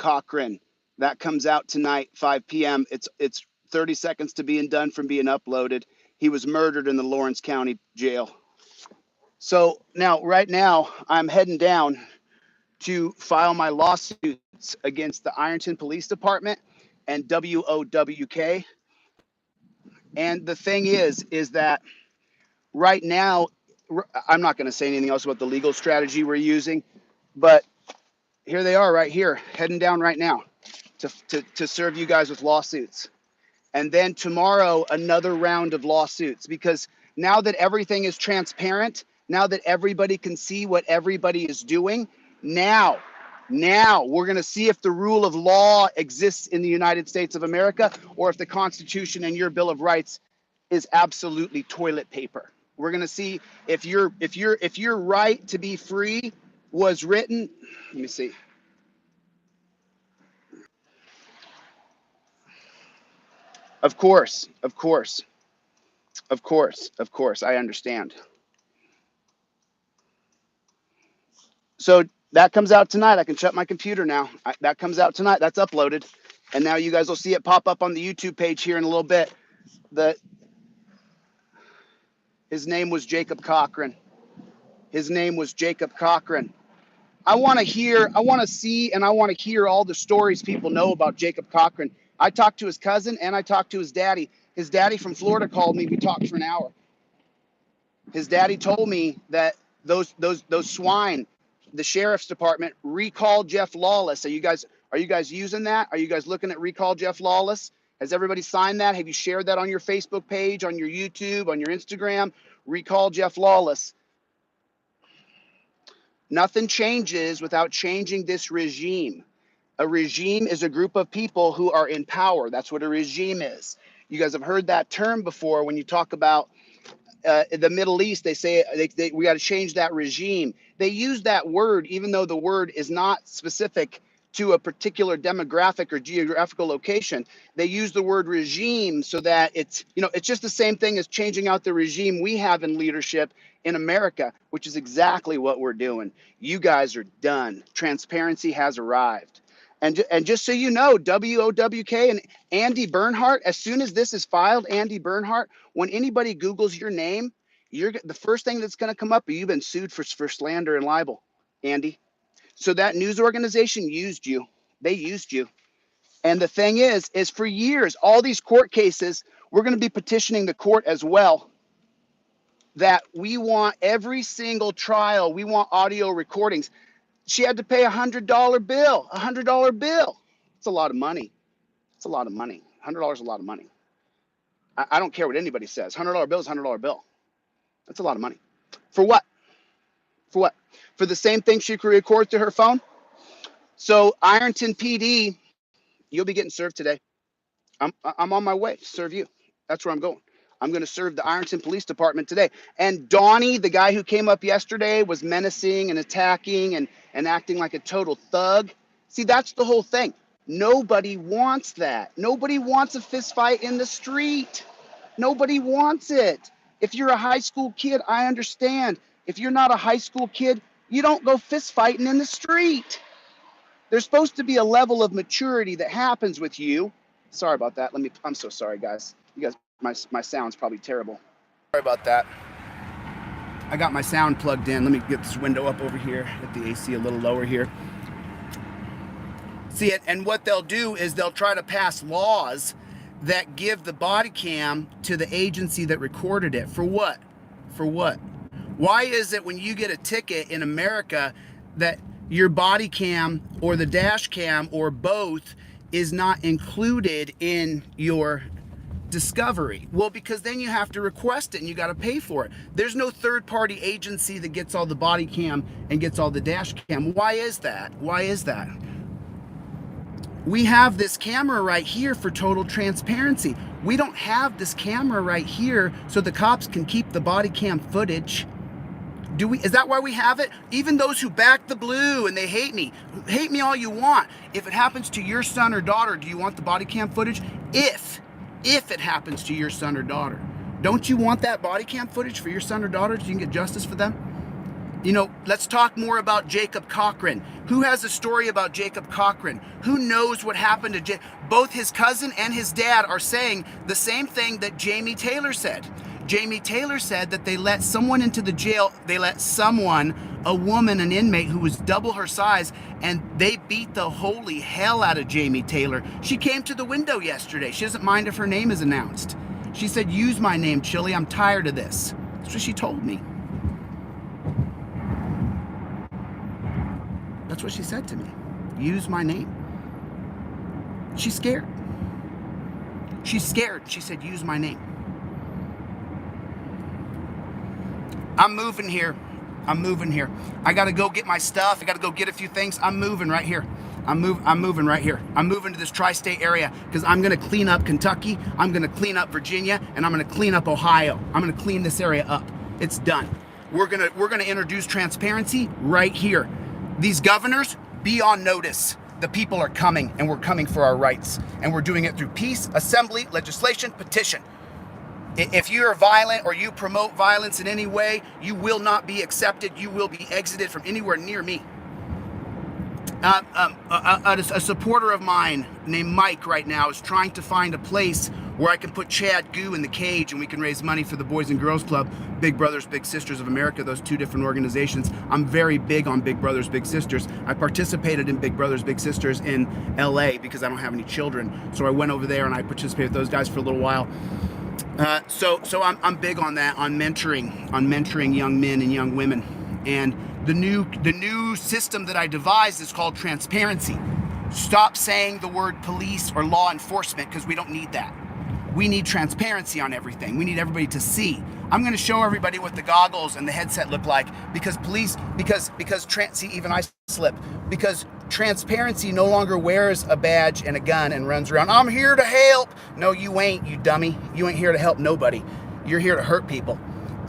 Cochran. That comes out tonight, 5 p.m. It's 30 seconds to being done from being uploaded. He was murdered in the Lawrence County jail. So right now, I'm heading down to file my lawsuits against the Ironton Police Department and WOWK. And the thing is that right now, I'm not going to say anything else about the legal strategy we're using, but here they are right here, heading down right now to serve you guys with lawsuits. And then tomorrow, another round of lawsuits, because now that everything is transparent, now that everybody can see what everybody is doing, now we're going to see if the rule of law exists in the United States of America, or if the Constitution and your Bill of Rights is absolutely toilet paper. We're going to see if your right to be free was written. Let me see. Of course, I understand. So that comes out tonight. I can shut my computer now. That comes out tonight. That's uploaded. And now you guys will see it pop up on the YouTube page here in a little bit. His name was Jacob Cochran. His name was Jacob Cochran. I want to see, and I want to hear all the stories people know about Jacob Cochran. I talked to his cousin and I talked to his daddy. His daddy from Florida called me. We talked for an hour. His daddy told me that those swine, the sheriff's department, recalled Jeff Lawless. Are you guys using that? Are you guys looking at recall Jeff Lawless? Has everybody signed that? Have you shared that on your Facebook page, on your YouTube, on your Instagram? Recall Jeff Lawless. Nothing changes without changing this regime. A regime is a group of people who are in power. That's what a regime is. You guys have heard that term before when you talk about the Middle East. They say we got to change that regime. They use that word even though the word is not specific to a particular demographic or geographical location. They use the word regime so that it's just the same thing as changing out the regime we have in leadership in America, which is exactly what we're doing. You guys are done. Transparency has arrived. And just so you know, WOWK and Andy Bernhardt, as soon as this is filed, Andy Bernhardt, when anybody Googles your name, the first thing that's going to come up, you've been sued for slander and libel, Andy. So that news organization used you. They used you. And the thing is for years, all these court cases, we're going to be petitioning the court as well, that we want every single trial, we want audio recordings. She had to pay $100 bill, $100 bill. It's a lot of money. It's a lot of money. $100 is a lot of money. I don't care what anybody says. $100 bill is $100 bill. That's a lot of money. For what? For what? For the same thing she could record to her phone? So Ironton PD, you'll be getting served today. I'm on my way to serve you. That's where I'm going. I'm going to serve the Ironton Police Department today. And Donnie, the guy who came up yesterday, was menacing and attacking and acting like a total thug. See, that's the whole thing. Nobody wants that. Nobody wants a fist fight in the street. Nobody wants it. If you're a high school kid, I understand. If you're not a high school kid, you don't go fist fighting in the street. There's supposed to be a level of maturity that happens with you. Sorry about that. I'm so sorry, guys. You guys, my sound's probably terrible. Sorry about that. I got my sound plugged in. Let me get this window up over here. Get the AC a little lower here. See it, and what they'll do is they'll try to pass laws that give the body cam to the agency that recorded it. For what? For what? Why is it when you get a ticket in America that your body cam or the dash cam or both is not included in your discovery? Well, because then you have to request it and you got to pay for it. There's no third-party agency that gets all the body cam and gets all the dash cam. Why is that? Why is that? We have this camera right here for total transparency. We don't have this camera right here so the cops can keep the body cam footage. Do we? Is that why we have it? Even those who back the blue and they hate me all you want. If it happens to your son or daughter, do you want the body cam footage? If it happens to your son or daughter, don't you want that body cam footage for your son or daughter so you can get justice for them? Let's talk more about Jacob Cochran. Who has a story about Jacob Cochran? Who knows what happened to Jacob? Both his cousin and his dad are saying the same thing that Jamie Taylor said. Jamie Taylor said that they let someone into the jail. They let someone, a woman, an inmate who was double her size, and they beat the holy hell out of Jamie Taylor. She came to the window yesterday. She doesn't mind if her name is announced. She said, "Use my name, Chille. I'm tired of this." That's what she told me. That's what she said to me. Use my name. She's scared. She's scared. She said, use my name. I'm moving here. I got to go get my stuff. I got to go get a few things. I'm moving right here. I'm moving right here. I'm moving to this tri-state area because I'm going to clean up Kentucky. I'm going to clean up Virginia, and I'm going to clean up Ohio. I'm going to clean this area up. It's done. We're going to introduce transparency right here. These governors, be on notice. The people are coming, and we're coming for our rights. And we're doing it through peace, assembly, legislation, petition. If you are violent or you promote violence in any way, you will not be accepted. You will be exited from anywhere near me. A supporter of mine named Mike right now is trying to find a place where I can put Chad Goo in the cage and we can raise money for the Boys and Girls Club, Big Brothers, Big Sisters of America, those two different organizations. I'm very big on Big Brothers, Big Sisters. I participated in Big Brothers, Big Sisters in LA because I don't have any children. So I went over there and I participated with those guys for a little while. So I'm big on that, on mentoring young men and young women. And the new system that I devised is called transparency. Stop saying the word police or law enforcement because we don't need that. We need transparency on everything. We need everybody to see. I'm going to show everybody what the goggles and the headset look like because transparency no longer wears a badge and a gun and runs around. I'm here to help. No, you ain't, you dummy. You ain't here to help nobody. You're here to hurt people.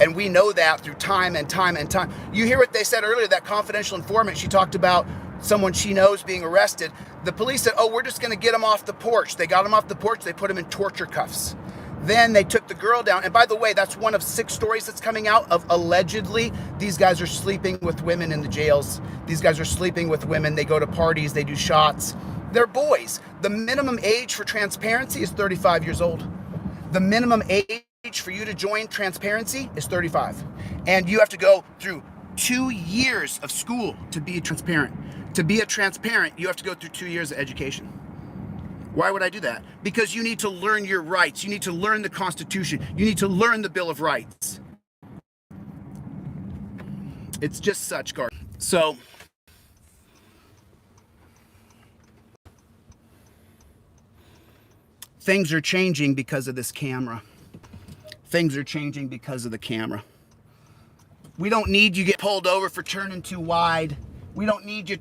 And we know that through time and time and time. You hear what they said earlier, that confidential informant, she talked about someone she knows being arrested. The police said, oh, we're just going to get him off the porch. They got him off the porch. They put him in torture cuffs. Then they took the girl down. And by the way, that's one of 6 stories that's coming out of allegedly these guys are sleeping with women in the jails. These guys are sleeping with women. They go to parties. They do shots. They're boys. The minimum age for transparency is 35 years old. The minimum age for you to join transparency is 35. And you have to go through 2 years of school to be transparent. To be a transparent, you have to go through 2 years of education. Why would I do that? Because you need to learn your rights. You need to learn the Constitution. You need to learn the Bill of Rights. It's just such garbage. So, things are changing because of this camera. Things are changing because of the camera. We don't need you get pulled over for turning too wide. We don't need you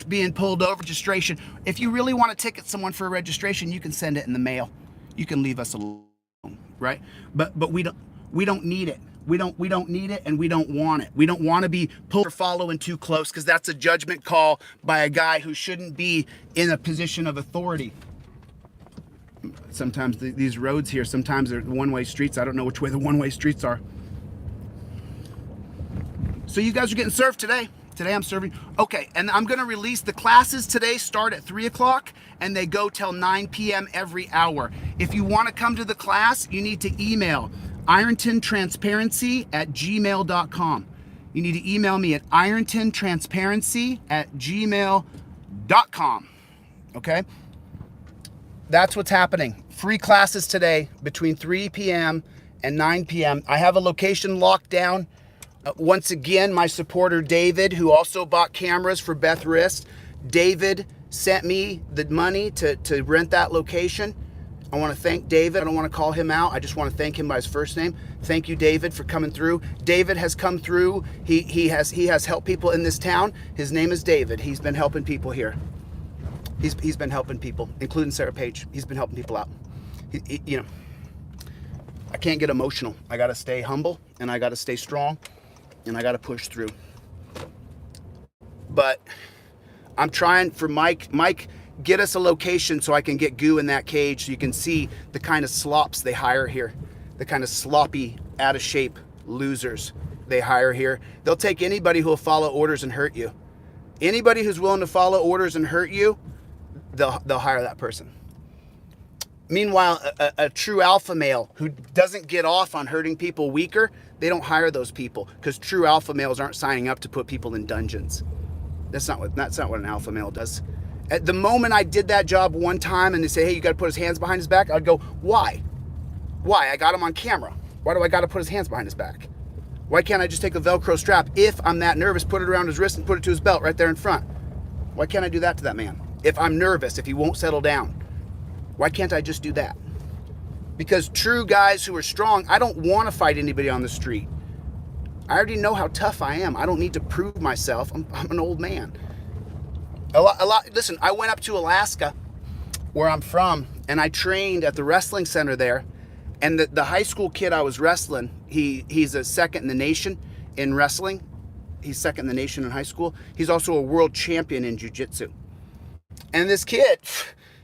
being pulled over registration. If you really want to ticket someone for a registration, you can send it in the mail. You can leave us alone, right? But we don't need it. We don't need it, and we don't want it. We don't want to be pulled for following too close because that's a judgment call by a guy who shouldn't be in a position of authority. Sometimes these roads here, sometimes they're one-way streets. I don't know which way the one-way streets are. So you guys are getting served today. Today I'm serving. Okay, and I'm going to release the classes today, start at 3 o'clock, and they go till 9 p.m. every hour. If you want to come to the class, you need to email irontontransparency@gmail.com. You need to email me at irontontransparency@gmail.com. Okay? That's what's happening. Free classes today between 3 p.m. and 9 p.m. I have a location locked down. Once again, my supporter David, who also bought cameras for Beth Wrist, David sent me the money to rent that location. I want to thank David. I don't want to call him out. I just want to thank him by his first name. Thank you, David, for coming through. David has come through. He has helped people in this town. His name is David. He's been helping people here. He's been helping people, including Sarah Page. He's been helping people out. You know, I can't get emotional. I got to stay humble and I got to stay strong. And I got to push through. But I'm trying for Mike. Mike, get us a location so I can get Goo in that cage so you can see the kind of slops they hire here. The kind of sloppy, out of shape losers. they hire here. They'll take anybody who will follow orders and hurt you. Anybody who's willing to follow orders and hurt you, they'll hire that person. Meanwhile, a true alpha male who doesn't get off on hurting people weaker, they don't hire those people, because true alpha males aren't signing up to put people in dungeons. That's not what an alpha male does. At the moment I did that job one time and they say, hey, you got to put his hands behind his back, I'd go, why? Why? I got him on camera. Why do I got to put his hands behind his back? Why can't I just take a Velcro strap, if I'm that nervous, put it around his wrist and put it to his belt right there in front? Why can't I do that to that man? If I'm nervous, if he won't settle down, why can't I just do that? Because true guys who are strong, I don't want to fight anybody on the street. I already know how tough I am. I don't need to prove myself. I'm an old man. Listen, I went up to Alaska, where I'm from, and I trained at the wrestling center there. And the high school kid I was wrestling, he's a second in the nation in wrestling. He's second in the nation in high school. He's also a world champion in jiu-jitsu. And this kid,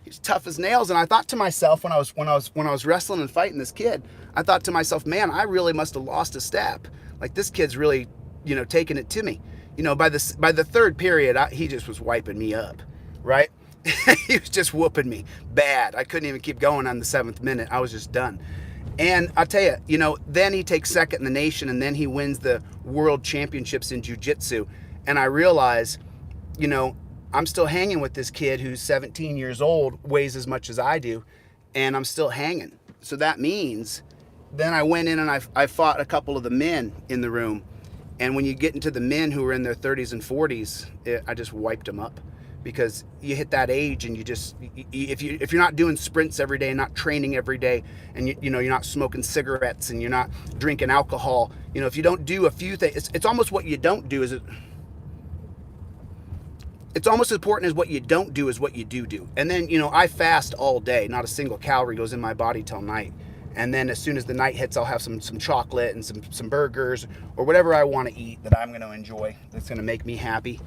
he's tough as nails. And I thought to myself, when I was wrestling and fighting this kid, I thought to myself, man, I really must have lost a step. Like, this kid's really, taking it to me. By the third period, he just was wiping me up, right? He was just whooping me bad. I couldn't even keep going on the 7th minute. I was just done. And I'll tell you, then he takes second in the nation, and then he wins the world championships in jiu-jitsu. And I realize, I'm still hanging with this kid who's 17 years old, weighs as much as I do, and I'm still hanging. So that means then I went in and I fought a couple of the men in the room. And when you get into the men who are in their 30s and 40s, I just wiped them up. Because you hit that age and if you're not doing sprints every day, not training every day, and you're not smoking cigarettes and you're not drinking alcohol, if you don't do a few things, it's almost what you don't do it's almost as important as what you don't do is what you do. And then, I fast all day. Not a single calorie goes in my body till night. And then as soon as the night hits, I'll have some chocolate and some burgers or whatever I want to eat that I'm going to enjoy, that's going to make me happy.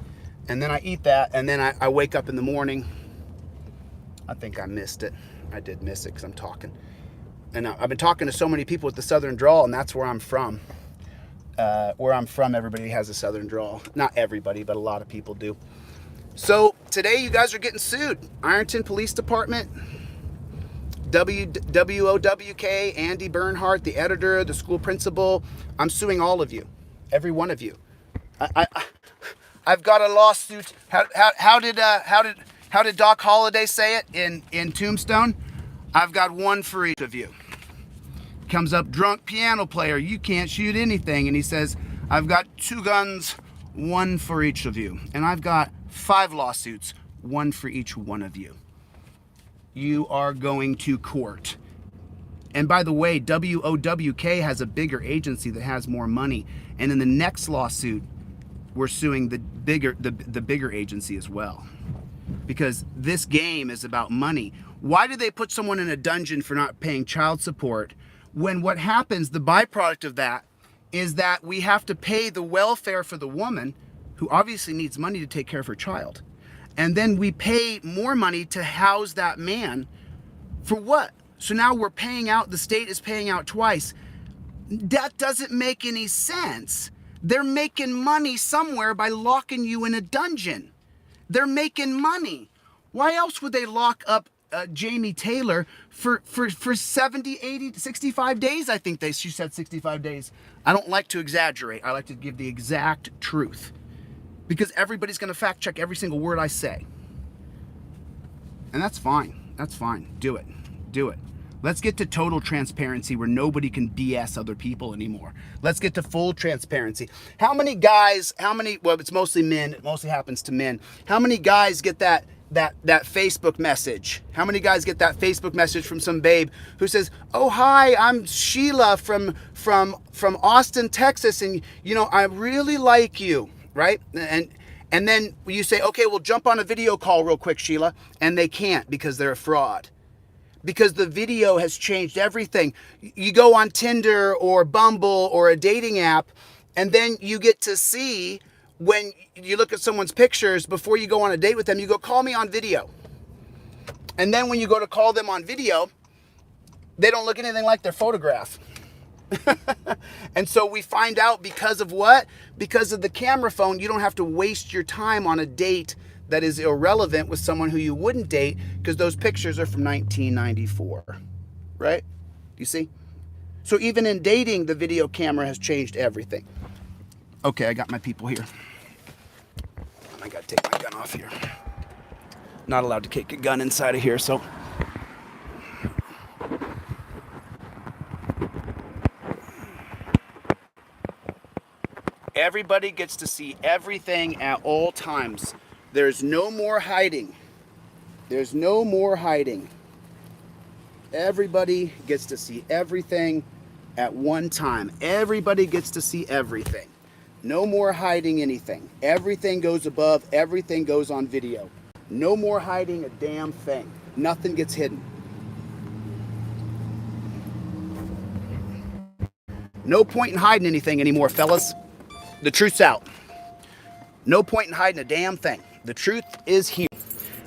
And then I eat that, and then I wake up in the morning. I think I missed it. I did miss it because I'm talking. And I've been talking to so many people with the Southern drawl, and that's where I'm from. Where I'm from, everybody has a Southern drawl. Not everybody, but a lot of people do. So today you guys are getting sued. Ironton Police Department, WOWK, Andy Bernhardt, the editor, the school principal. I'm suing all of you, every one of you. I've got a lawsuit. How did Doc Holliday say it in Tombstone? I've got one for each of you. Comes up, drunk piano player, you can't shoot anything. And he says, I've got 2 guns, 1 for each of you. And I've got 5 lawsuits, 1 for each one of you. You are going to court. And by the way, WOWK has a bigger agency that has more money. And in the next lawsuit, we're suing the bigger agency as well, because this game is about money. Why do they put someone in a dungeon for not paying child support, when what happens, the byproduct of that, is that we have to pay the welfare for the woman, who obviously needs money to take care of her child, and then we pay more money to house that man. For what? So now we're paying out, the state is paying out twice. That doesn't make any sense. They're making money somewhere by locking you in a dungeon. They're making money. Why else would they lock up Jamie Taylor for 70, 80, 65 days? I think she said 65 days. I don't like to exaggerate. I like to give the exact truth, because everybody's going to fact check every single word I say. And that's fine. That's fine. Do it. Do it. Let's get to total transparency where nobody can BS other people anymore. Let's get to full transparency. How many guys, well, it's mostly men. It mostly happens to men. How many guys get that Facebook message? How many guys get that Facebook message from some babe who says, oh, hi, I'm Sheila from Austin, Texas. And, I really like you, right? And then you say, okay, well, jump on a video call real quick, Sheila. And they can't, because they're a fraud. Because the video has changed everything. You go on Tinder or Bumble or a dating app, and then you get to see, when you look at someone's pictures before you go on a date with them, you go, call me on video. And then when you go to call them on video, they don't look anything like their photograph. And so we find out because of what? Because of the camera phone, you don't have to waste your time on a date that is irrelevant with someone who you wouldn't date, because those pictures are from 1994, right? You see? So even in dating, the video camera has changed everything. Okay, I got my people here. I gotta take my gun off here. Not allowed to kick a gun inside of here, so. Everybody gets to see everything at all times. There's no more hiding. There's no more hiding. Everybody gets to see everything at one time. Everybody gets to see everything. No more hiding anything. Everything goes above. Everything goes on video. No more hiding a damn thing. Nothing gets hidden. No point in hiding anything anymore, fellas. The truth's out. No point in hiding a damn thing. The truth is here,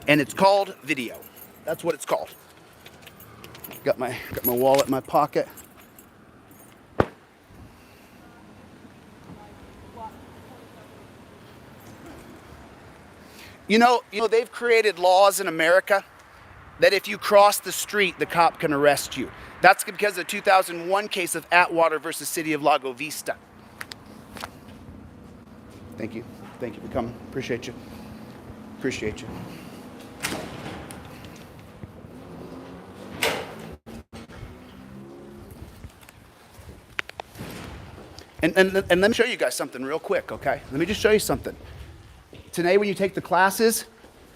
and it's called video. That's what it's called. Got my wallet in my pocket. You know, they've created laws in America that if you cross the street, the cop can arrest you. That's because of the 2001 case of Atwater versus City of Lago Vista. Thank you. Thank you for coming. Appreciate you. Appreciate you. And let me show you guys something real quick, okay? Let me just show you something. Today when you take the classes,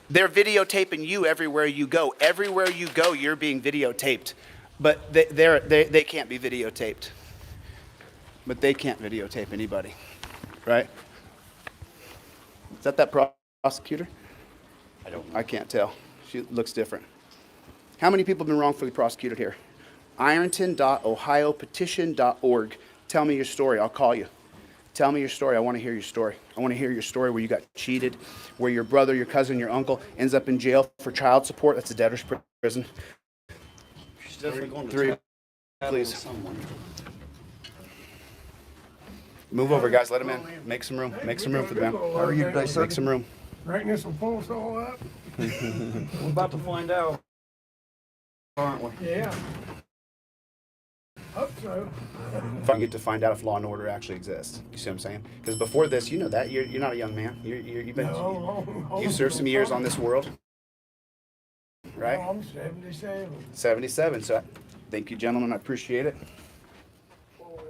they're videotaping you everywhere you go. Everywhere you go, you're being videotaped. But they can't be videotaped. But they can't videotape anybody, right? Is that prosecutor? I can't tell. She looks different. How many people have been wrongfully prosecuted here? Ironton.ohiopetition.org. Tell me your story. I'll call you. Tell me your story. I want to hear your story. I want to hear your story where you got cheated, where your brother, your cousin, your uncle ends up in jail for child support. That's a debtor's prison. She's definitely going to Three, please. Move over, guys. Let them in. Make some room. Make some room for them. How are you today, sir? Make some room. Right this will pull us all up. We're about to find out, aren't we? Yeah. Hope so. If I get to find out if law and order actually exists. You see what I'm saying? Because before this, you know that. You're not a young man. You've served some years on this world. Right? No, I'm 77. 77. So thank you, gentlemen. I appreciate it. All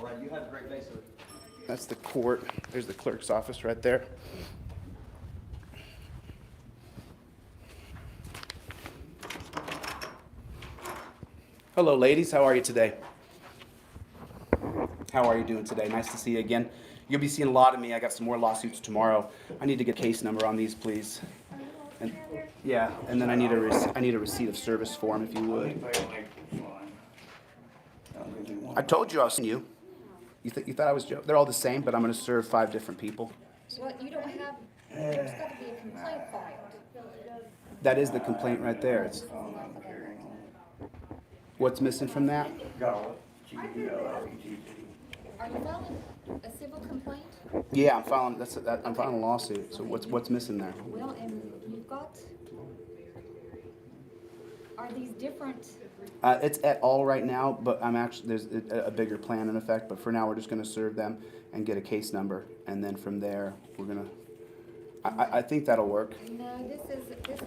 right, you have a great day, sir. That's the court. There's the clerk's office right there. Hello, ladies. How are you today? How are you doing today? Nice to see you again. You'll be seeing a lot of me. I got some more lawsuits tomorrow. I need to get a case number on these, please. And, yeah, and then I need a receipt of service form, if you would. I told you I was seeing you. You thought I was joking? They're all the same, but I'm going to serve 5 different people. Well, you don't have, there's got to be a complaint filed. That is the complaint right there. It's what's missing from that? Are you filing a civil complaint? Yeah, I'm filing. I'm filing a lawsuit. So what's missing there? Well, and you've got, are these different? It's at all right now, but there's a bigger plan in effect. But for now, we're just going to serve them and get a case number, and then from there, we're going to. I think that'll work. No, this isn't a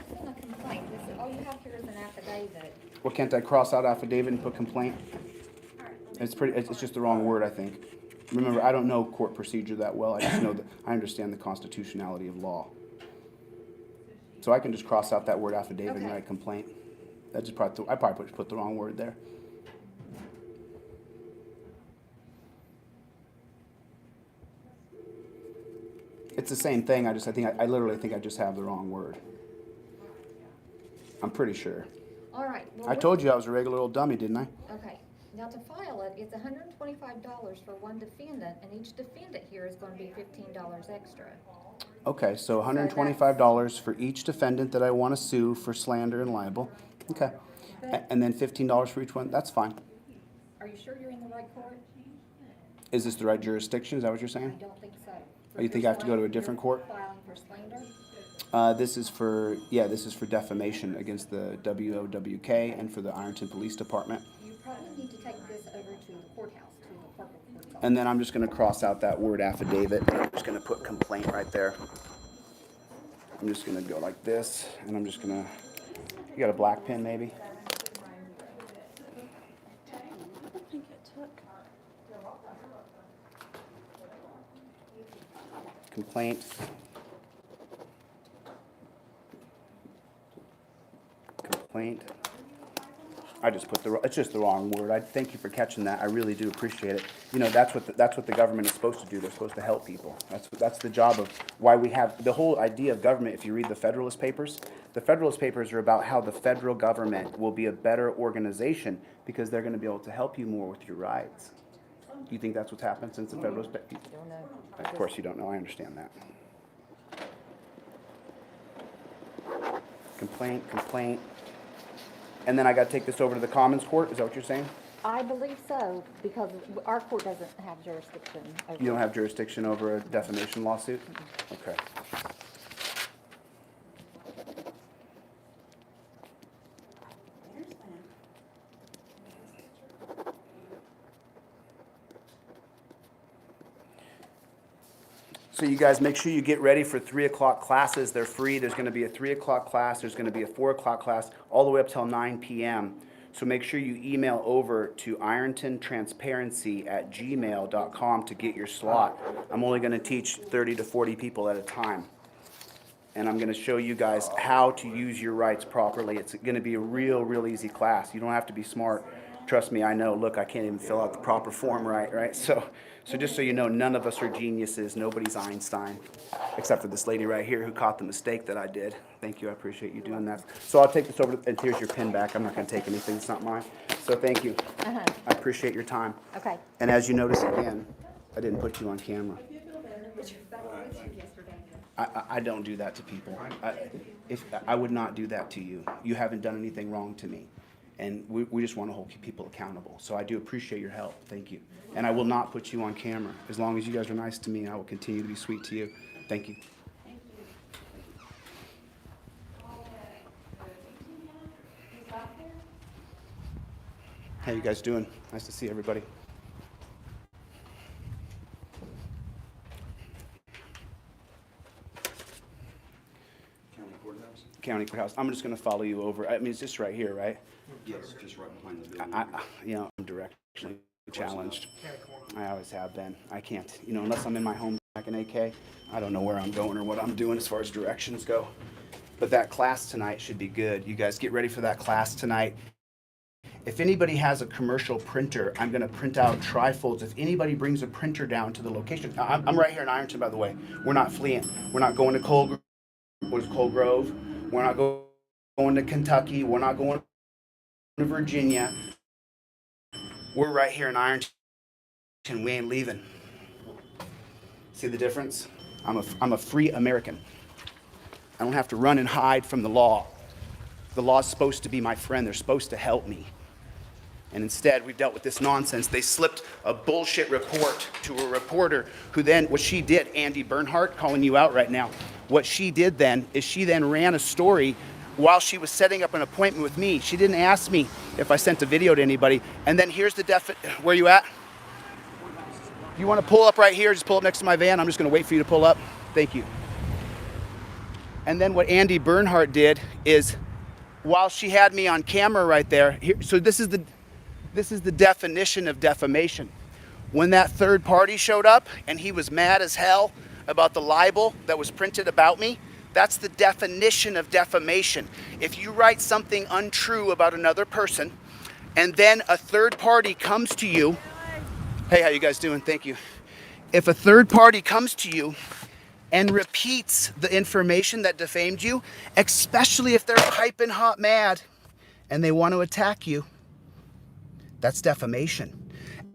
complaint. All you have here is an affidavit. Well, can't I cross out affidavit and put complaint? It's just the wrong word, I think. Remember, I don't know court procedure that well. I just know that I understand the constitutionality of law. So I can just cross out that word affidavit and write complaint. I probably put the wrong word there. It's the same thing. I literally think I just have the wrong word. I'm pretty sure. All right. Well, I told you I was a regular old dummy, didn't I? Okay. Now to file it, it's $125 for one defendant, and each defendant here is going to be $15 extra. Okay, so $125 for each defendant that I want to sue for slander and libel. Okay. But And then $15 for each one? That's fine. are you sure you're in the right court? Is this the right jurisdiction? Is that what you're I saying? don't think so. Oh, you think I have to go to a different court? Filing for slander? This is for, yeah, this is for defamation against the WOWK and for the Ironton Police Department. You probably need to take this over to the courthouse, to the clerk of court's office. And then I'm just gonna cross out that word affidavit. I'm just gonna put complaint right there. I'm just gonna go like this, and I'm just gonna, you got a black pen maybe? Complaint. Complaint. I just put it's just the wrong word. I thank you for catching that. I really do appreciate it. You know, that's what the government is supposed to do. They're supposed to help people. That's the job of why we have the whole idea of government. If you read the Federalist Papers, the Federalist Papers are about how the federal government will be a better organization because they're going to be able to help you more with your rights. You think that's what's happened since the Federalist Papers? I don't know. Of course you don't know. I understand that. Complaint. And then I got to take this over to the Commons Court. Is that what you're saying? I believe so, because our court doesn't have jurisdiction over. You don't have jurisdiction over a defamation lawsuit? Okay. So you guys make sure you get ready for 3 o'clock classes. They're free. There's going to be a 3 o'clock class. There's going to be a 4 o'clock class all the way up till 9 p.m. So make sure you email over to irontontransparency@gmail.com to get your slot. I'm only going to teach 30 to 40 people at a time. And I'm going to show you guys how to use your rights properly. It's going to be a real easy class. You don't have to be smart. Trust me, I know. Look, I can't even fill out the proper form right? So just so you know, none of us are geniuses. Nobody's Einstein, except for this lady right here who caught the mistake that I did. Thank you. I appreciate you doing that. So I'll take this over, and here's your pin back. I'm not going to take anything. It's not mine. So thank you. I appreciate your time. Okay. And as you notice again, I didn't put you on camera. I don't do that to people. I would not do that to you. You haven't done anything wrong to me. And we just want to hold people accountable. So I do appreciate your help. Thank you. And I will not put you on camera. As long as you guys are nice to me, I will continue to be sweet to you. Thank you. How you guys doing? Nice to see everybody. County Courthouse. I'm just going to follow you over. I mean, it's just right here, right? Yes, just right behind the building. I'm directionally challenged. I always have been. I can't, unless I'm in my home back in AK, I don't know where I'm going or what I'm doing as far as directions go. But that class tonight should be good. You guys get ready for that class tonight. If anybody has a commercial printer, I'm going to print out trifolds. If anybody brings a printer down to the location, I'm right here in Ironton, by the way. We're not fleeing. We're not going to Cold Grove. We're not going to Kentucky. We're not going to Virginia. We're right here in Ironton. We ain't leaving. See the difference? I'm a free American. I don't have to run and hide from the law. The law's supposed to be my friend. They're supposed to help me. And instead, we've dealt with this nonsense. They slipped a bullshit report to a reporter who then, what she did, Andy Bernhardt, calling you out right now, what she did then is she then ran a story while she was setting up an appointment with me. She didn't ask me if I sent a video to anybody. And then here's the where you at? You want to pull up right here? Just pull up next to my van. I'm just going to wait for you to pull up. Thank you. And then what Andy Bernhardt did is, while she had me on camera right there, so this is the definition of defamation. When that third party showed up and he was mad as hell about the libel that was printed about me, that's the definition of defamation. If you write something untrue about another person and then a third party comes to you, hey, how you guys doing? Thank you. If a third party comes to you and repeats the information that defamed you, especially if they're piping hot mad and they want to attack you, that's defamation.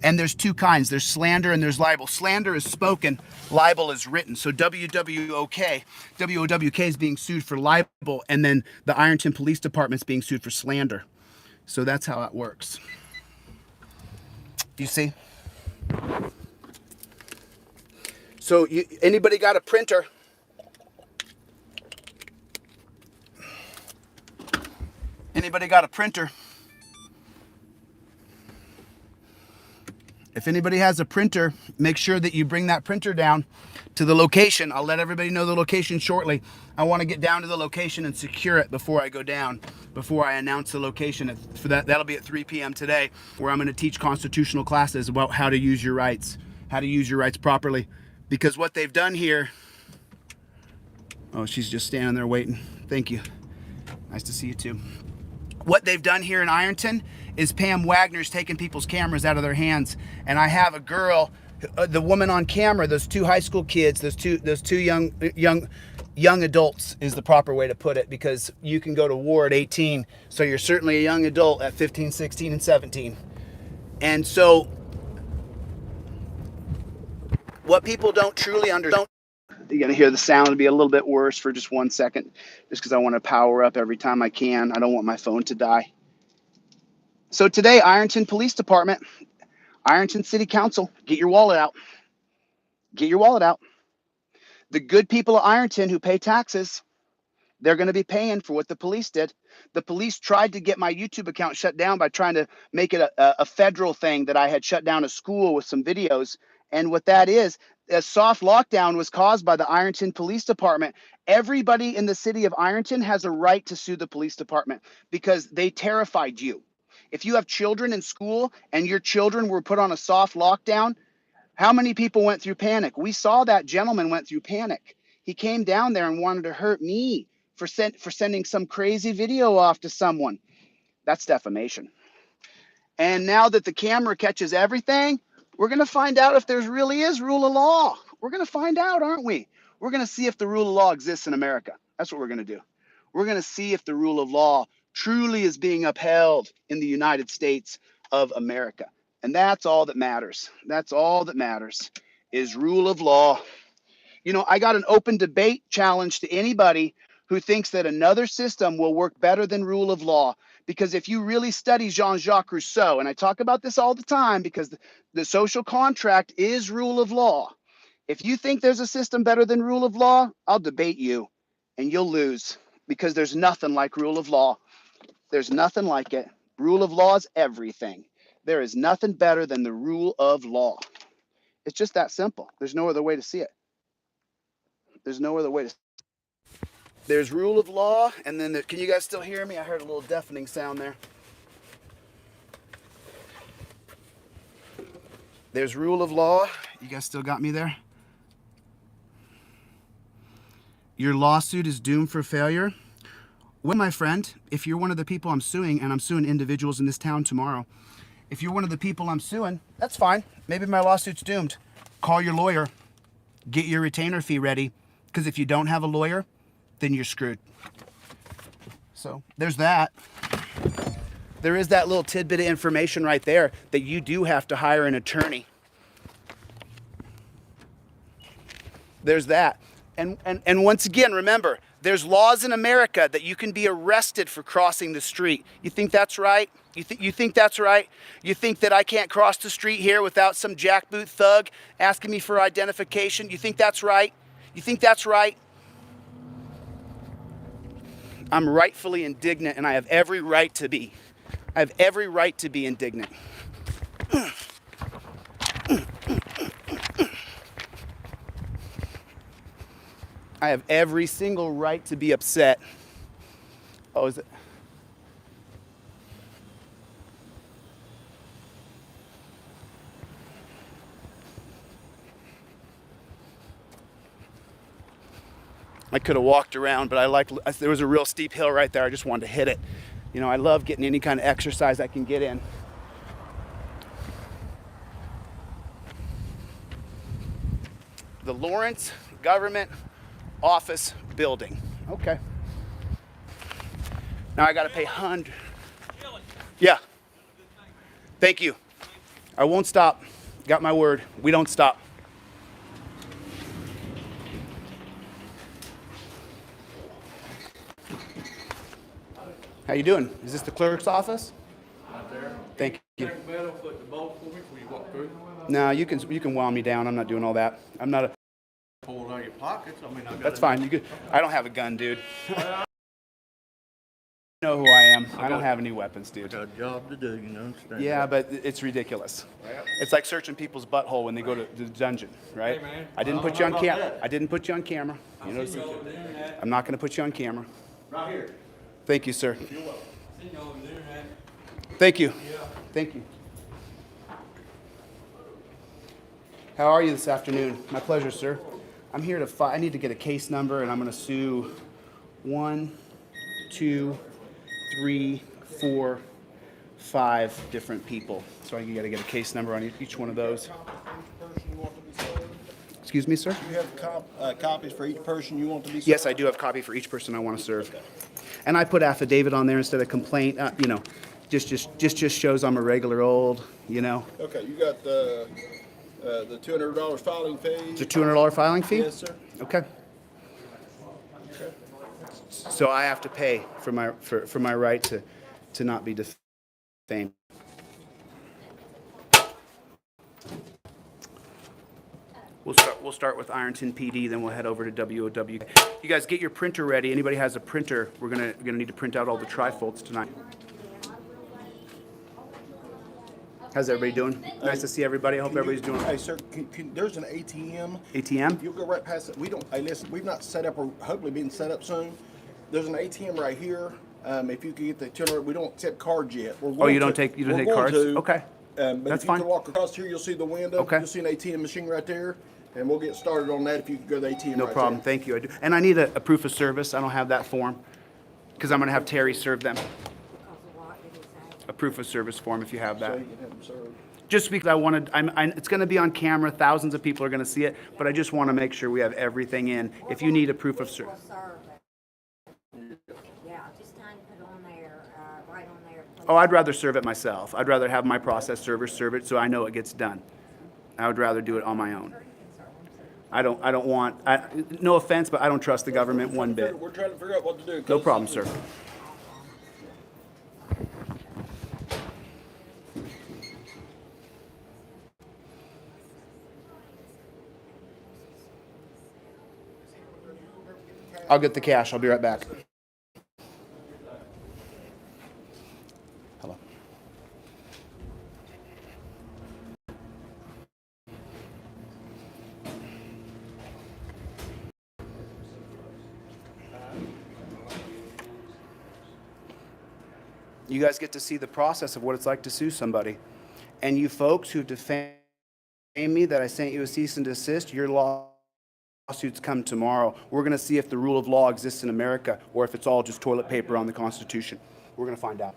And there's two kinds. There's slander and there's libel. Slander is spoken, libel is written. So WOWK is being sued for libel, and then the Ironton Police Department's being sued for slander. So that's how it works. You see? So anybody got a printer? Anybody got a printer? If anybody has a printer, make sure that you bring that printer down to the location. I'll let everybody know the location shortly. I want to get down to the location and secure it before I go down, before I announce the location. For that, that'll be at 3 p.m. today, where I'm going to teach constitutional classes about how to use your rights, properly. Because what they've done here, oh, she's just standing there waiting. Thank you. Nice to see you too. What they've done here in Ironton is Pam Wagner's taking people's cameras out of their hands. And I have a girl, the woman on camera, those two high school kids, those two young adults is the proper way to put it, because you can go to war at 18. So you're certainly a young adult at 15, 16, and 17. And so what people don't truly understand, you're going to hear the sound be a little bit worse for just 1 second, just because I want to power up every time I can. I don't want my phone to die. So today, Ironton Police Department, Ironton City Council, get your wallet out. Get your wallet out. The good people of Ironton who pay taxes, they're going to be paying for what the police did. The police tried to get my YouTube account shut down by trying to make it a federal thing that I had shut down a school with some videos. And what that is, a soft lockdown was caused by the Ironton Police Department. Everybody in the city of Ironton has a right to sue the police department because they terrified you. If you have children in school and your children were put on a soft lockdown, how many people went through panic? We saw that gentleman went through panic. He came down there and wanted to hurt me for sending some crazy video off to someone. That's defamation. And now that the camera catches everything, we're going to find out if there really is rule of law. We're going to find out, aren't we? We're going to see if the rule of law exists in America. That's what we're going to do. We're going to see if the rule of law truly is being upheld in the United States of America. And that's all that matters. That's all that matters is rule of law. You know, I got an open debate challenge to anybody who thinks that another system will work better than rule of law. Because if you really study Jean-Jacques Rousseau, and I talk about this all the time because the social contract is rule of law. If you think there's a system better than rule of law, I'll debate you and you'll lose because there's nothing like rule of law. There's nothing like it. Rule of law is everything. There is nothing better than the rule of law. It's just that simple. There's no other way to see it. There's no other way to see it. There's rule of law, and then can you guys still hear me? I heard a little deafening sound there. There's rule of law. You guys still got me there? Your lawsuit is doomed for failure. Well, my friend, if you're one of the people I'm suing, and I'm suing individuals in this town tomorrow, if you're one of the people I'm suing, that's fine. Maybe my lawsuit's doomed. Call your lawyer. Get your retainer fee ready, because if you don't have a lawyer, then you're screwed. So there's that. There is that little tidbit of information right there that you do have to hire an attorney. There's that. And once again, remember, there's laws in America that you can be arrested for crossing the street. You think that's right? You think that's right? You think that I can't cross the street here without some jackboot thug asking me for identification? You think that's right? You think that's right? I'm rightfully indignant, and I have every right to be. I have every right to be indignant. I have every single right to be upset. Oh, is it? I could have walked around, but there was a real steep hill right there. I just wanted to hit it. You know, I love getting any kind of exercise I can get in. The Lawrence Government Office Building. Okay. Now I got to pay $100. Yeah. Thank you. I won't stop. Got my word. We don't stop. How you doing? Is this the clerk's office? Thank you. Take the bed off, put the bolt for me before you walk through. No, you can wound me down. I'm not doing all that. I'm not a. Pull it out of your pockets. I mean, I got. That's fine. You could. I don't have a gun, dude. You know who I am. I don't have any weapons, dude. Got a job to do, you know. Understand? Yeah, but it's ridiculous. It's like searching people's butthole when they go to the dungeon, right? Hey, man. I didn't I put don't you on know about camera. that. I didn't put you on camera. You know, See you over the internet. I'm not going to put you on camera. Right here. Thank you, sir. You're welcome. See you over the internet. Thank you. Yeah. Thank you. How are you this afternoon? My pleasure, sir. I'm here to I need to get a case number, and I'm going to sue 1, 2, 3, 4, 5 different people. So you got to get a case number on each one of those. Excuse me, sir? You have copies for each person you want to be served? Yes, I do have a copy for each person I want to serve. And I put affidavit on there instead of complaint. You know, just shows I'm a regular old, you know. Okay, you got the $200 filing fee? It's a $200 filing fee? Yes, sir. Okay. So I have to pay for my right to not be defamed. We'll start with Ironton PD, then we'll head over to WOW. You guys get your printer ready. Anybody has a printer? We're gonna need to print out all the trifolds tonight. How's everybody doing? Nice to see everybody. I hope everybody's doing. Hey, sir, there's an ATM. ATM? You'll go right past it. Hey, listen, we've not set up, or hopefully being set up soon. There's an ATM right here. If you could get the 200, we don't accept cards yet. Oh, you don't take cards? Okay. But That's if fine. you can walk across here, you'll see the window. Okay. You'll see an ATM machine right there, and we'll get started on that if you could go to the ATM No right problem. there. Thank you. I do. And I need a proof of service. I don't have that form because I'm going to have Terry serve them. A proof of service form if you have So that. you can have them served. Just because it's going to be on camera. Thousands of people are going to see it, but I just want to make sure we have everything in. If you need a proof of service. Yeah, just time to put on there, right on there. Oh, I'd rather serve it myself. I'd rather have my process server serve it so I know it gets done. I would rather do it on my own. I don't want, no offense, but I don't trust the government one bit. We're trying to figure out what to do. No problem, sir. I'll get the cash. I'll be right back. Hello. You guys get to see the process of what it's like to sue somebody. And you folks who defame me that I sent you a cease and desist, your lawsuits come tomorrow. We're going to see if the rule of law exists in America or if it's all just toilet paper on the Constitution. We're going to find out.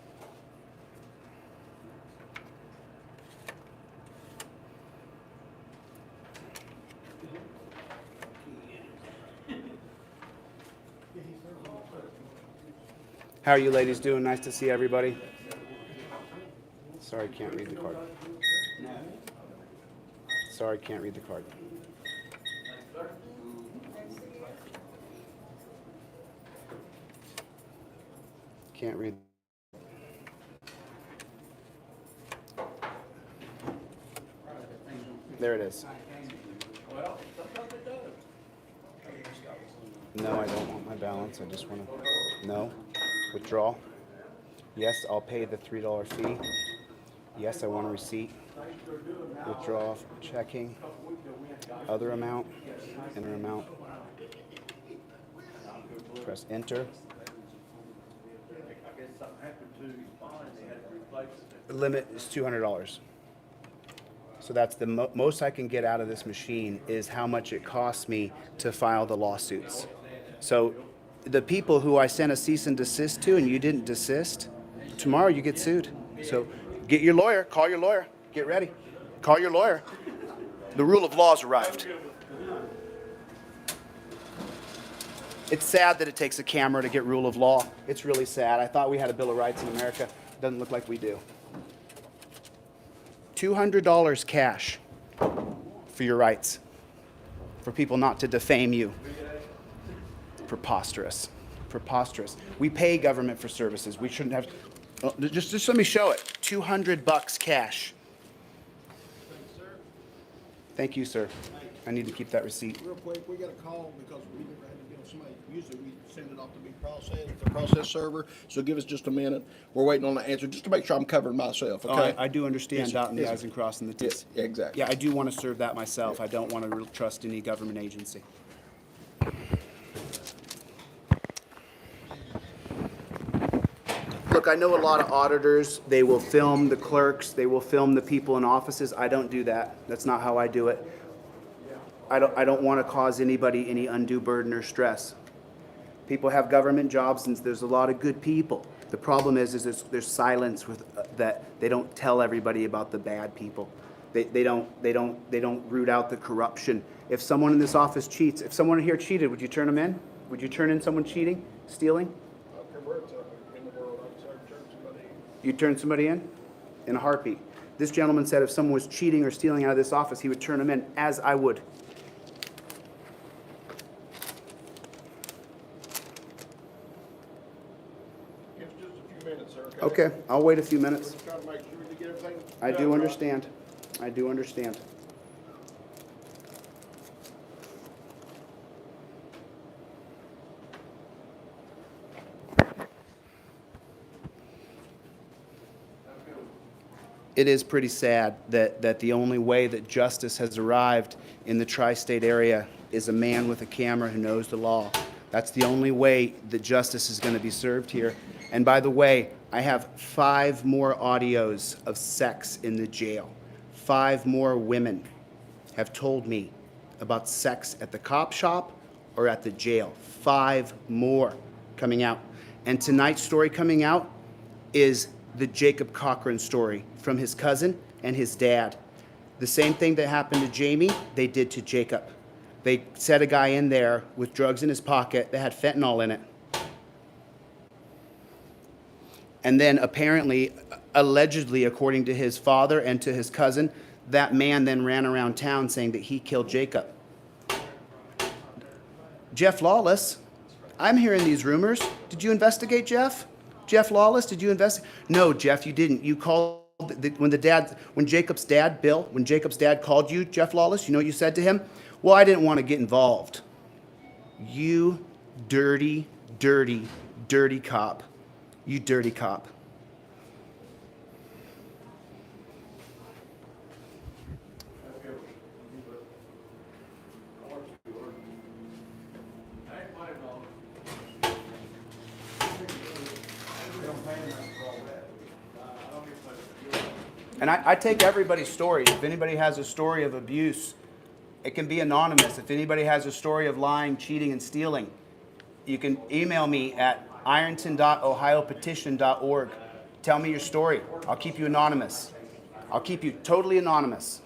How are you ladies doing? Nice to see everybody. Sorry, can't read the card. Sorry, can't read the card. Can't read. There it is. No, I don't want my balance. I just want to. No. Withdraw. Yes, I'll pay the $3 fee. Yes, I want a receipt. Withdraw. Checking. Other amount. Enter amount. Press enter. The limit is $200. So that's the most I can get out of this machine is how much it costs me to file the lawsuits. So the people who I sent a cease and desist to and you didn't desist, tomorrow you get sued. So get your lawyer, call your lawyer, get ready. Call your lawyer. The rule of law has arrived. It's sad that it takes a camera to get rule of law. It's really sad. I thought we had a Bill of Rights in America. Doesn't look like we do. $200 cash for your rights, for people not to defame you. Preposterous. Preposterous. We pay government for services. We shouldn't have. Well, just let me show it. $200 cash. Thank you, sir. I need to keep that receipt. Real quick, we got a call because we never had to deal with somebody. Usually we send it off to be processed, the process server. So give us just a minute. We're waiting on the answer just to make sure I'm covering myself. Okay. I do understand Yes, dotting the yes. I's and crossing the T's. Yeah, exactly. Yeah, I do want to serve that myself. I don't want to trust any government agency. Look, I know a lot of auditors, they will film the clerks, they will film the people in offices. I don't do that. That's not how I do it. I don't want to cause anybody any undue burden or stress. People have government jobs and there's a lot of good people. The problem is there's silence with that. They don't tell everybody about the bad people. They don't root out the corruption. If someone in this office cheats, if someone here cheated, would you turn them in? Would you turn in someone cheating, stealing? You'd turn somebody in a heartbeat. This gentleman said if someone was cheating or stealing out of this office, he would turn them in, as I would. Give us just a few minutes, sir. Okay, I'll wait a few minutes. We're trying to make sure we get everything. I done do right. understand. I do understand. It is pretty sad that the only way that justice has arrived in the tri-state area is a man with a camera who knows the law. That's the only way that justice is going to be served here. And by the way, I have 5 more audios of sex in the jail. 5 more women have told me about sex at the cop shop or at the jail. 5 more coming out. And tonight's story coming out is the Jacob Cochran story from his cousin and his dad. The same thing that happened to Jamie, they did to Jacob. They set a guy in there with drugs in his pocket that had fentanyl in it. And then apparently, allegedly, according to his father and to his cousin, that man then ran around town saying that he killed Jacob. Jeff Lawless, I'm hearing these rumors. Did you investigate Jeff? Jeff Lawless, did you investigate? No, Jeff, you didn't. You called, when Jacob's dad, Bill, when Jacob's dad called you, Jeff Lawless, you know what you said to him? Well, I didn't want to get involved. You dirty, dirty, dirty cop. You dirty cop. And I take everybody's stories. If anybody has a story of abuse, it can be anonymous. If anybody has a story of lying, cheating, and stealing, you can email me at ironton.ohiopetition.org. Tell me your story. I'll keep you anonymous. I'll keep you totally anonymous.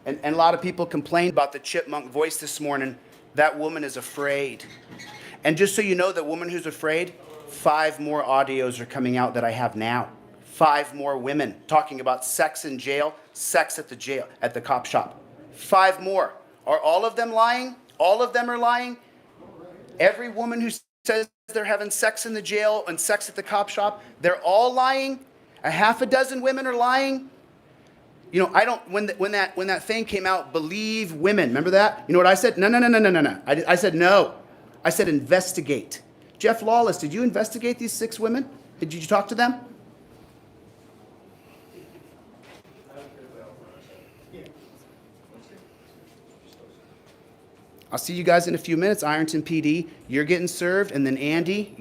And a lot of people complained about the chipmunk voice this morning. That woman is afraid. And just so you know, the woman who's afraid, 5 more audios are coming out that I have now. 5 more women talking about sex in jail, sex at the jail, at the cop shop. 5 more. Are all of them lying? All of them are lying? Every woman who says they're having sex in the jail and sex at the cop shop, they're all lying? A half a dozen women are lying? You know, I don't, when that thing came out, believe women, remember that? You know what I said? No. I said no. I said investigate. Jeff Lawless, did you investigate these 6 women? Did you talk to them? I'll see you guys in a few minutes, Ironton PD. You're getting served, and then Andy,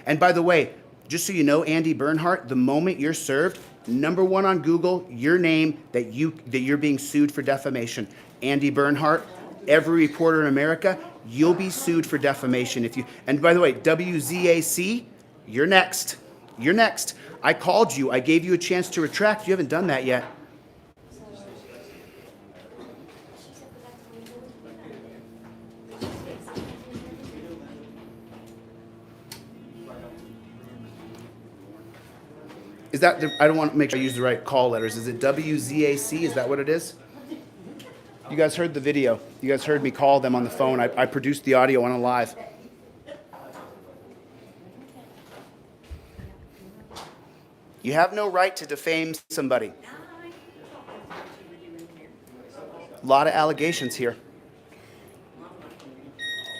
and by the way, just so you know, Andy Bernhardt, the moment you're served, #1 on Google, your name, that you're being sued for defamation. Andy Bernhardt, every reporter in America, you'll be sued for defamation if you, and by the way, WZAC, you're next. You're next. I called you. I gave you a chance to retract. You haven't done that yet. Is that, I don't want to make sure I use the right call letters. Is it WZAC? Is that what it is? You guys heard the video. You guys heard me call them on the phone. I produced the audio on a live. You have no right to defame somebody. A lot of allegations here.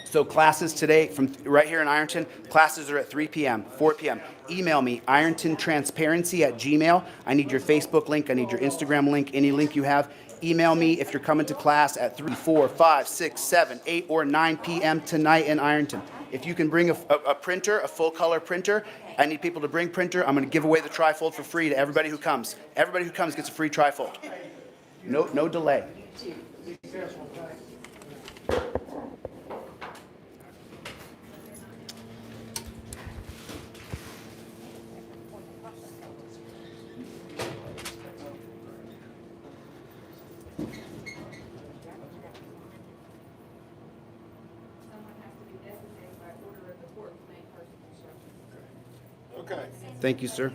So classes today, from right here in Ironton, classes are at 3 p.m., 4 p.m. Email me, irontontransparency@gmail. I need your Facebook link. I need your Instagram link, any link you have. Email me if you're coming to class at 3, 4, 5, 6, 7, 8, or 9 p.m. tonight in Ironton. If you can bring a printer, a full-color printer, I need people to bring printer. I'm going to give away the trifold for free to everybody who comes. Everybody who comes gets a free trifold. No delay. Okay. Thank you, sir.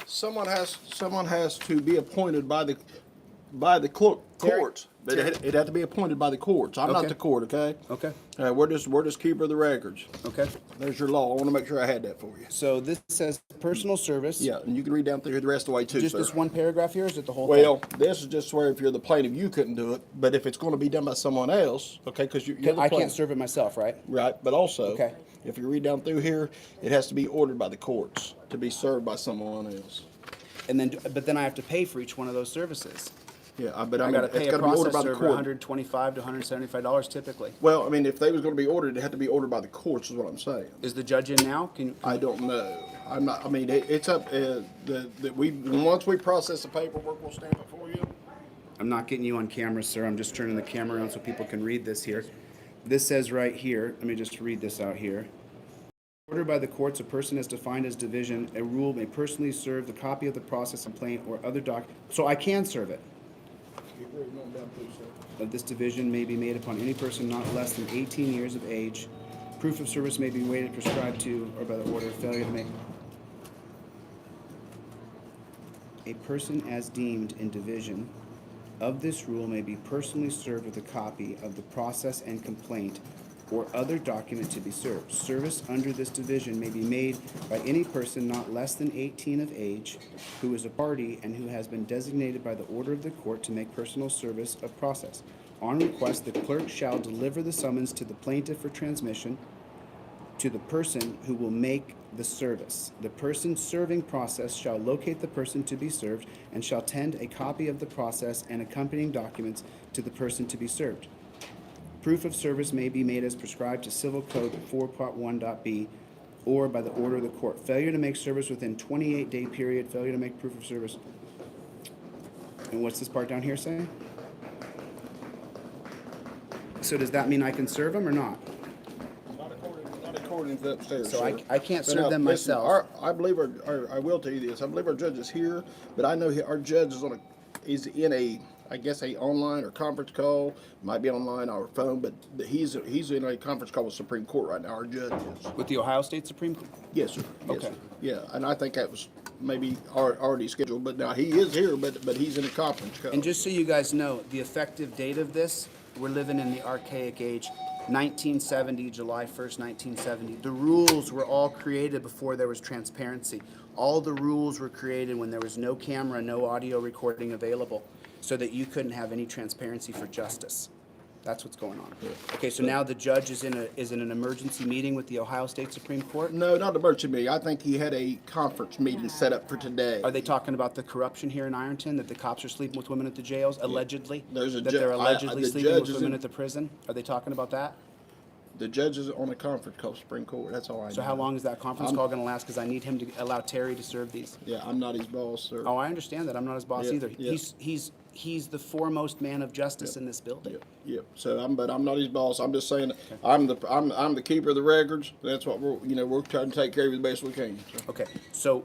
Someone has to be appointed by the courts. But it had to be appointed by the courts. I'm not Okay. the court, okay? Okay. We're just keeper of the records. Okay. There's your law. I want to make sure I had that for you. So this says personal service. Yeah, and you can read down through the rest of the way too, Just sir. this one paragraph here, or is it the whole Well, thing? this is just where if you're the plaintiff, you couldn't do it. But if it's going to be done by someone else, okay, because you're the I can't plaintiff. serve it myself, right? Right, but also, Okay. if you read down through here, it has to be ordered by the courts to be served by someone else. But then I have to pay for each one of those services. Yeah, but I I mean, got to it's pay a got to be ordered process by the server court. $125 to $175 typically. Well, I mean, if they was going to be ordered, it had to be ordered by the courts, is what I'm saying. Is the judge in now? I don't know. I'm not. I mean, it's up. Once we process the paperwork, we'll stamp it for you. I'm not getting you on camera, sir. I'm just turning the camera on so people can read this here. This says right here, let me just read this out here. Ordered by the courts, a person as defined as division, a rule may personally serve the copy of the process complaint or other so I can serve it. Keep reading on down through, sir. Of this division may be made upon any person not less than 18 years of age. Proof of service may be waived, prescribed to, or by the order of failure to make. A person as deemed in division of this rule may be personally served with a copy of the process and complaint or other document to be served. Service under this division may be made by any person not less than 18 of age who is a party and who has been designated by the order of the court to make personal service of process. On request, the clerk shall deliver the summons to the plaintiff for transmission to the person who will make the service. The person serving process shall locate the person to be served and shall tend a copy of the process and accompanying documents to the person to be served. Proof of service may be made as prescribed to Civil Code 4.1.b or by the order of the court. Failure to make service within 28-day period, failure to make proof of service. And what's this part down here saying? So does that mean I can serve them or not? Not according to the upstairs. So sir. I can't But serve now, them listen, myself. I believe I will tell you this. I believe our judge is here, but I know our judge is in a, I guess, a online or conference call. Might be online or phone, but he's in a conference call with Supreme Court right now. Our judge is. With the Ohio State Supreme Court? Yes, sir. Yes, Okay. sir. Yeah, and I think that was maybe already scheduled, but now he is here, but he's in a conference call. And just so you guys know, the effective date of this, we're living in the archaic age, 1970, July 1st, 1970. The rules were all created before there was transparency. All the rules were created when there was no camera, no audio recording available, so that you couldn't have any transparency for justice. That's what's going on. Okay, so now the judge is in an emergency meeting with the Ohio State Supreme Court. No, not the emergency meeting. I think he had a conference meeting set up for today. Are they talking about the corruption here in Ironton, that the cops are sleeping with women at the jails, allegedly? There's a that ju- they're I- allegedly the sleeping judge with is women in- at the prison? Are they talking about that? The judge is on a conference call, Supreme Court. That's all I know. So how long is that conference call going to last? Because I need him to allow Terry to serve these. Yeah, I'm not his boss, sir. Oh, I understand that. I'm not his boss Yeah, either. yeah. He's the foremost man of justice in this building. Yep, yep. So I'm not his boss. I'm just saying I'm the keeper of the records. That's what we're trying to take care of you the best we can. So. Okay, so,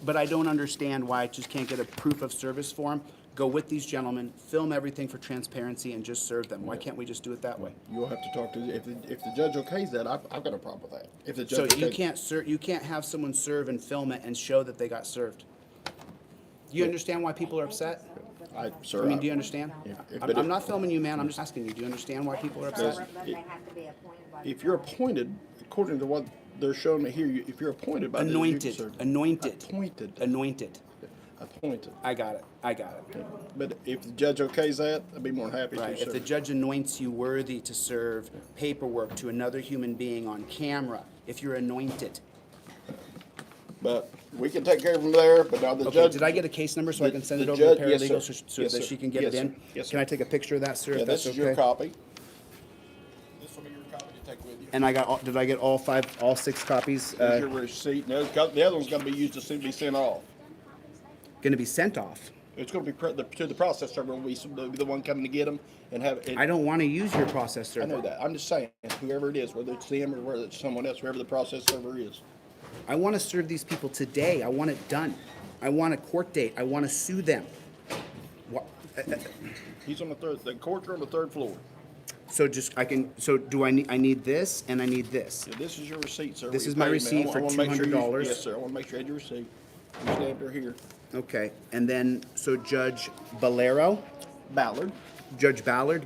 but I don't understand why I just can't get a proof of service form. Go with these gentlemen, film everything for transparency, and just serve them. Why can't we just do it that way? You'll have to talk to if the judge okays that. I've got a problem with that. If the So judge you can't have someone serve and film it and show that they got served. You understand why people are upset? sir. I mean, do you understand? But I'm not filming you, man. I'm just asking you. Do you understand why people are upset? But they have to be appointed by the If you're court. appointed, according to what they're showing me here, if you're appointed by the judge, you can Anointed. serve. Anointed. Appointed. Anointed. Appointed. I got it. I got it. But if the judge okays that, I'd be more than happy Right. to If the serve. judge anoints you worthy to serve paperwork to another human being on camera, if you're anointed. But we can take care of them there, but now the Okay, judge. did I get a case number so I the- can send the it over judge- to the yes, paralegal sir. so Yes, that sir. she can get Yes, it in? sir. Yes, Can I sir. take a picture of that, sir, Yeah, if this that's is your okay? copy. This will be your copy to take with you. And I got, did I get all 6 copies? There's your receipt. No, the other one's gonna be used to be sent off. Gonna be sent off. It's gonna be to the process server. Will be the one coming to get them and have it. I don't want to use your process server. I know that. I'm just saying, whoever it is, whether it's them or whether it's someone else, whoever the process server is. I want to serve these people today. I want it done. I want a court date. I want to sue them. What? He's on the third. The courts are on the third floor. So so do I need this and I need this? Yeah, this is your receipt, sir. This You is my paid me. receipt for I wanna make sure you- $200. Yes, sir. I want to make sure you had your receipt. You stamped her here. Okay, and then, so Judge Ballard, Ballard.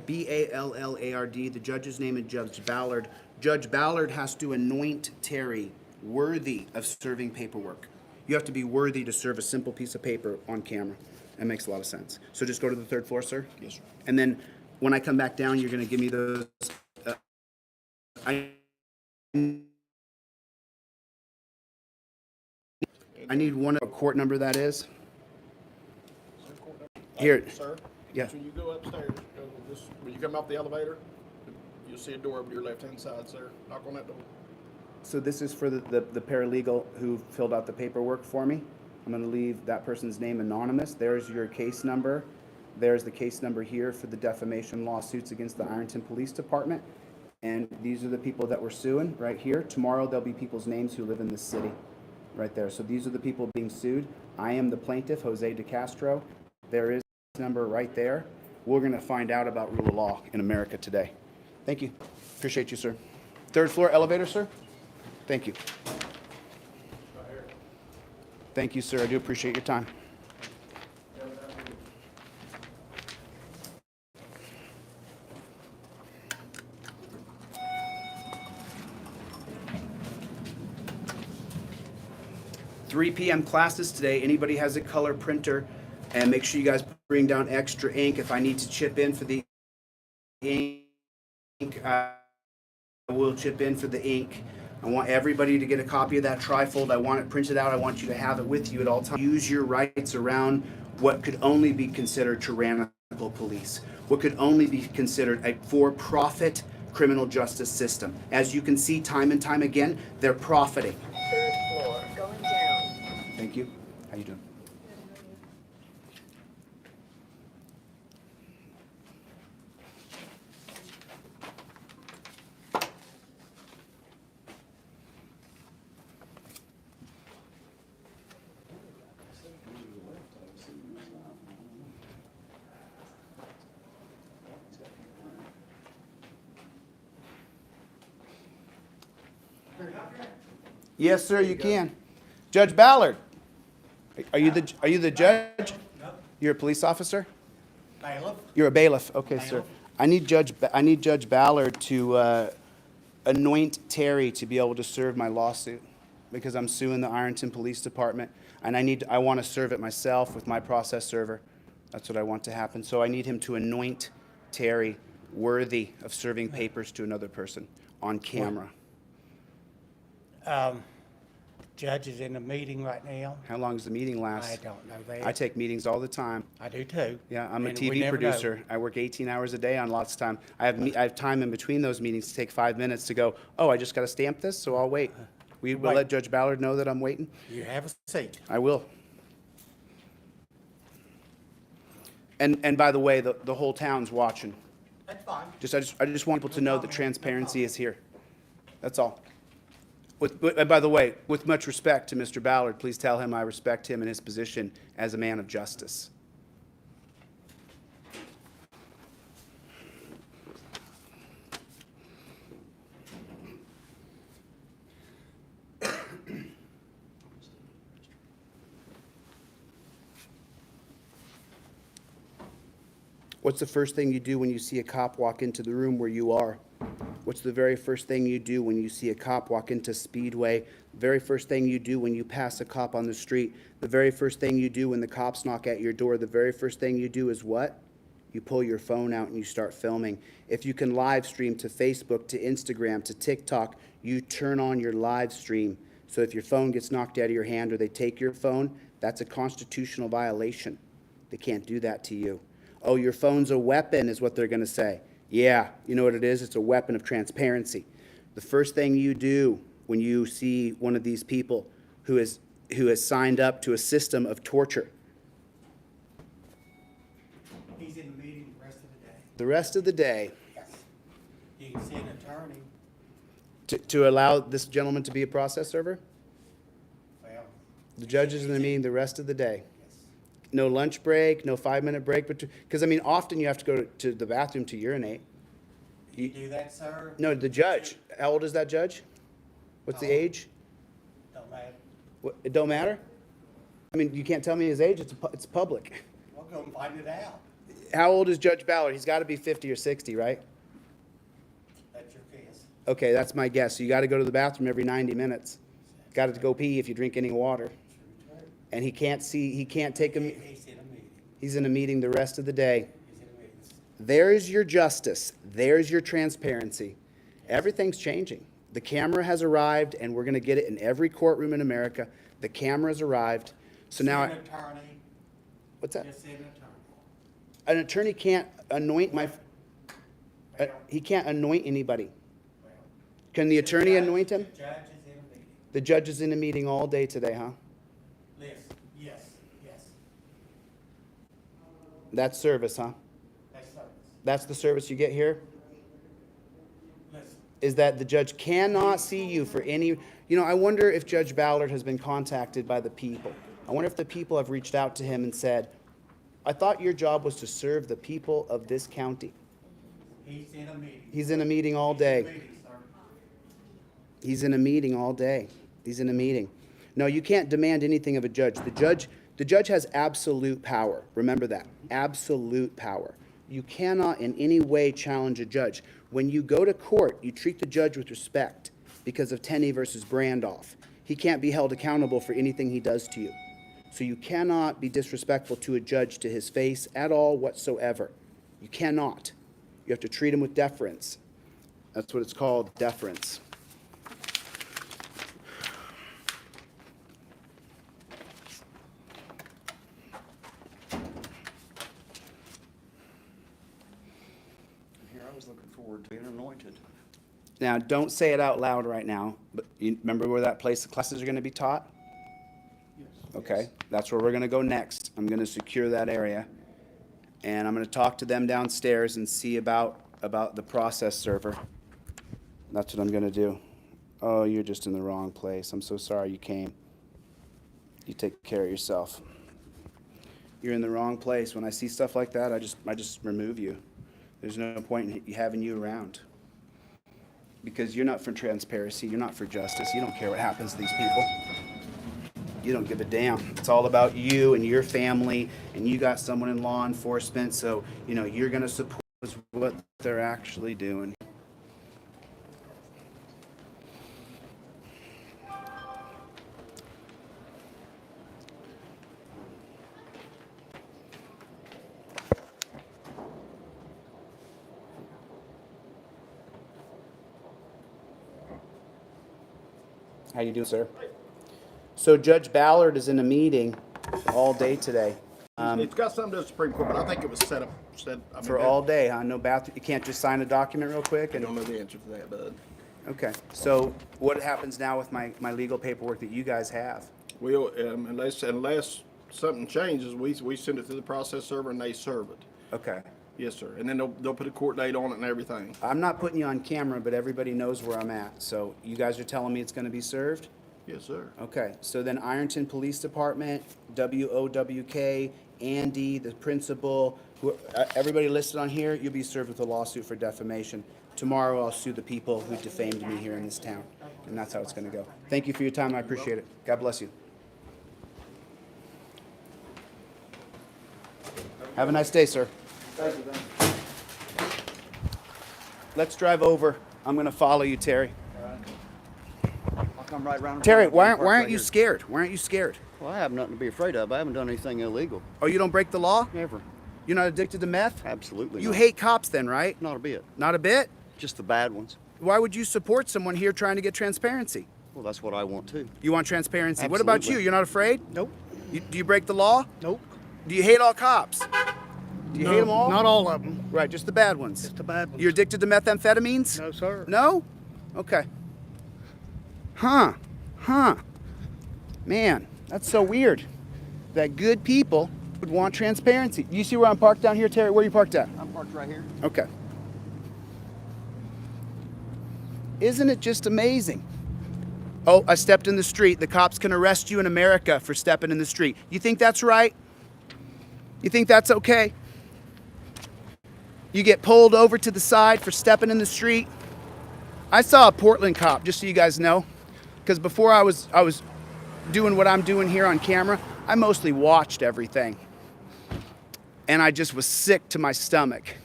B-A-L-L-A-R-D, the judge's name is Judge Ballard. Judge Ballard has to anoint Terry worthy of serving paperwork. You have to be worthy to serve a simple piece of paper on camera. That makes a lot of sense. So just go to the 3rd floor, sir? Yes, sir. And then, when I come back down, you're gonna give me those, I need a court number that is. Here. Sir? Yeah. So you go upstairs, when you come off the elevator, you'll see a door over to your left-hand side, sir. Knock on that door. So this is for the paralegal who filled out the paperwork for me. I'm gonna leave that person's name anonymous. There's your case number. There's the case number here for the defamation lawsuits against the Ironton Police Department. And these are the people that we're suing right here. Tomorrow there'll be people's names who live in this city, right there. So these are the people being sued. I am the plaintiff, Jose DeCastro. There is a number right there. We're gonna find out about rule of law in America today. Thank you. Appreciate you, sir. 3rd floor elevator, sir? Thank you. Thank you, sir. I do appreciate your time. $3 p.m. classes today. Anybody has a color printer, and make sure you guys bring down extra ink. If I need to chip in for the ink, I will chip in for the ink. I want everybody to get a copy of that trifold. I want it printed out. I want you to have it with you at all times. Use your rights around what could only be considered tyrannical police, what could only be considered a for-profit criminal justice system. As you can see time and time again, they're profiting. 3rd floor, going down. Thank you. How you doing? Yes, sir, you can. Judge Ballard, are you the judge? No. You're a police officer? Bailiff? You're a bailiff. Okay, sir. I need Judge Ballard to anoint Terry to be able to serve my lawsuit because I'm suing the Ironton Police Department, and I want to serve it myself with my process server. That's what I want to happen. So I need him to anoint Terry worthy of serving papers to another person on camera. Judge is in a meeting right now. How long does the meeting last? I don't know that. I take meetings all the time. I do too. Yeah, I'm a And we TV never know. producer. I work 18 hours a day on lots of time. I have time in between those meetings to take 5 minutes to go, oh, I just got to stamp this, so I'll wait. We will Right. let Judge Ballard know that I'm waiting? You have a seat. I will. And by the way, the whole town's watching. That's fine. I just want people to know that transparency is here. That's all. By the way, with much respect to Mr. Ballard, please tell him I respect him and his position as a man of justice. What's the first thing you do when you see a cop walk into the room where you are? What's the very first thing you do when you see a cop walk into Speedway? The very first thing you do when you pass a cop on the street? The very first thing you do when the cops knock at your door? The very first thing you do is what? You pull your phone out and you start filming. If you can live stream to Facebook, to Instagram, to TikTok, you turn on your live stream. So if your phone gets knocked out of your hand or they take your phone, that's a constitutional violation. They can't do that to you. Oh, your phone's a weapon is what they're going to say. Yeah, you know what it is? It's a weapon of transparency. The first thing you do when you see one of these people who has signed up to a system of torture, He's in the meeting the rest of the day. the rest of the day, Yes. You can see an attorney. to allow this gentleman to be a process server, Well, the judge is in the meeting the rest of the day. yes. No lunch break, no 5-minute break, because, I mean, often you have to go to the bathroom to urinate. You do that, sir? No, the judge. How old is that judge? What's the age? Don't matter. What, it don't matter? I mean, you can't tell me his age, it's public. We'll go and find it out. How old is Judge Ballard? He's got to be 50 or 60, right? That's your guess. Okay, that's my guess. So you got to go to the bathroom every 90 minutes. Got to go pee if you drink any water. And he can't take a, He's in a meeting. he's in a meeting the rest of the day. He's in a meeting. There's your justice. There's your transparency. Everything's changing. The camera has arrived, and we're going to get it in every courtroom in America. The camera's arrived. So now, See an attorney. what's that? Just see an attorney. An attorney can't anoint he can't anoint anybody. Well, Can the attorney anoint him? The judge is in a meeting. The judge is in a meeting all day today, huh? Listen, yes, yes. That's service, huh? That's service. That's the service you get here? Listen, Is that the judge cannot see you for any, I wonder if Judge Ballard has been contacted by the people. I wonder if the people have reached out to him and said, I thought your job was to serve the people of this county. he's in a meeting. He's in a meeting all He's in a day. meeting, sir. He's in a meeting all day. He's in a meeting. No, you can't demand anything of a judge. The judge has absolute power. Remember that. Absolute power. You cannot in any way challenge a judge. When you go to court, you treat the judge with respect because of Tenney versus Brandoff. He can't be held accountable for anything he does to you. So you cannot be disrespectful to a judge to his face at all whatsoever. You cannot. You have to treat him with deference. That's what it's called, deference. Here, I was looking forward to being anointed. Now, don't say it out loud right now, but you remember where that place the classes are going to be taught? Yes. Okay, that's where we're going to go next. I'm going to secure that area, and I'm going to talk to them downstairs and see about the process server. That's what I'm going to do. Oh, you're just in the wrong place. I'm so sorry you came. You take care of yourself. You're in the wrong place. When I see stuff like that, I just remove you. There's no point in having you around. Because you're not for transparency, you're not for justice. You don't care what happens to these people. You don't give a damn. It's all about you and your family, and you got someone in law enforcement, so you're going to support what they're actually doing. How you doing, sir? So Judge Ballard is in a meeting all day today. It's got something to do with the Supreme Court, but I think it was set. For all day, huh? No bathroom? You can't just sign a document real quick? I don't know the answer to that, bud. Okay. So what happens now with my legal paperwork that you guys have? We'll, unless something changes, we send it through the process server and they serve it. Okay. Yes, sir. And then they'll put a court date on it and everything. I'm not putting you on camera, but everybody knows where I'm at. So you guys are telling me it's going to be served? Yes, sir. Okay. So then Ironton Police Department, WOWK, Andy, the principal, everybody listed on here, you'll be served with a lawsuit for defamation. Tomorrow I'll sue the people who defamed me here in this town. And that's how it's going to go. Thank you for your time. I appreciate it. God bless you. Have a nice day, sir. Let's drive over. I'm gonna follow you, Terry. I'll come right around. Terry, why Park aren't right you here. scared? Why aren't you scared? Well, I have nothing to be afraid of. I haven't done anything illegal. Oh, you don't break the law? Never. You're not addicted to meth? Absolutely You not. hate cops then, right? Not a bit. Not a bit? Just the bad ones. Why would you support someone here trying to get transparency? Well, that's what I want too. You want transparency. What about you? Absolutely. You're not afraid? Nope. Do you break the law? Nope. Do you hate all cops? Do you hate them all? Not all of them. Right, just the bad ones. Just the bad ones. You're addicted to methamphetamines? No, sir. No? Okay. Huh. Man, that's so weird that good people would want transparency. You see where I'm parked down here, Terry? Where are you parked at? I'm parked right here. Okay. Isn't it just amazing? Oh, I stepped in the street. The cops can arrest you in America for stepping in the street. You think that's right? You think that's okay? You get pulled over to the side for stepping in the street. I saw a Portland cop, just so you guys know, because before I was doing what I'm doing here on camera, I mostly watched everything. And I just was sick to my stomach.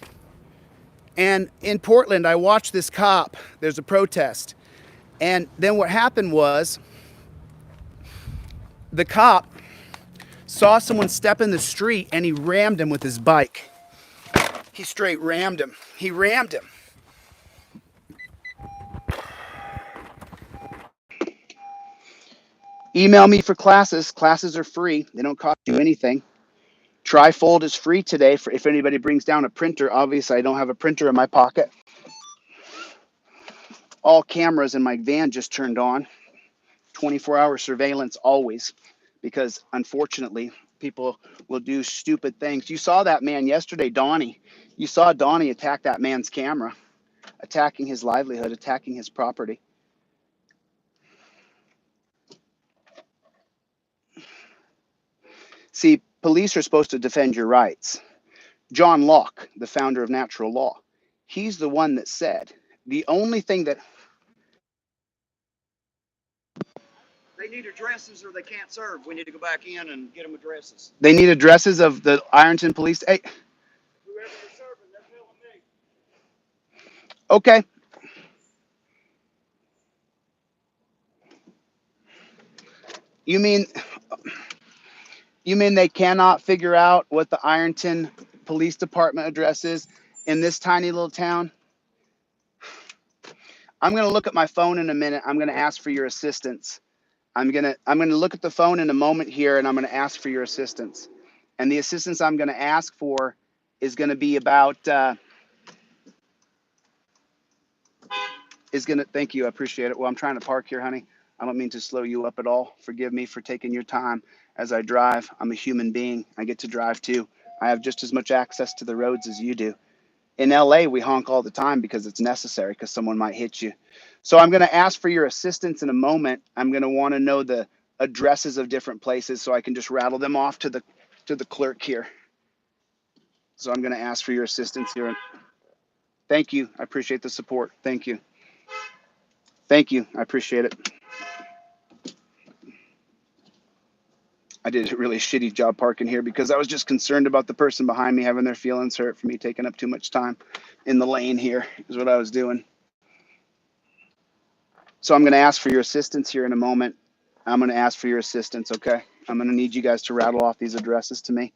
And in Portland, I watched this cop. There's a protest. And then what happened was the cop saw someone step in the street and he rammed him with his bike. He straight rammed him. He rammed him. Email me for classes. Classes are free. They don't cost you anything. Trifold is free today for if anybody brings down a printer. Obviously, I don't have a printer in my pocket. All cameras in my van just turned on. 24-hour surveillance always, because unfortunately, people will do stupid things. You saw that man yesterday, Donnie. You saw Donnie attack that man's camera, attacking his livelihood, attacking his property. See, police are supposed to defend your rights. John Locke, the founder of natural law, he's the one that said the only thing that they need addresses or they can't serve. We need to go back in and get them addresses. they need addresses of the Ironton police. Hey, Whoever they're serving, they're telling me. okay. You mean they cannot figure out what the Ironton Police Department address is in this tiny little town? I'm going to look at my phone in a minute. I'm going to ask for your assistance. I'm going to look at the phone in a moment here, and I'm going to ask for your assistance. And the assistance I'm going to ask for is going to be about thank you. I appreciate it. Well, I'm trying to park here, honey. I don't mean to slow you up at all. Forgive me for taking your time as I drive. I'm a human being. I get to drive too. I have just as much access to the roads as you do. In LA, we honk all the time because it's necessary, because someone might hit you. So I'm going to ask for your assistance in a moment. I'm going to want to know the addresses of different places so I can just rattle them off to the clerk here. So I'm going to ask for your assistance here. Thank you. I appreciate the support. Thank you. Thank you. I appreciate it. I did a really shitty job parking here because I was just concerned about the person behind me having their feelings hurt for me taking up too much time in the lane here is what I was doing. So I'm going to ask for your assistance here in a moment. I'm going to ask for your assistance, okay? I'm going to need you guys to rattle off these addresses to me.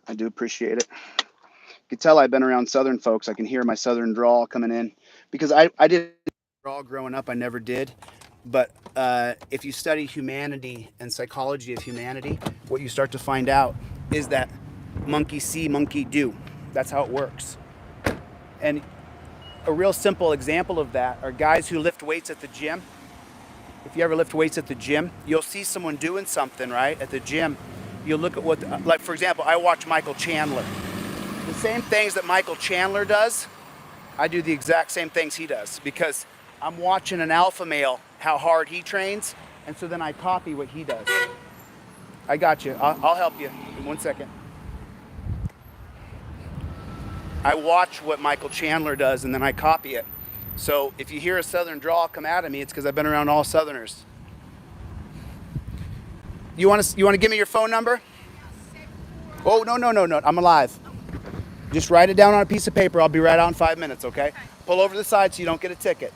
I do appreciate it. You can tell I've been around Southern folks. I can hear my Southern drawl coming in because I did drawl growing up. I never did. But if you study humanity and psychology of humanity, what you start to find out is that monkey see, monkey do. That's how it works. And a real simple example of that are guys who lift weights at the gym. If you ever lift weights at the gym, you'll see someone doing something, right, at the gym. You'll look at what, like for example, I watch Michael Chandler. The same things that Michael Chandler does, I do the exact same things he does because I'm watching an alpha male, how hard he trains, and so then I copy what he does. I got you. I'll help you in 1 second. I watch what Michael Chandler does, and then I copy it. So if you hear a Southern drawl come out of me, it's because I've been around all Southerners. You want to give me your phone number? Oh, no. I'm alive. Just write it down on a piece of paper. I'll be right out in 5 minutes, okay? Pull over to the side so you don't get a ticket.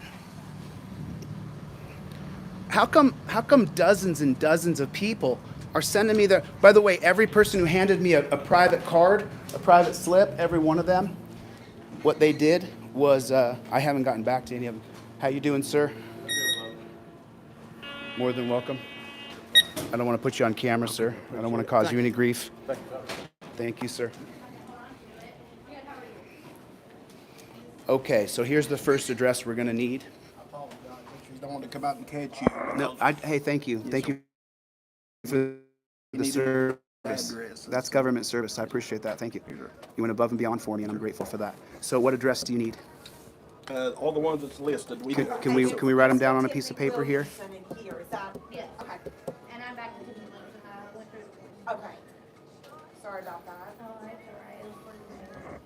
How come dozens and dozens of people are sending me their, by the way, every person who handed me a private card, a private slip, every one of them, what they did was, I haven't gotten back to any of them. How you doing, sir? More than welcome. I don't want to put you on camera, sir. I don't want to cause you any grief. Thank you, sir. Okay, so here's the first address we're going to need. I apologize, but you don't want to come out and catch you. No, hey, thank you. Thank you for the service. Address. That's government service. I appreciate that. Thank you. You went above and beyond for me, and I'm grateful for that. So what address do you need? All the ones that's listed. Can we write them down on a piece of paper here? Here, is that, Yes. okay, And I'm back to the went through the okay. Sorry about that. Oh, that's all right. It was for the minute.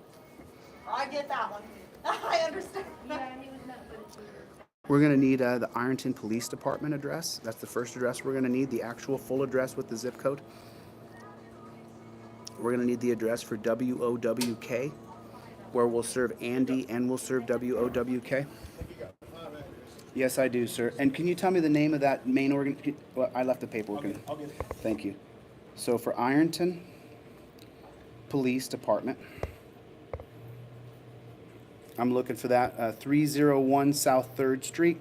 I get that one. I understand. Yeah, he was not good at you. We're going to need the Ironton Police Department address. That's the first address we're going to need, the actual full address with the zip code. We're going to need the address for WOWK, where we'll serve Andy and we'll serve WOWK. Yes, I do, sir. And can you tell me the name of that main organ? Well, I left the paperwork in. I'll get it. Thank you. So for Ironton Police Department, I'm looking for that 301 South 3rd Street.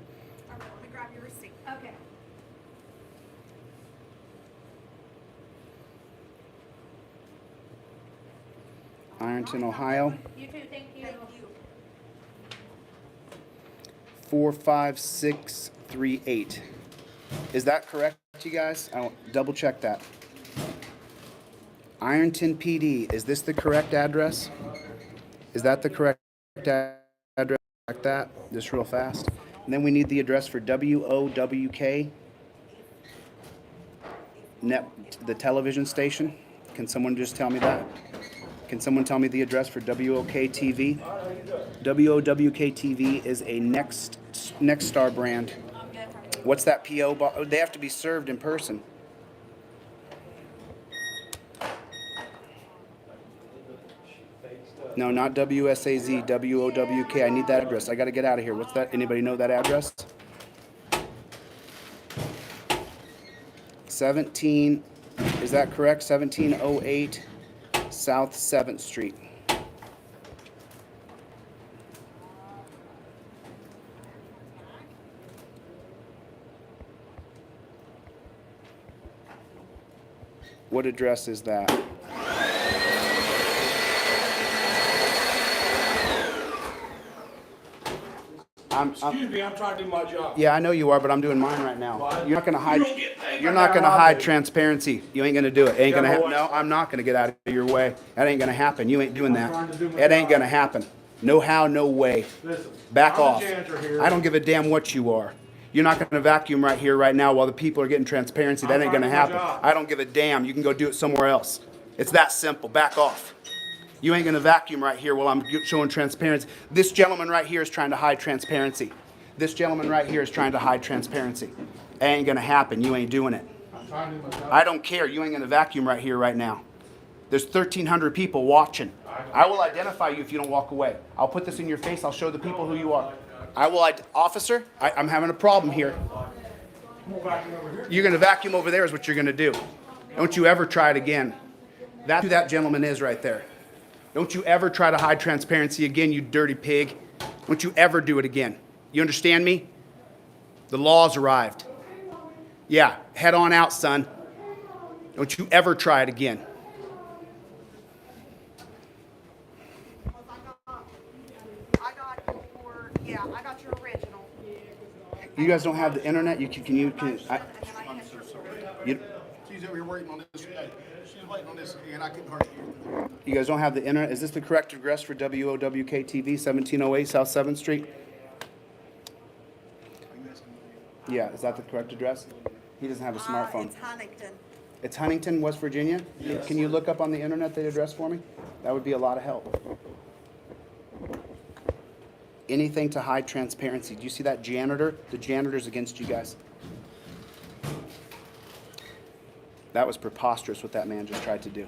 All right, let me grab your receipt. Okay. Ironton, Ohio, You too, thank you. Thank you. 45638. Is that correct, you guys? I'll double check that. Ironton PD, is this the correct address? Is that the correct address? Check that, just real fast. And then we need the address for WOWK, the television station. Can someone just tell me that? Can someone tell me the address for WOK TV? WOWK TV is a Next Star brand. What's that PO box? They have to be served in person. No, not WSAZ, WOWK. I need that address. I got to get out of here. What's that? Anybody know that address? 17, is that correct? 1708 South 7th Street. What address is that? Excuse me, I'm trying to do my job. Yeah, I know you are, but I'm doing mine right now. What? You're not gonna hide. You don't get paid You're by not gonna that, hide Bobby. transparency. You ain't gonna do it. Ain't gonna Yeah, happen. boy. No, I'm not gonna get out of your way. That ain't gonna happen. You ain't doing that. trying to do my It ain't job. gonna happen. No how, no way. Listen, Back I'm the off. janitor here. I don't give a damn what you are. You're not gonna vacuum right here, right now, while the people are getting transparency. That I'm ain't trying gonna to do my happen. job. I don't give a damn. You can go do it somewhere else. It's that simple. Back off. You ain't gonna vacuum right here while I'm showing transparency. This gentleman right here is trying to hide transparency. This gentleman right here is trying to hide transparency. It ain't gonna happen. You ain't doing it. I'm trying to do my job. I don't care. You ain't gonna vacuum right here, right now. There's 1,300 people watching. I will identify you if you don't walk away. I'll put this in your face. I'll show the people who you are. Officer, I'm having a problem here. Come on back over here. You're gonna vacuum over there is what you're gonna do. Don't you ever try it again. That's who that gentleman is right there. Don't you ever try to hide transparency again, you dirty pig. Don't you ever do it again. You understand me? The law's arrived. Yeah, head on out, son. Don't you ever try it again. I got your original. You guys don't have the internet? You can you? She's over here waiting on this. She's waiting on this, and I couldn't hardly hear. You guys don't have the internet? Is this the correct address for WOWK TV, 1708 South 7th Street? Yeah, is that the correct address? He doesn't have a smartphone. It's Huntington. It's Huntington, West Virginia? Yes. Can you look up on the internet the address for me? That would be a lot of help. Anything to hide transparency. Do you see that janitor? The janitor's against you guys. That was preposterous what that man just tried to do.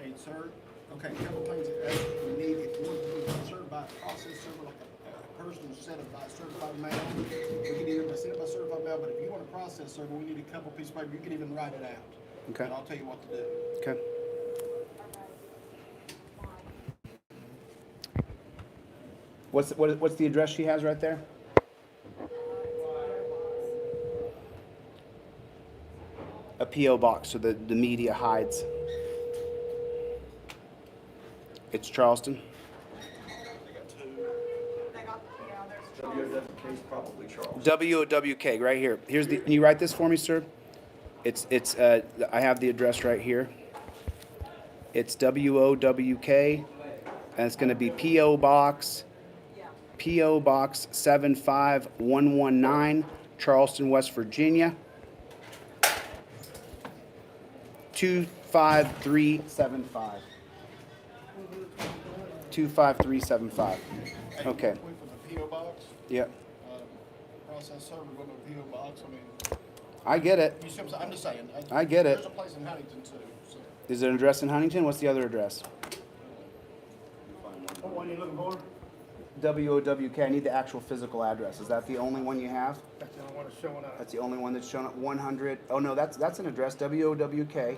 Hey, sir. Okay, a couple things that we need. If you want to be served by a process server, like a send it by certified mail. We can either send it by certified mail, but if you want a process server, we need a couple pieces of paper. You can even write it out. Okay. And I'll tell you what to do. Okay. What's the address she has right there? A P.O. box, so the media hides. It's Charleston. WOWK's probably Charles. WOWK, right here. Here's the. Can you write this for me, sir? I have the address right here. It's WOWK, and it's going to be P.O. Box 75119, Charleston, West Virginia. 25375. 25375. Okay. Wait for the P.O. box. Yep. Process server going to a P.O. box. I mean, I get it. you see what I'm saying? I get it. There's a place in Huntington too. So. Is there an address in Huntington? What's the other address? What one you looking for? WOWK. I need the actual physical address. Is that the only one you have? That's the only one that's showing up. That's the only one that's shown up. 100. Oh no, that's an address. WOWK.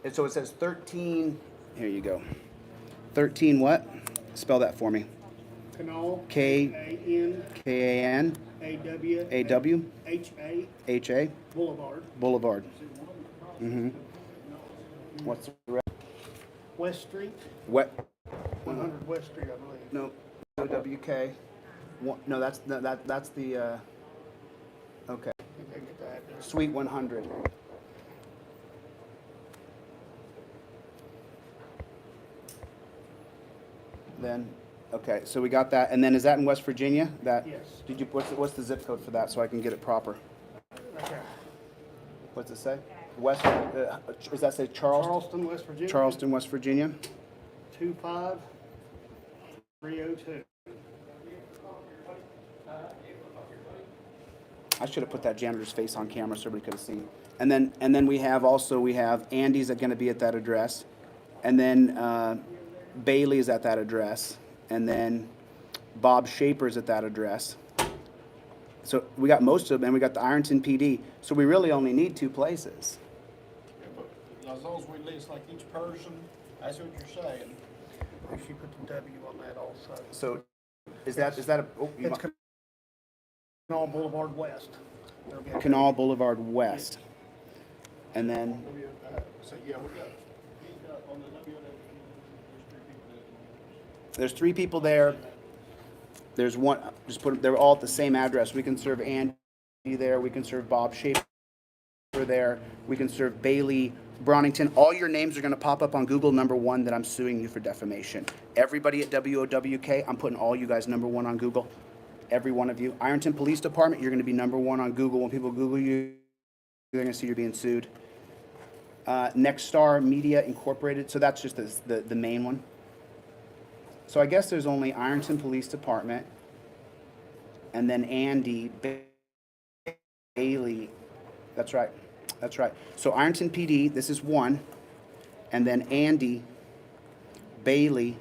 And so it says 13. Here you go. 13 what? Spell that for me. Canal. K-A-N. A-W. H-A. H-A. Boulevard. Boulevard. Mm-hmm. What's the rest? West Street. What? 100 West Street, I believe. No. WOWK. No, that's the. Okay. They get the address. Suite 100. Then, okay, so we got that, and then is that in West Virginia? That. Yes. Did you? What's the zip code for that, so I can get it proper? Right there. What's it say? West. Does that say Charleston? Charleston, West Virginia. Charleston, West Virginia. 25302. I should have put that janitor's face on camera so everybody could have seen. And then we have Andy's going to be at that address, and then Bailey is at that address, and then Bob Shaper's at that address. So we got most of them, and we got the Ironton PD. So we really only need 2 places. Yeah, but as long as we list like each person, that's what you're saying. She put the W on that also. So is that a It's Canal Boulevard West. There'll be a- Canal Boulevard West, and then So yeah, we got on the there's 3 people there. There's one. They're all at the same address. We can serve Andy there. We can serve Bob Shaper there. We can serve Bailey Bronington. All your names are going to pop up on Google #1 that I'm suing you for defamation. Everybody at WOWK, I'm putting all you guys #1 on Google. Every one of you. Ironton Police Department, you're going to be #1 on Google. When people Google you, they're going to see you're being sued. Next Star Media Incorporated. So that's just the main one. So I guess there's only Ironton Police Department, and then Andy Bailey. That's right. That's right. So Ironton PD, this is 1, and then Andy, Bailey,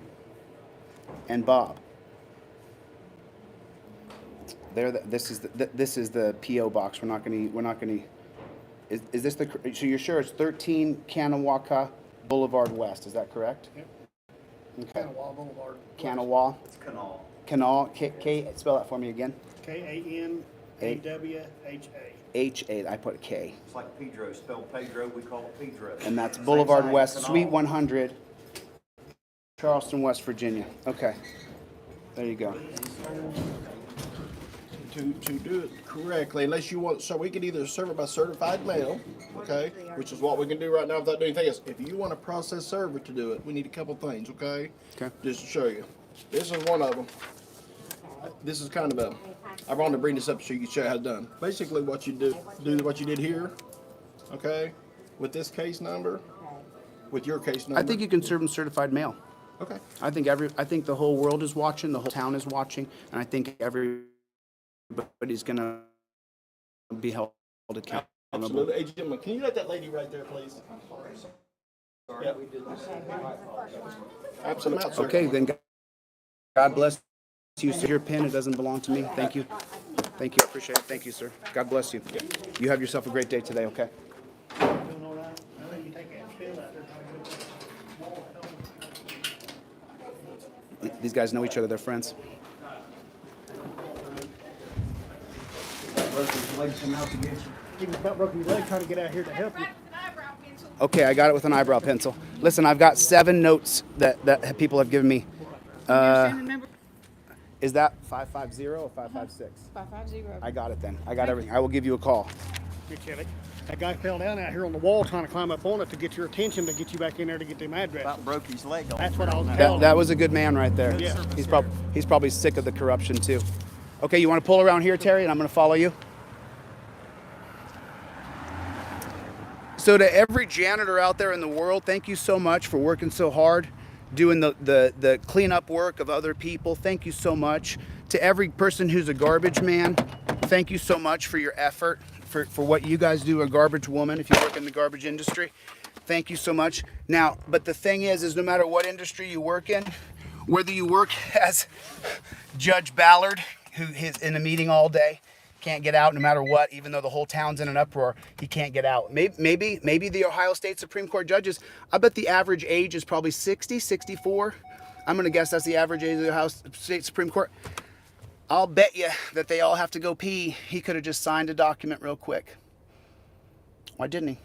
and Bob. This is the PO box. We're not gonna. Is this the? So you're sure it's 13 Kanawha Boulevard West? Is that correct? Yep. Okay. Kanawha Boulevard. Kanawha. It's Canal. Canal. K. Spell that for me again. K-A-N-A-W-H-A. H-A. I put K. It's like Pedro, spelled Pedro, we call it Pedro. And that's Same Boulevard sign, West, Canal. Suite 100, Charleston, West Virginia. Okay. There you go. to do it correctly, unless you want, so we can either serve it by certified mail, okay, which is what we can do right now without doing anything else. If you want a process server to do it, we need a couple things, okay? Okay. Just to show you. This is one of them. This is kind of a, I wanted to bring this up so you can show you how it's done. Basically what you do what you did here, okay, with this case number, with your case number. I think you can serve them certified mail. Okay. I think the whole world is watching, the whole town is watching, and I think everybody's gonna be held accountable. Absolutely. Hey, gentlemen, can you let that lady right there, please? Yep. Absolutely. Okay, then God bless You, sir. Your pen, it doesn't belong to me. Thank you. Thank you. I appreciate it. Thank you, sir. God bless you. You have yourself a great day today, okay? Doing all right? I think you take that fill out there. These guys know each other. They're friends. He was about broken his leg trying to get out here to help you. Okay, I got it with an eyebrow pencil. Listen, I've got 7 notes that people have given me. Is that 550 or 556? 550. I got it then. I got everything. I will give you a call. Here, Chille. That guy fell down out here on the wall trying to climb up on it to get your attention, to get you back in there to get them addresses. About broke his leg. That's what I was telling That was a good man right there. Yeah. He's probably sick of the corruption too. Okay, you want to pull around here, Terry, and I'm going to follow you? So to every janitor out there in the world, thank you so much for working so hard, doing the cleanup work of other people. Thank you so much. To every person who's a garbage man, thank you so much for your effort, for what you guys do, a garbage woman, if you work in the garbage industry. Thank you so much. Now, but the thing is no matter what industry you work in, whether you work as Judge Ballard, who is in a meeting all day, can't get out no matter what, even though the whole town's in an uproar, he can't get out. Maybe the Ohio State Supreme Court judges, I bet the average age is probably 60, 64. I'm going to guess that's the average age of the Ohio State Supreme Court. I'll bet you that they all have to go pee. He could have just signed a document real quick. Why didn't he?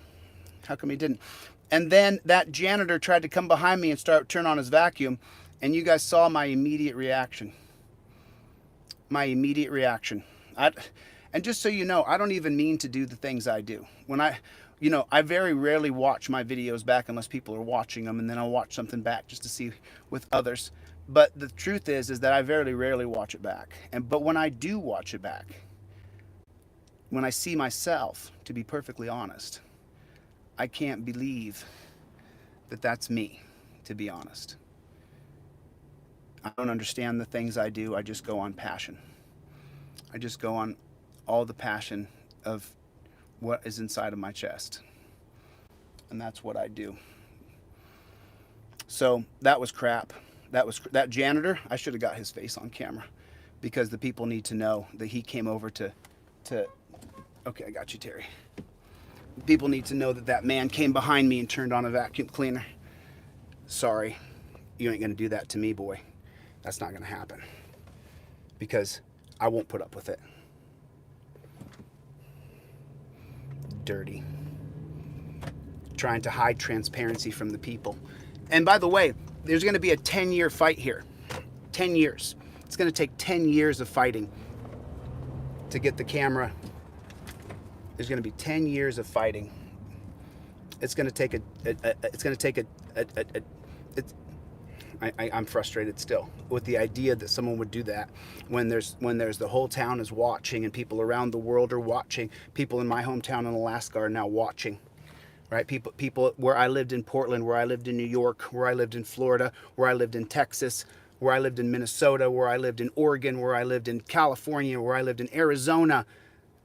How come he didn't? And then that janitor tried to come behind me and turn on his vacuum, and you guys saw my immediate reaction. My immediate reaction. And just so you know, I don't even mean to do the things I do. When I very rarely watch my videos back unless people are watching them, and then I'll watch something back just to see with others. But the truth is that I very rarely watch it back. But when I do watch it back, when I see myself, to be perfectly honest, I can't believe that that's me, to be honest. I don't understand the things I do. I just go on passion. I just go on all the passion of what is inside of my chest. And that's what I do. So that was crap. That janitor, I should have got his face on camera, because the people need to know that he came over to okay, I got you, Terry. People need to know that man came behind me and turned on a vacuum cleaner. Sorry, you ain't gonna do that to me, boy. That's not gonna happen, because I won't put up with it. Dirty. Trying to hide transparency from the people. And by the way, there's going to be a 10-year fight here. 10 years. It's going to take 10 years of fighting to get the camera. There's going to be 10 years of fighting. It's going to take I'm frustrated still with the idea that someone would do that when there's the whole town is watching, and people around the world are watching. People in my hometown in Alaska are now watching. Right? People where I lived in Portland, where I lived in New York, where I lived in Florida, where I lived in Texas, where I lived in Minnesota, where I lived in Oregon, where I lived in California, where I lived in Arizona.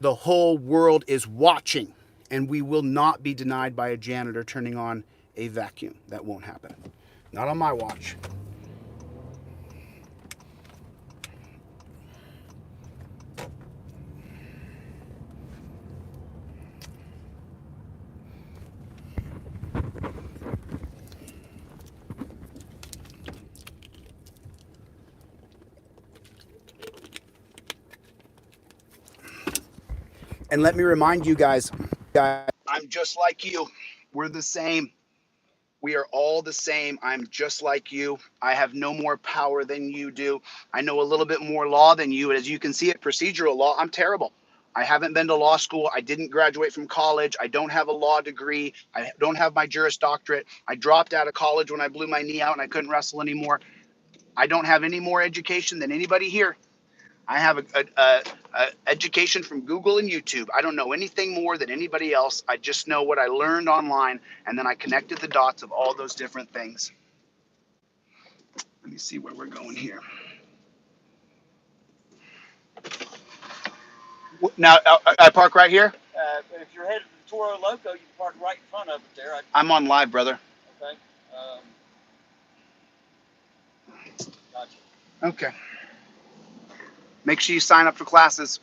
The whole world is watching, and we will not be denied by a janitor turning on a vacuum. That won't happen. Not on my watch. And let me remind you guys, I'm just like you. We're the same. We are all the same. I'm just like you. I have no more power than you do. I know a little bit more law than you. As you can see it, procedural law, I'm terrible. I haven't been to law school. I didn't graduate from college. I don't have a law degree. I don't have my Juris Doctorate. I dropped out of college when I blew my knee out and I couldn't wrestle anymore. I don't have any more education than anybody here. I have a education from Google and YouTube. I don't know anything more than anybody else. I just know what I learned online, and then I connected the dots of all those different things. Let me see where we're going here. Now, I park right here? If you're headed to Toro Loco, you can park right in front of it there. I'm on live, brother. Okay. Gotcha. Okay. Make sure you sign up for classes.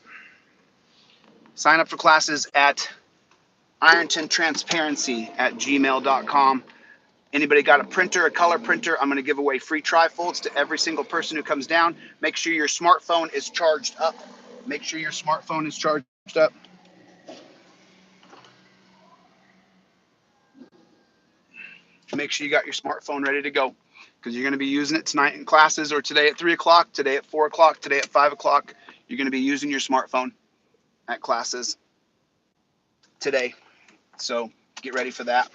Sign up for classes at irontontransparency@gmail.com. Anybody got a printer, a color printer? I'm going to give away free trifolds to every single person who comes down. Make sure your smartphone is charged up. Make sure your smartphone is charged up. Make sure you got your smartphone ready to go, because you're going to be using it tonight in classes, or today at 3 o'clock, today at 4 o'clock, today at 5 o'clock. You're going to be using your smartphone at classes today. So get ready for that.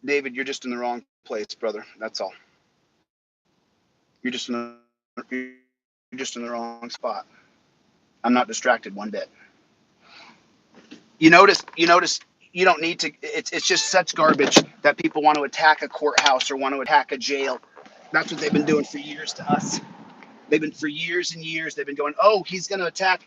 David, you're just in the wrong place, brother. That's all. You're just in the wrong spot. I'm not distracted one bit. You notice you don't need to, it's just such garbage that people want to attack a courthouse or want to attack a jail. That's what they've been doing for years to us. They've been, for years and years, they've been going, oh, he's going to attack.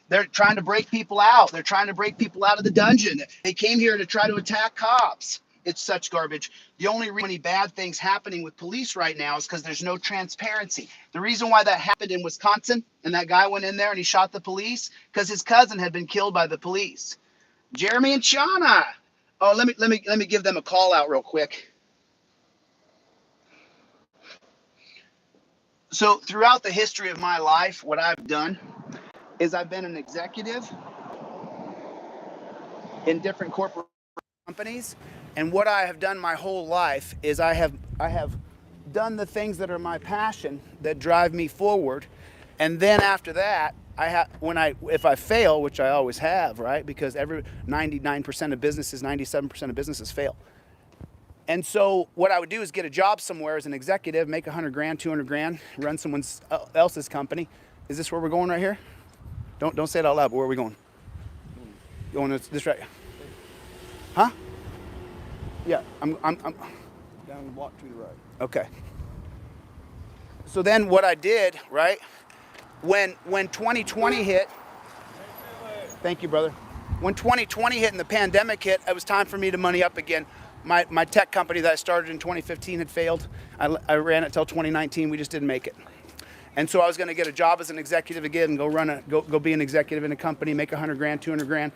They're trying to break people out. They're trying to break people out of the dungeon. They came here to try to attack cops. It's such garbage. The only reason any bad things happening with police right now is because there's no transparency. The reason why that happened in Wisconsin and that guy went in there and he shot the police, because his cousin had been killed by the police. Jeremy and Shauna. Oh, let me give them a call out real quick. So throughout the history of my life, what I've done is I've been an executive in different corporate companies, and what I have done my whole life is I have done the things that are my passion, that drive me forward, and then after that, if I fail, which I always have, right? Because 99% of businesses, 97% of businesses fail. And so what I would do is get a job somewhere as an executive, make 100 grand, 200 grand, run someone else's company. Is this where we're going right here? Don't say it out loud, but where are we going? Going this right? Huh? Yeah, I'm Down the block to the right. okay. So then what I did, right? When 2020 hit, thank you, brother. When 2020 hit and the pandemic hit, it was time for me to money up again. My tech company that I started in 2015 had failed. I ran it till 2019. We just didn't make it. And so I was going to get a job as an executive again, go be an executive in a company, make 100 grand, 200 grand,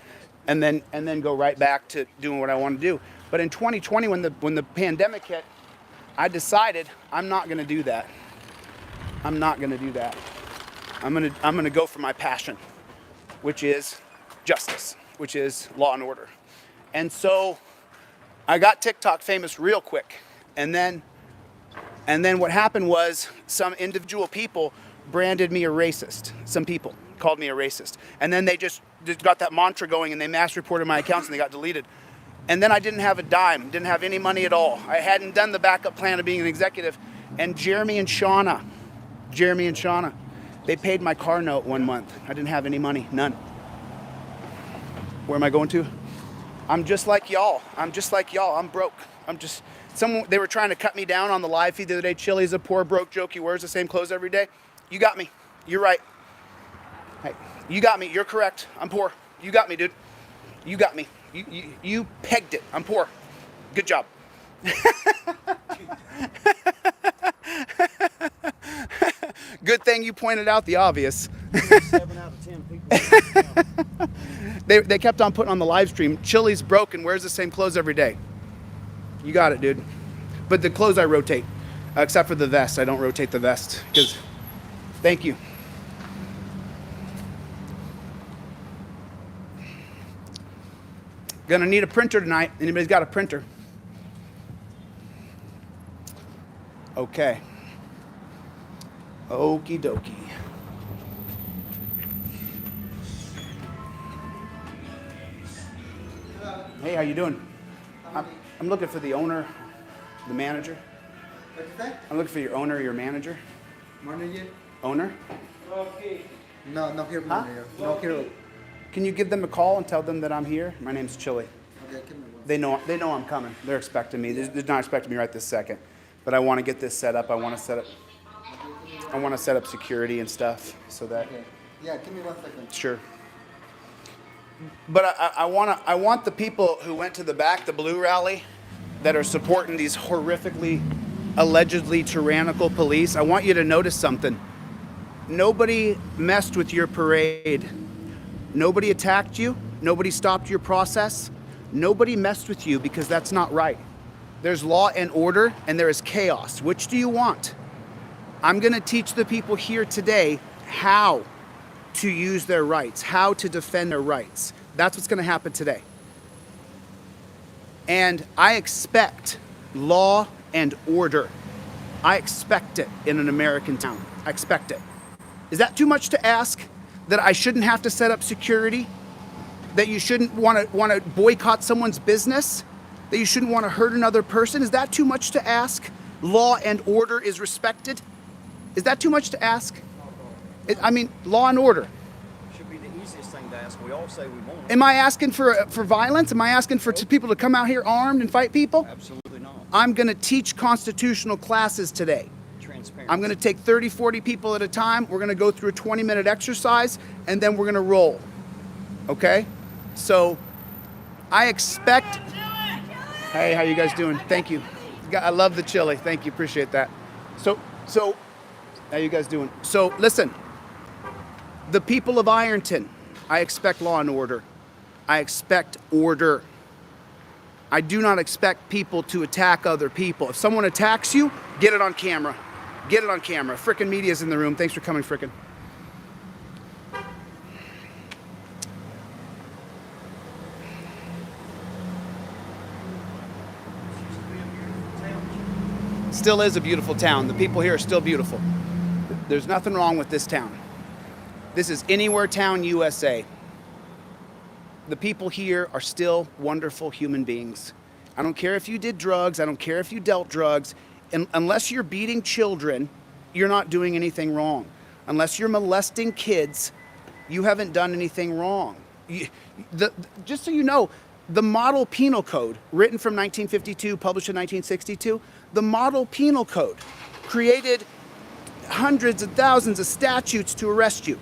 and then go right back to doing what I want to do. But in 2020, when the pandemic hit, I decided I'm not going to do that. I'm not going to do that. I'm going to go for my passion, which is justice, which is law and order. And so I got TikTok famous real quick. And then what happened was some individual people branded me a racist. Some people called me a racist. And then they just got that mantra going, and they mass reported my accounts and they got deleted. And then I didn't have a dime, didn't have any money at all. I hadn't done the backup plan of being an executive. And Jeremy and Shauna, they paid my car note 1 month. I didn't have any money, none. Where am I going to? I'm just like y'all. I'm broke. They were trying to cut me down on the live feed the other day. Chille's a poor, broke joke. He wears the same clothes every day. You got me. You're right. Hey, you got me. You're correct. I'm poor. You got me, dude. You got me. You pegged it. I'm poor. Good job. Good thing you pointed out the obvious. 7 out of 10 people. They kept on putting on the live stream, Chille's broke and wears the same clothes every day. You got it, dude. But the clothes I rotate, except for the vest. I don't rotate the vest because, thank you. Gonna need a printer tonight. Anybody's got a printer? Okay. Okie dokie. Hey, how you doing? I'm looking for the owner, the manager. What's that? I'm looking for your owner, your manager. Manager? Owner? No, not here, Huh? manager. Not here. Can you give them a call and tell them that I'm here? My name's Chille. Okay, give me one. They know I'm coming. They're expecting me. They're not expecting me right this second. But I want to get this set up. I want to set up security and stuff so that. Okay. Yeah, give me 1 second. Sure. But I want the people who went to the Back the Blue rally that are supporting these horrifically allegedly tyrannical police, I want you to notice something. Nobody messed with your parade. Nobody attacked you. Nobody stopped your process. Nobody messed with you because that's not right. There's law and order and there is chaos. Which do you want? I'm going to teach the people here today how to use their rights, how to defend their rights. That's what's going to happen today. And I expect law and order. I expect it in an American town. I expect it. Is that too much to ask? That I shouldn't have to set up security? That you shouldn't want to boycott someone's business? That you shouldn't want to hurt another person? Is that too much to ask? Law and order is respected? Is that too much to ask? I mean, law and order. Should be the easiest thing to ask. We all say we won't. Am I asking for violence? Am I asking for people to come out here armed and fight people? Absolutely not. I'm going to teach constitutional classes today. Transparent. I'm going to take 30, 40 people at a time. We're going to go through a 20-minute exercise, and then we're going to roll. Okay? So I expect... Hey, how you guys doing? Thank you. I love the chili. Thank you. Appreciate that. So how you guys doing? So listen, the people of Ironton, I expect law and order. I expect order. I do not expect people to attack other people. If someone attacks you, get it on camera. Get it on camera. Frickin' media's in the room. Thanks for coming, frickin'. Still is a beautiful town. The people here are still beautiful. There's nothing wrong with this town. This is Anywhere Town, USA. The people here are still wonderful human beings. I don't care if you did drugs. I don't care if you dealt drugs. And unless you're beating children, you're not doing anything wrong. Unless you're molesting kids, you haven't done anything wrong. Just so you know, the model penal code, written from 1952, published in 1962, the model penal code created hundreds of thousands of statutes to arrest you.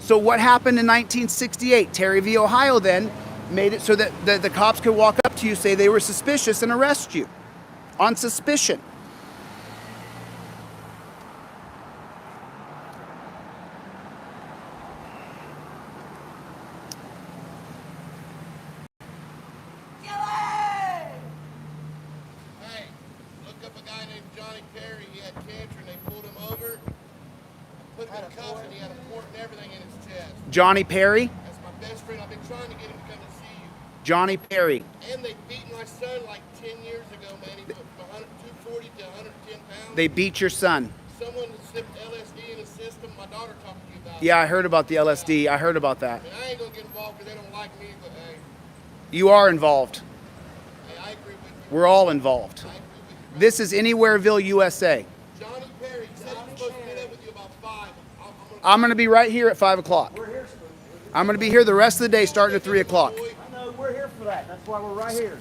So what happened in 1968? Terry v. Ohio then made it so that the cops could walk up to you, say they were suspicious, and arrest you on suspicion. Johnny Perry? That's my best friend. I've been trying to get him to come and see you. Johnny Perry. And they beat my son like 10 years ago, man. He went from 240 to 110 pounds. They beat your son. Someone slipped LSD in his system. My daughter talked to you about it. Yeah, I heard about the LSD. I heard about that. And I ain't going to get involved because they don't like me, but hey. You are involved. Hey, I agree with you. We're all involved. I agree with you. This is Anywhereville, USA. Johnny Perry said he was supposed to meet up with you about 5. I'm going to be right here at 5 o'clock. I'm going to be here the rest of the day starting at 3 o'clock. I know, we're here for that. That's why we're right here.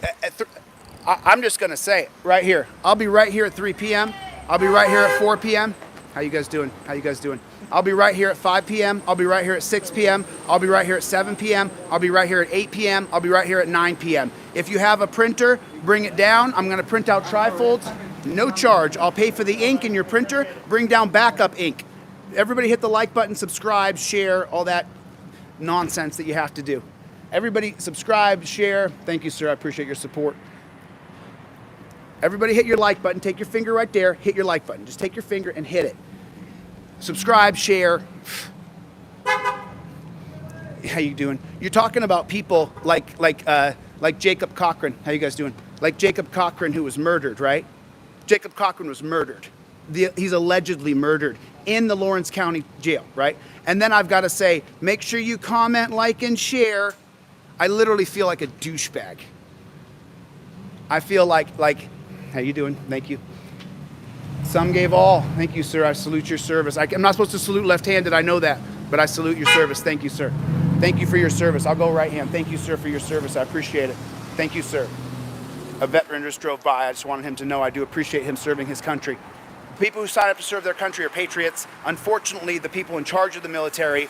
I'm just going to say it right here. I'll be right here at 3 p.m. I'll be right here at 4 p.m. How you guys doing? How you guys doing? I'll be right here at 5 p.m. I'll be right here at 6 p.m. I'll be right here at 7 p.m. I'll be right here at 8 p.m. I'll be right here at 9 p.m. If you have a printer, bring it down. I'm going to print out trifolds. No charge. I'll pay for the ink in your printer. Bring down backup ink. Everybody hit the like button, subscribe, share, all that nonsense that you have to do. Everybody subscribe, share. Thank you, sir. I appreciate your support. Everybody hit your like button. Take your finger right there. Hit your like button. Just take your finger and hit it. Subscribe, share. How you doing? You're talking about people like Jacob Cochran. How you guys doing? Like Jacob Cochran, who was murdered, right? Jacob Cochran was murdered. He's allegedly murdered in the Lawrence County Jail, right? And then I've got to say, make sure you comment, like, and share. I literally feel like a douchebag. I feel like, how you doing? Thank you. Some gave all. Thank you, sir. I salute your service. I'm not supposed to salute left-handed. I know that, but I salute your service. Thank you, sir. Thank you for your service. I'll go right hand. Thank you, sir, for your service. I appreciate it. Thank you, sir. A veteran just drove by. I just wanted him to know I do appreciate him serving his country. People who sign up to serve their country are patriots. Unfortunately, the people in charge of the military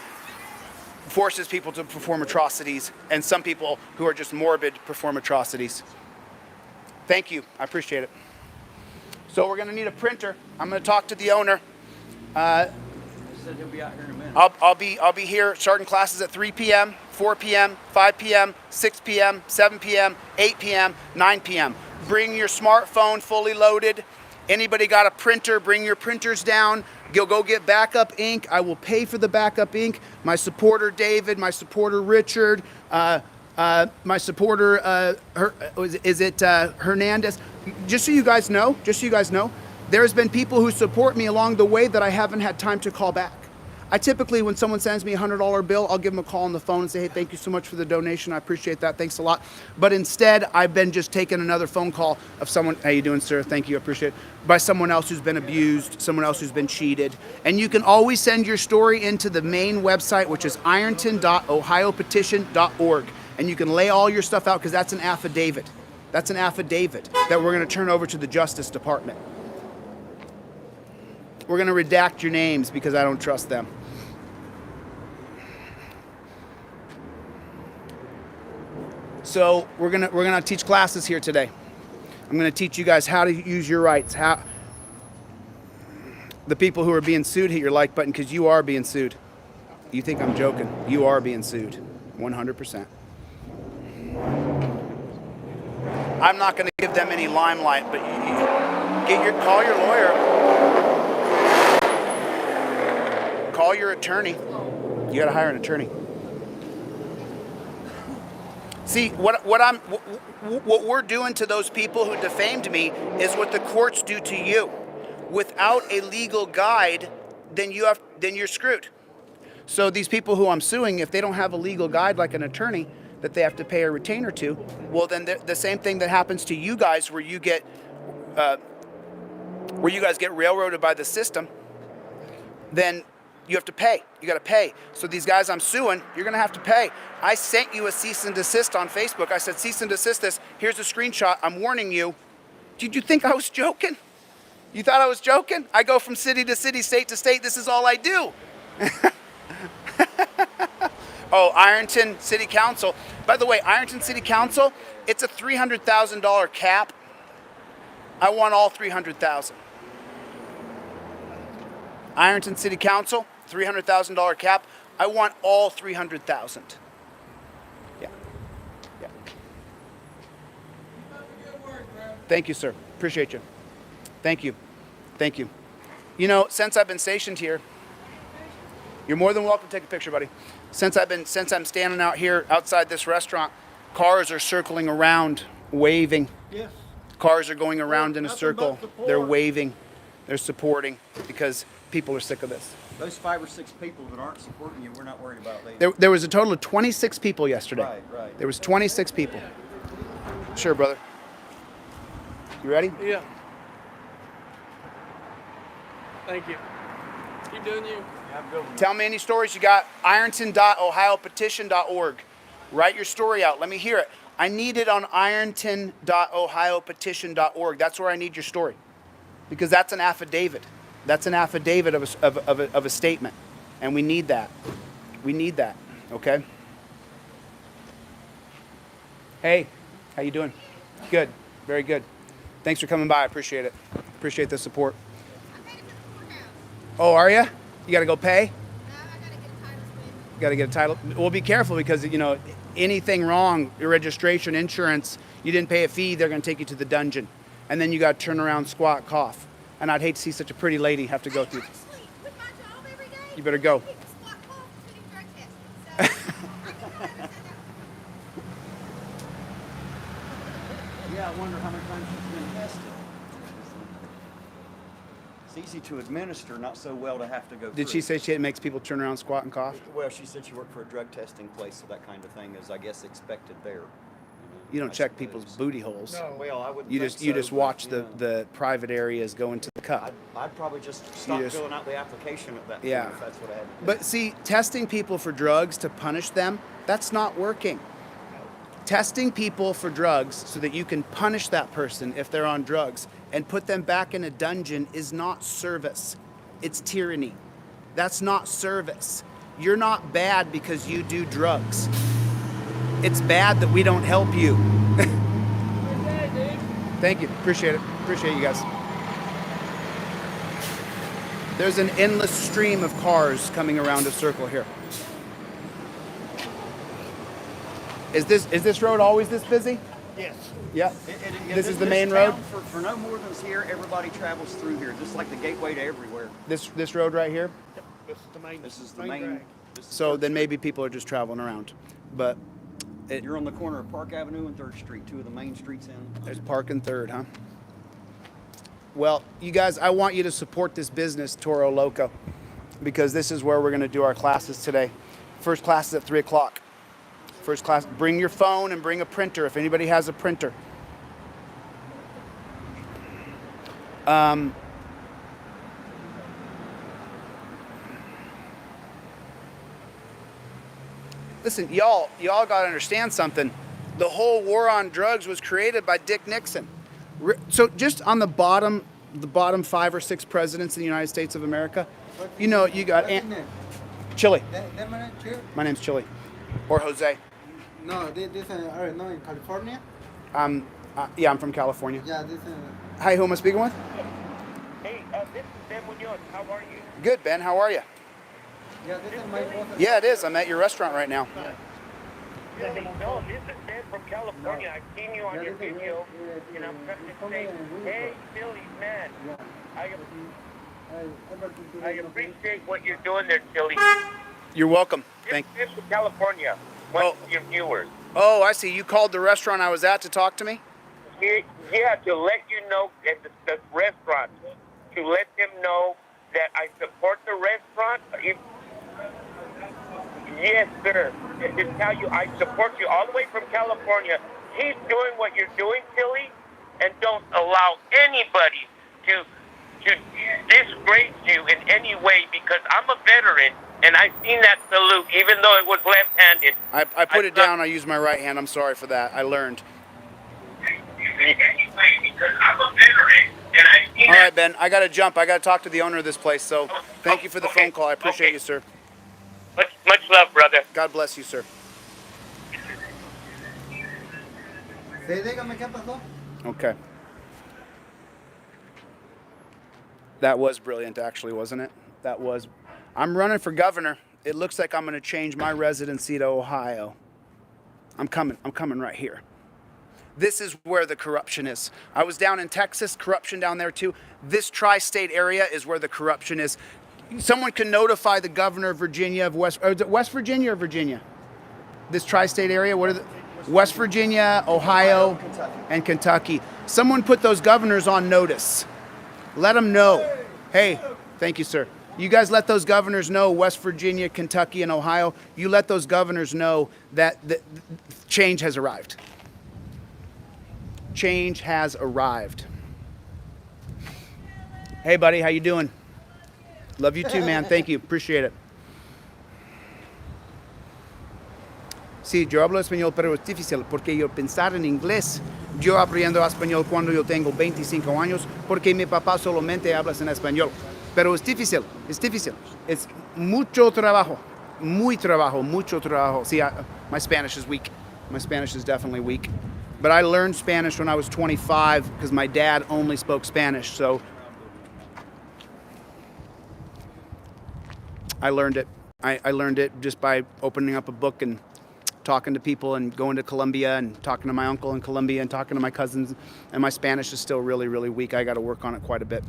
forces people to perform atrocities, and some people who are just morbid perform atrocities. Thank you. I appreciate it. So we're gonna need a printer. I'm gonna talk to the owner. He said he'll be out here in a minute. I'll be here starting classes at 3 p.m., 4 p.m., 5 p.m., 6 p.m., 7 p.m., 8 p.m., 9 p.m. Bring your smartphone fully loaded. Anybody got a printer, bring your printers down. Go get backup ink. I will pay for the backup ink. My supporter David, my supporter Richard, my supporter Hernandez. Just so you guys know, there's been people who support me along the way that I haven't had time to call back. I typically, when someone sends me a $100 bill, I'll give them a call on the phone and say, hey, thank you so much for the donation. I appreciate that. Thanks a lot. But instead, I've been just taking another phone call of someone, how you doing, sir? Thank you, I appreciate it. By someone else who's been abused, someone else who's been cheated. And you can always send your story into the main website, which is ironton.ohiopetition.org. And you can lay all your stuff out because that's an affidavit. That's an affidavit that we're going to turn over to the Justice Department. We're going to redact your names because I don't trust them. So we're gonna teach classes here today. I'm gonna teach you guys how to use your rights. How the people who are being sued, hit your like button because you are being sued. You think I'm joking? You are being sued, 100%. I'm not gonna give them any limelight, but call your lawyer, call your attorney. You gotta hire an attorney. See, what we're doing to those people who defamed me is what the courts do to you. Without a legal guide, then you're screwed. So these people who I'm suing, if they don't have a legal guide like an attorney that they have to pay a retainer to, well, then the same thing that happens to you guys, where you guys get railroaded by the system, then you have to pay. You got to pay. So these guys I'm suing, you're going to have to pay. I sent you a cease and desist on Facebook. I said, cease and desist this. Here's a screenshot. I'm warning you. Did you think I was joking? You thought I was joking? I go from city to city, state to state. This is all I do. Oh, Ironton City Council. By the way, Ironton City Council, it's a $300,000 cap. I want all $300,000. Ironton City Council, $300,000 cap. I want all $300,000. Yeah. Thank you, sir. Appreciate you. Thank you. You know, since I've been stationed here, you're more than welcome to take a picture, buddy. Since I'm standing out here outside this restaurant, cars are circling around, waving. Yes. Cars are going around in a Nothing circle. but support. They're waving. They're supporting because people are sick of this. Those 5 or 6 people that aren't supporting you, we're not worried about. There was a total of 26 people yesterday. Right. There was 26 people. Sure, brother. You ready? Yeah. Thank you. Keep doing you. Have a good one. Tell me any stories you got. ironton.ohiopetition.org. Write your story out. Let me hear it. I need it on ironton.ohiopetition.org. That's where I need your story. Because that's an affidavit. That's an affidavit of a statement. And we need that. We need that. Okay? Hey, how you doing? Good. Very good. Thanks for coming by. I appreciate it. Appreciate the support. Oh, are you? You got to go pay? You got to get a title. Well, be careful because, you know, anything wrong, your registration, insurance, you didn't pay a fee, they're going to take you to the dungeon. And then you got to turn around, squat, cough. And I'd hate to see such a pretty lady have to go through. You better go. Yeah, I wonder how many times she's been tested. It's easy to administer, not so well to have to go through. Did she say it makes people turn around, squat, and cough? Well, she said she worked for a drug testing place, so that kind of thing is, I guess, expected there. You don't check people's booty holes. No, well, I wouldn't You think just so, watch but, the private areas go into the cup. I'd probably just stop filling out the application at that point if that's what I had to do. But see, testing people for drugs to punish them, that's not working. Testing people for drugs so that you can punish that person if they're on drugs and put them back in a dungeon is not service. It's tyranny. That's not service. You're not bad because you do drugs. It's bad that we don't help you. Thank you. Appreciate it. Appreciate you guys. There's an endless stream of cars coming around a circle here. Is this road always this busy? Yes. Yeah. This is the This main road? town, For no more than it's here, everybody travels through here, just like the gateway to everywhere. This road right here? This is the main. This is the main. This is So Third then Street. maybe people are just traveling around. But You're on the corner of Park Avenue and 3rd Street, two of the main streets in. there's Park and 3rd, huh? Well, you guys, I want you to support this business, Toro Loco, because this is where we're going to do our classes today. First class is at 3 o'clock. First class, bring your phone and bring a printer if anybody has a printer. Listen, y'all got to understand something. The whole war on drugs was created by Dick Nixon. So just on the bottom 5 or 6 presidents in the United States of America, you know, you got Chille. My name's Chille, or Jose. No, this no in California. Yeah, I'm from California. Yeah, this. Hi, who am I speaking with? Hey, this is Ben Munoz. How are you? Good, Ben. How are you? Yeah, this is my boss. Yeah, it is. I'm at your restaurant right now. Really? No, this is Ben from California. I've seen you on your video, and I'm trying to say, hey, Chille, man, I appreciate what you're doing there, Chille. You're welcome. This is from California. One of your viewers. Oh, I see. You called the restaurant I was at to talk to me? Yeah, to let you know at the restaurant, to let them know that I support the restaurant. Yes, sir. And to tell you, I support you all the way from California. Keep doing what you're doing, Chille, and don't allow anybody to disgrace you in any way, because I'm a veteran, and I've seen that salute, even though it was left-handed. I put it down. I used my right hand. I'm sorry for that. I learned. Because I'm a veteran, and I've seen All right, Ben. I got to jump. I got to talk to the owner of this place. So thank you for the phone call. I appreciate you, sir. Much love, brother. God bless you, sir. Okay. That was brilliant, actually, wasn't it? That was. I'm running for governor. It looks like I'm going to change my residency to Ohio. I'm coming right here. This is where the corruption is. I was down in Texas, corruption down there too. This tri-state area is where the corruption is. Someone can notify the governor of Virginia, of West Virginia or Virginia? This tri-state area, what are the, West Virginia, Ohio, and Kentucky. Someone put those governors on notice. Let them know. Hey, thank you, sir. You guys let those governors know, West Virginia, Kentucky, and Ohio, you let those governors know that the change has arrived. Change has arrived. Hey, buddy, how you doing? Love you too, man. Thank you. Appreciate it. Sí, yo hablo español, pero es difícil porque yo pensar en inglés. Yo aprendo español cuando yo tengo 25 años porque mi papá solamente habla en español. Pero es difícil, es difícil. Es mucho trabajo, mucho trabajo. See, my Spanish is weak. My Spanish is definitely weak. But I learned Spanish when I was 25 because my dad only spoke Spanish, so I learned it. I learned it just by opening up a book and talking to people and going to Colombia and talking to my uncle in Colombia and talking to my cousins. And my Spanish is still really, really weak. I got to work on it quite a bit.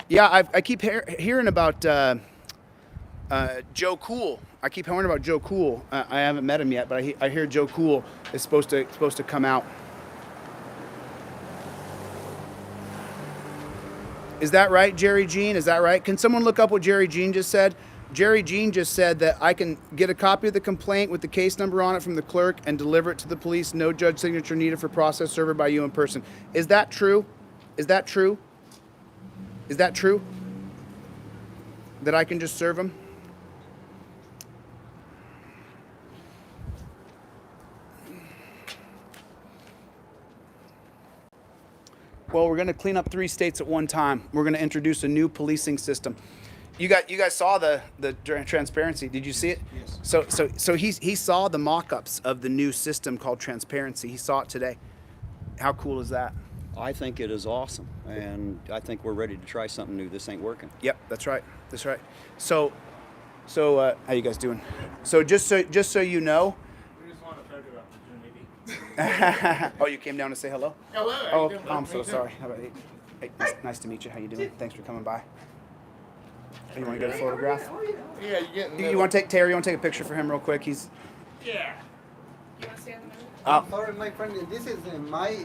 Yeah, I keep hearing about Joe Cool. I keep hearing about Joe Cool. I haven't met him yet, but I hear Joe Cool is supposed to come out. Is that right, Jerry Jean? Is that right? Can someone look up what Jerry Jean just said? Jerry Jean just said that I can get a copy of the complaint with the case number on it from the clerk and deliver it to the police. No judge signature needed for process served by you in person. Is that true? Is that true? Is that true? That I can just serve them? Well, we're going to clean up 3 states at one time. We're going to introduce a new policing system. You guys saw the transparency. Did you see it? Yes. So he saw the mock-ups of the new system called transparency. He saw it today. How cool is that? I think it is awesome, and I think we're ready to try something new. This ain't working. Yep, that's right. That's right. So how you guys doing? So just so you know. We just want to talk about opportunity. Oh, you came down to say hello? Hello. Oh, I'm so sorry. How about you? Hey, nice to meet you. How you doing? Thanks for coming by. You want to get a photograph? Yeah, you getting? You want to take Terry? You want to take a picture for him real quick? He's. Yeah. Sorry, my friend. This is my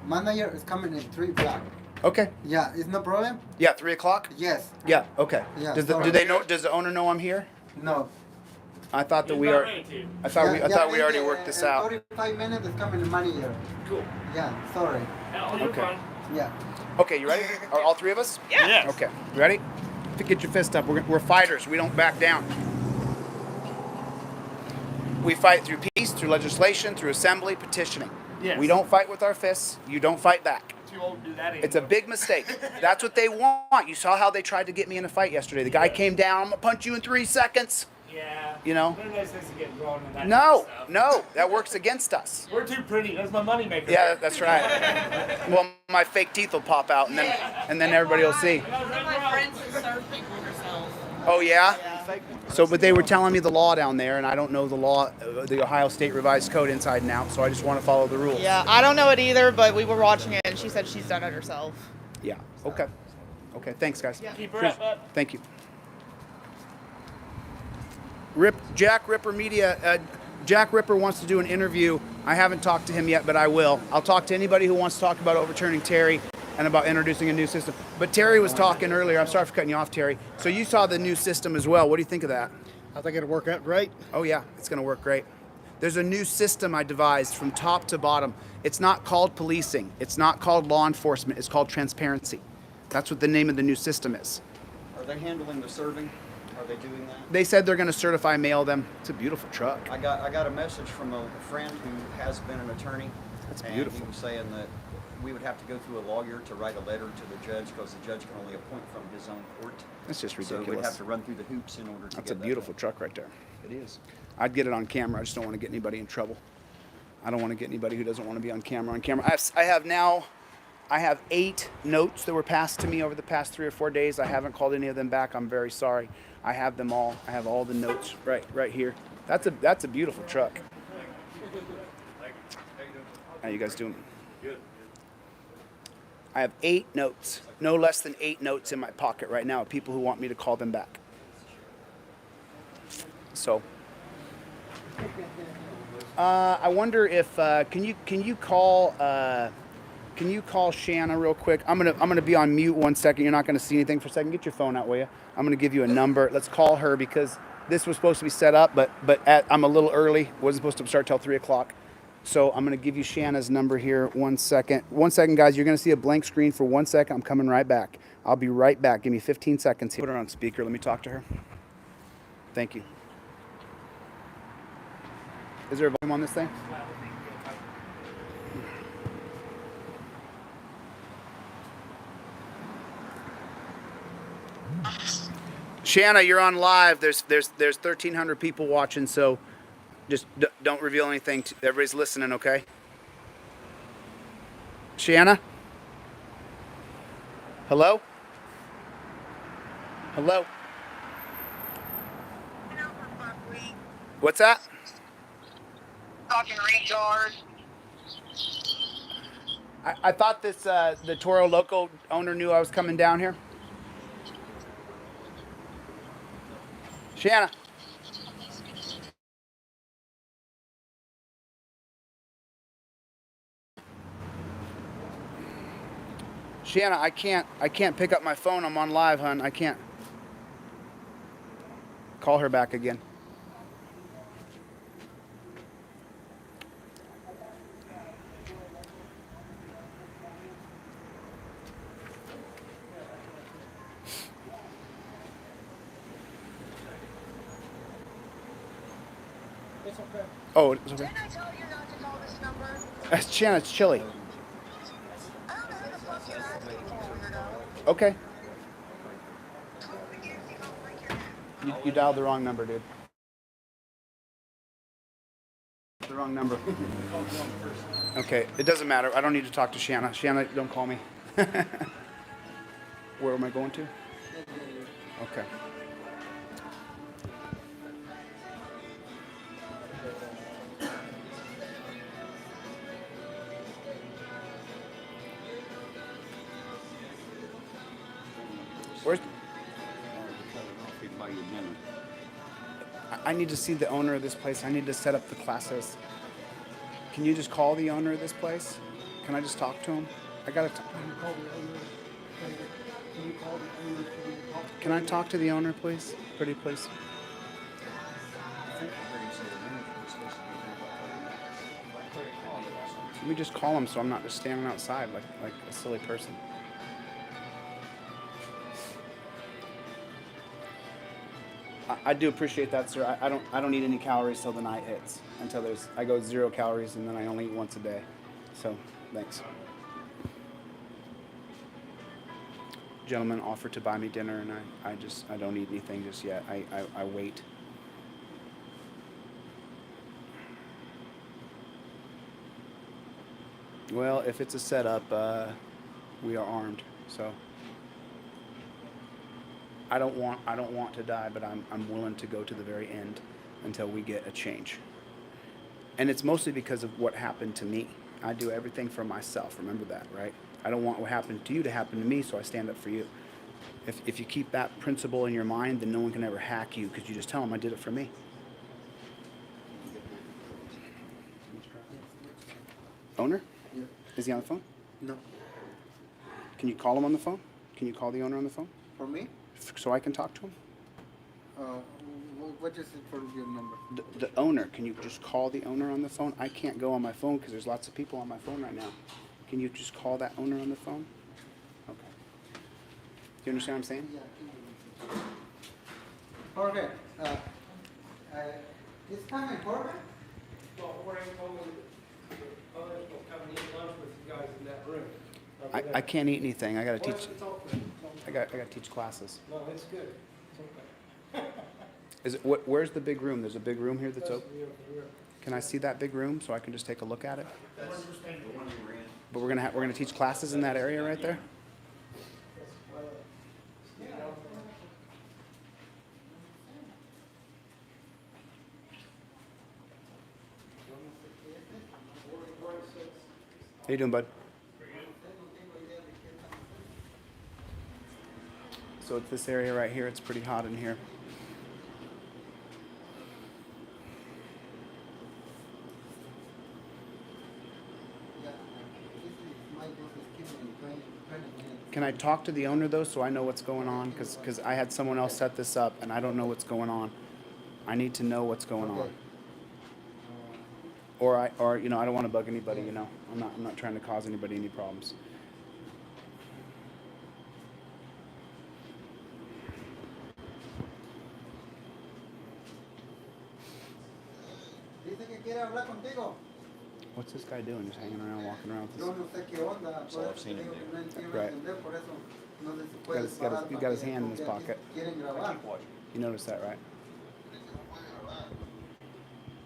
manager is coming at 3 o'clock. Okay. Yeah, it's no problem. Yeah, 3 o'clock. Yes. Yeah. Okay. Yeah, Do sorry. they know? Does the owner know I'm here? No. I thought that He's we not are. ready to. I thought we already worked this out. 45 minutes is coming the manager. Cool. Yeah. Sorry. Oh, you're Okay. fine. Yeah. Okay, you ready? Are all three of us? Yeah. Yes. Okay, you ready? Get your fist up. We're fighters. We don't back down. We fight through peace, through legislation, through assembly, petitioning. Yes. We don't fight with our fists. You don't fight back. Too old to do that anymore. It's a big mistake. That's what they want. You saw how they tried to get me in a fight yesterday. The guy came down. I'm gonna punch you in 3 seconds. Yeah. You know? They're nice to get involved in that No, kind of stuff. no, that works against us. We're too pretty. That's my moneymaker. Yeah, that's right. Well, my fake teeth will pop out, and then everybody will see. One of my friends is surfing with herself. Oh yeah. So, but they were telling me the law down there, and I don't know the law, the Ohio State Revised Code inside and out. So I just want to follow the rules. Yeah, I don't know it either, but we were watching it and she said she's done it herself. Yeah. Okay. Okay. Thanks, guys. Keep her up, bud. Thank you. Jack Ripper Media. Jack Ripper wants to do an interview. I haven't talked to him yet, but I will. I'll talk to anybody who wants to talk about overturning Terry and about introducing a new system. But Terry was talking earlier. I'm sorry for cutting you off, Terry. So you saw the new system as well. What do you think of that? I think it'll work out great. Oh yeah, it's going to work great. There's a new system I devised from top to bottom. It's not called policing. It's not called law enforcement. It's called transparency. That's what the name of the new system is. Are they handling the serving? Are they doing that? They said they're going to certify mail them. It's a beautiful truck. I got a message from a friend who has been an attorney. That's and beautiful. He was saying that we would have to go through a lawyer to write a letter to the judge because the judge can only appoint from his own court. That's just So ridiculous. we'd have to run through the hoops in order to That's get a that beautiful done. truck right there. It is. I'd get it on camera. I just don't want to get anybody in trouble. I don't want to get anybody who doesn't want to be on camera. I have 8 notes that were passed to me over the past 3 or 4 days. I haven't called any of them back. I'm very sorry. I have them all. I have all the notes right here. That's a beautiful truck. How you guys doing? Good. I have 8 notes, no less than 8 notes in my pocket right now of people who want me to call them back. So, I wonder if can you call Shanna real quick? I'm gonna be on mute 1 second. You're not gonna see anything for a second. Get your phone out, will you? I'm gonna give you a number. Let's call her because this was supposed to be set up, but I'm a little early. Wasn't supposed to start till 3 o'clock. So I'm gonna give you Shanna's number here. 1 second. 1 second, guys. You're gonna see a blank screen for 1 second. I'm coming right back. I'll be right back. Give me 15 seconds here. Put her on speaker. Let me talk to her. Thank you. Is there a volume on this thing? Shanna, you're on live. There's 1,300 people watching, so just don't reveal anything. Everybody's listening, okay? Shanna? Hello? Hello? What's that? Fucking retard. I thought the Toro Loco owner knew I was coming down here. Shanna. Shanna, I can't pick up my phone. I'm on live, hon. I can't. Call her back again. It's okay. Oh, it's okay. Didn't I tell you not to call this number? Shanna, it's Chille. I don't know who the fuck you're asking for, weirdo. Okay. You dialed the wrong number, dude. The wrong number. Okay, it doesn't matter. I don't need to talk to Shanna. Shanna, don't call me. Where am I going to? Okay. Where's... I need to see the owner of this place. I need to set up the classes. Can you just call the owner of this place? Can I just talk to him? I gotta. Can I talk to the owner, please? Pretty please. Let me just call him so I'm not just standing outside like a silly person. I do appreciate that, sir. I don't eat any calories till the night hits. I go 0 calories and then I only eat once a day. So, thanks. Gentleman offered to buy me dinner and I don't eat anything just yet. I wait. Well, if it's a setup, we are armed. So I don't want to die, but I'm willing to go to the very end until we get a change. And it's mostly because of what happened to me. I do everything for myself. Remember that, right? I don't want what happened to you to happen to me, so I stand up for you. If you keep that principle in your mind, then no one can ever hack you because you just tell them I did it for me. Owner? Yeah. Is he on the phone? No. Can you call him on the phone? Can you call the owner on the phone? For me? So I can talk to him? What is it for your number? The owner. Can you just call the owner on the phone? I can't go on my phone because there's lots of people on my phone right now. Can you just call that owner on the phone? Okay. Do you understand what I'm saying? Yeah. Jorge, is coming, Jorge? Well, Jorge told me that others will come and eat lunch with you guys in that room. I can't eat anything. I gotta teach. It's open. I gotta teach classes. No, it's good. It's okay. Is it where's the big room? There's a big room here that's open. Can I see that big room so I can just take a look at it? But we're gonna teach classes in that area right there. How you doing, bud? So it's this area right here. It's pretty hot in here. Can I talk to the owner though, so I know what's going on? Because I had someone else set this up, and I don't know what's going on. I need to know what's going on. Or you know, I don't want to bug anybody. You know, I'm not trying to cause anybody any problems. Dice que quiere hablar contigo. What's this guy doing? Just hanging around, walking around with Yo this? no sé qué onda. That's all I've seen him do. No entiendo Right. entender, por eso no sé si puedes He's got his- parar he's para got his que hand in his porque pocket. quieren grabar. You noticed that, right?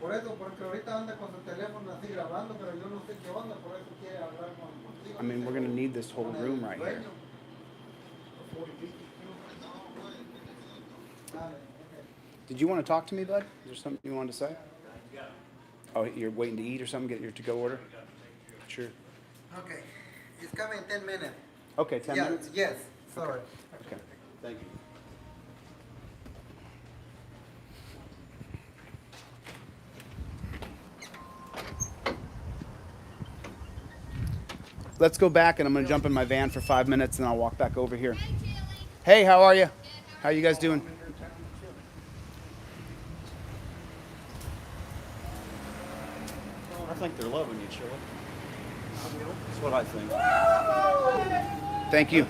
Por eso, porque ahorita anda con su teléfono así grabando, pero yo no sé qué onda, por eso quiere hablar contigo. I mean, we're gonna need this whole room right here. Did you want to talk to me, bud? Is there something you wanted to say? Oh, you're waiting to eat or something? Get your to-go order? Sure. Okay, it's coming in 10 minutes. Okay, 10 minutes? Yes, sorry. Okay. Thank you. Let's go back, and I'm going to jump in my van for 5 minutes, and I'll walk back over here. Hey, how are you? How you guys doing? I think they're loving you, Chille. That's what I think. Thank you.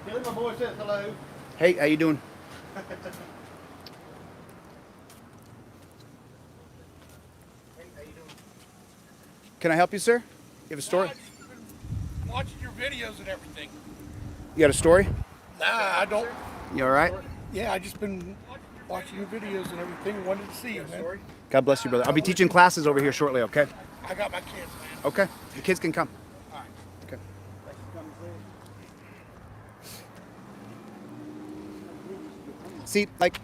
Tell my boy says hello. Hey, how you doing? Can I help you, sir? You have a story? I'm watching your videos and everything. You got a story? Nah, I don't. You all right? Yeah, I just been watching your videos and everything. Wanted to see you, man. God bless you, brother. I'll be teaching classes over here shortly, okay? I got my kids, man. Okay. The kids can come. All right. Okay. See, like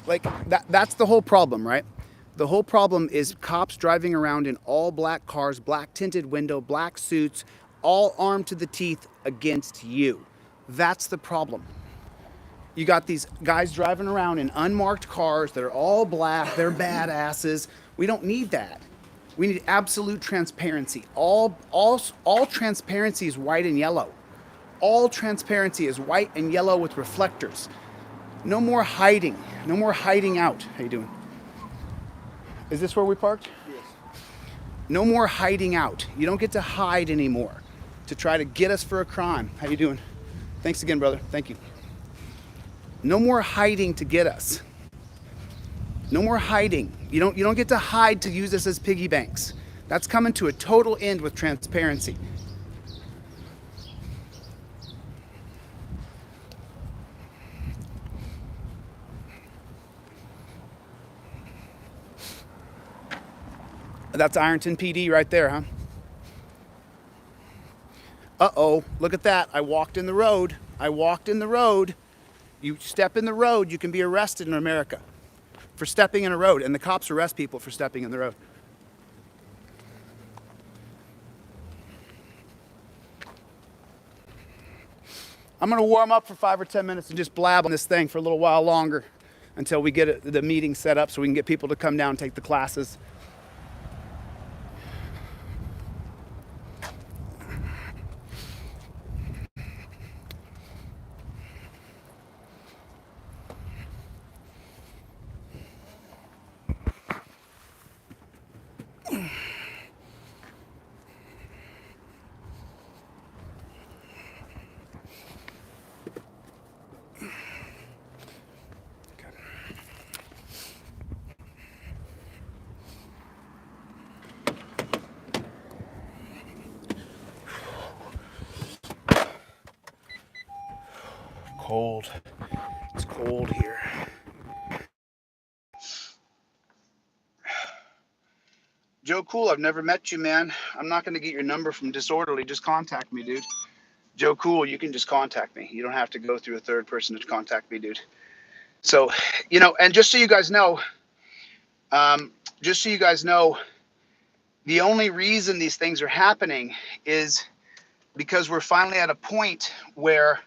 that's the whole problem, right? The whole problem is cops driving around in all black cars, black tinted window, black suits, all armed to the teeth against you. That's the problem. You got these guys driving around in unmarked cars that are all black, they're badasses. We don't need that. We need absolute transparency. All transparency is white and yellow. All transparency is white and yellow with reflectors. No more hiding. No more hiding out. How you doing? Is this where we parked? Yes. No more hiding out. You don't get to hide anymore to try to get us for a crime. How you doing? Thanks again, brother. Thank you. No more hiding to get us. No more hiding. You don't get to hide to use us as piggy banks. That's coming to a total end with transparency. That's Ironton PD right there, huh? Uh-oh, look at that. I walked in the road. I walked in the road. You step in the road, you can be arrested in America for stepping in a road, and the cops arrest people for stepping in the road. I'm gonna warm up for 5 or 10 minutes and just blab on this thing for a little while longer until we get the meeting set up so we can get people to come down and take the classes. Cold. It's cold here. Joe Cool, I've never met you, man. I'm not going to get your number from Disorderly. Just contact me, dude. Joe Cool, you can just contact me. You don't have to go through a third person to contact me, dude. So, and just so you guys know, the only reason these things are happening is because we're finally at a point where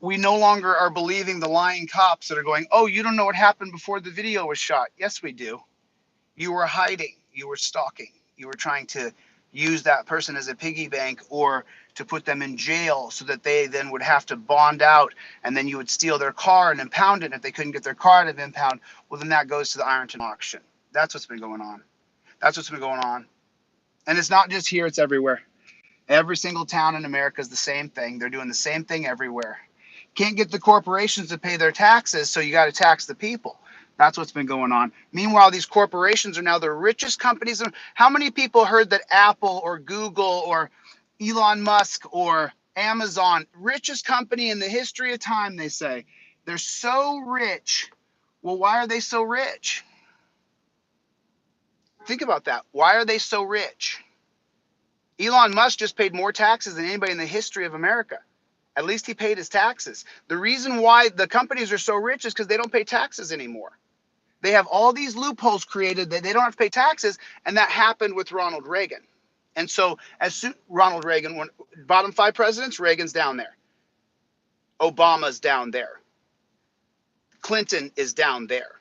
we no longer are believing the lying cops that are going, oh, you don't know what happened before the video was shot. Yes, we do. You were hiding. You were stalking. You were trying to use that person as a piggy bank or to put them in jail so that they then would have to bond out, and then you would steal their car and impound it. And if they couldn't get their car to impound, well, then that goes to the Ironton auction. That's what's been going on. That's what's been going on. And it's not just here. It's everywhere. Every single town in America is the same thing. They're doing the same thing everywhere. Can't get the corporations to pay their taxes, so you got to tax the people. That's what's been going on. Meanwhile, these corporations are now the richest companies. How many people heard that Apple or Google or Elon Musk or Amazon, richest company in the history of time, they say, they're so rich. Well, why are they so rich? Think about that. Why are they so rich? Elon Musk just paid more taxes than anybody in the history of America. At least he paid his taxes. The reason why the companies are so rich is because they don't pay taxes anymore. They have all these loopholes created that they don't have to pay taxes, and that happened with Ronald Reagan. And so Ronald Reagan, when bottom 5 presidents, Reagan's down there. Obama's down there. Clinton is down there.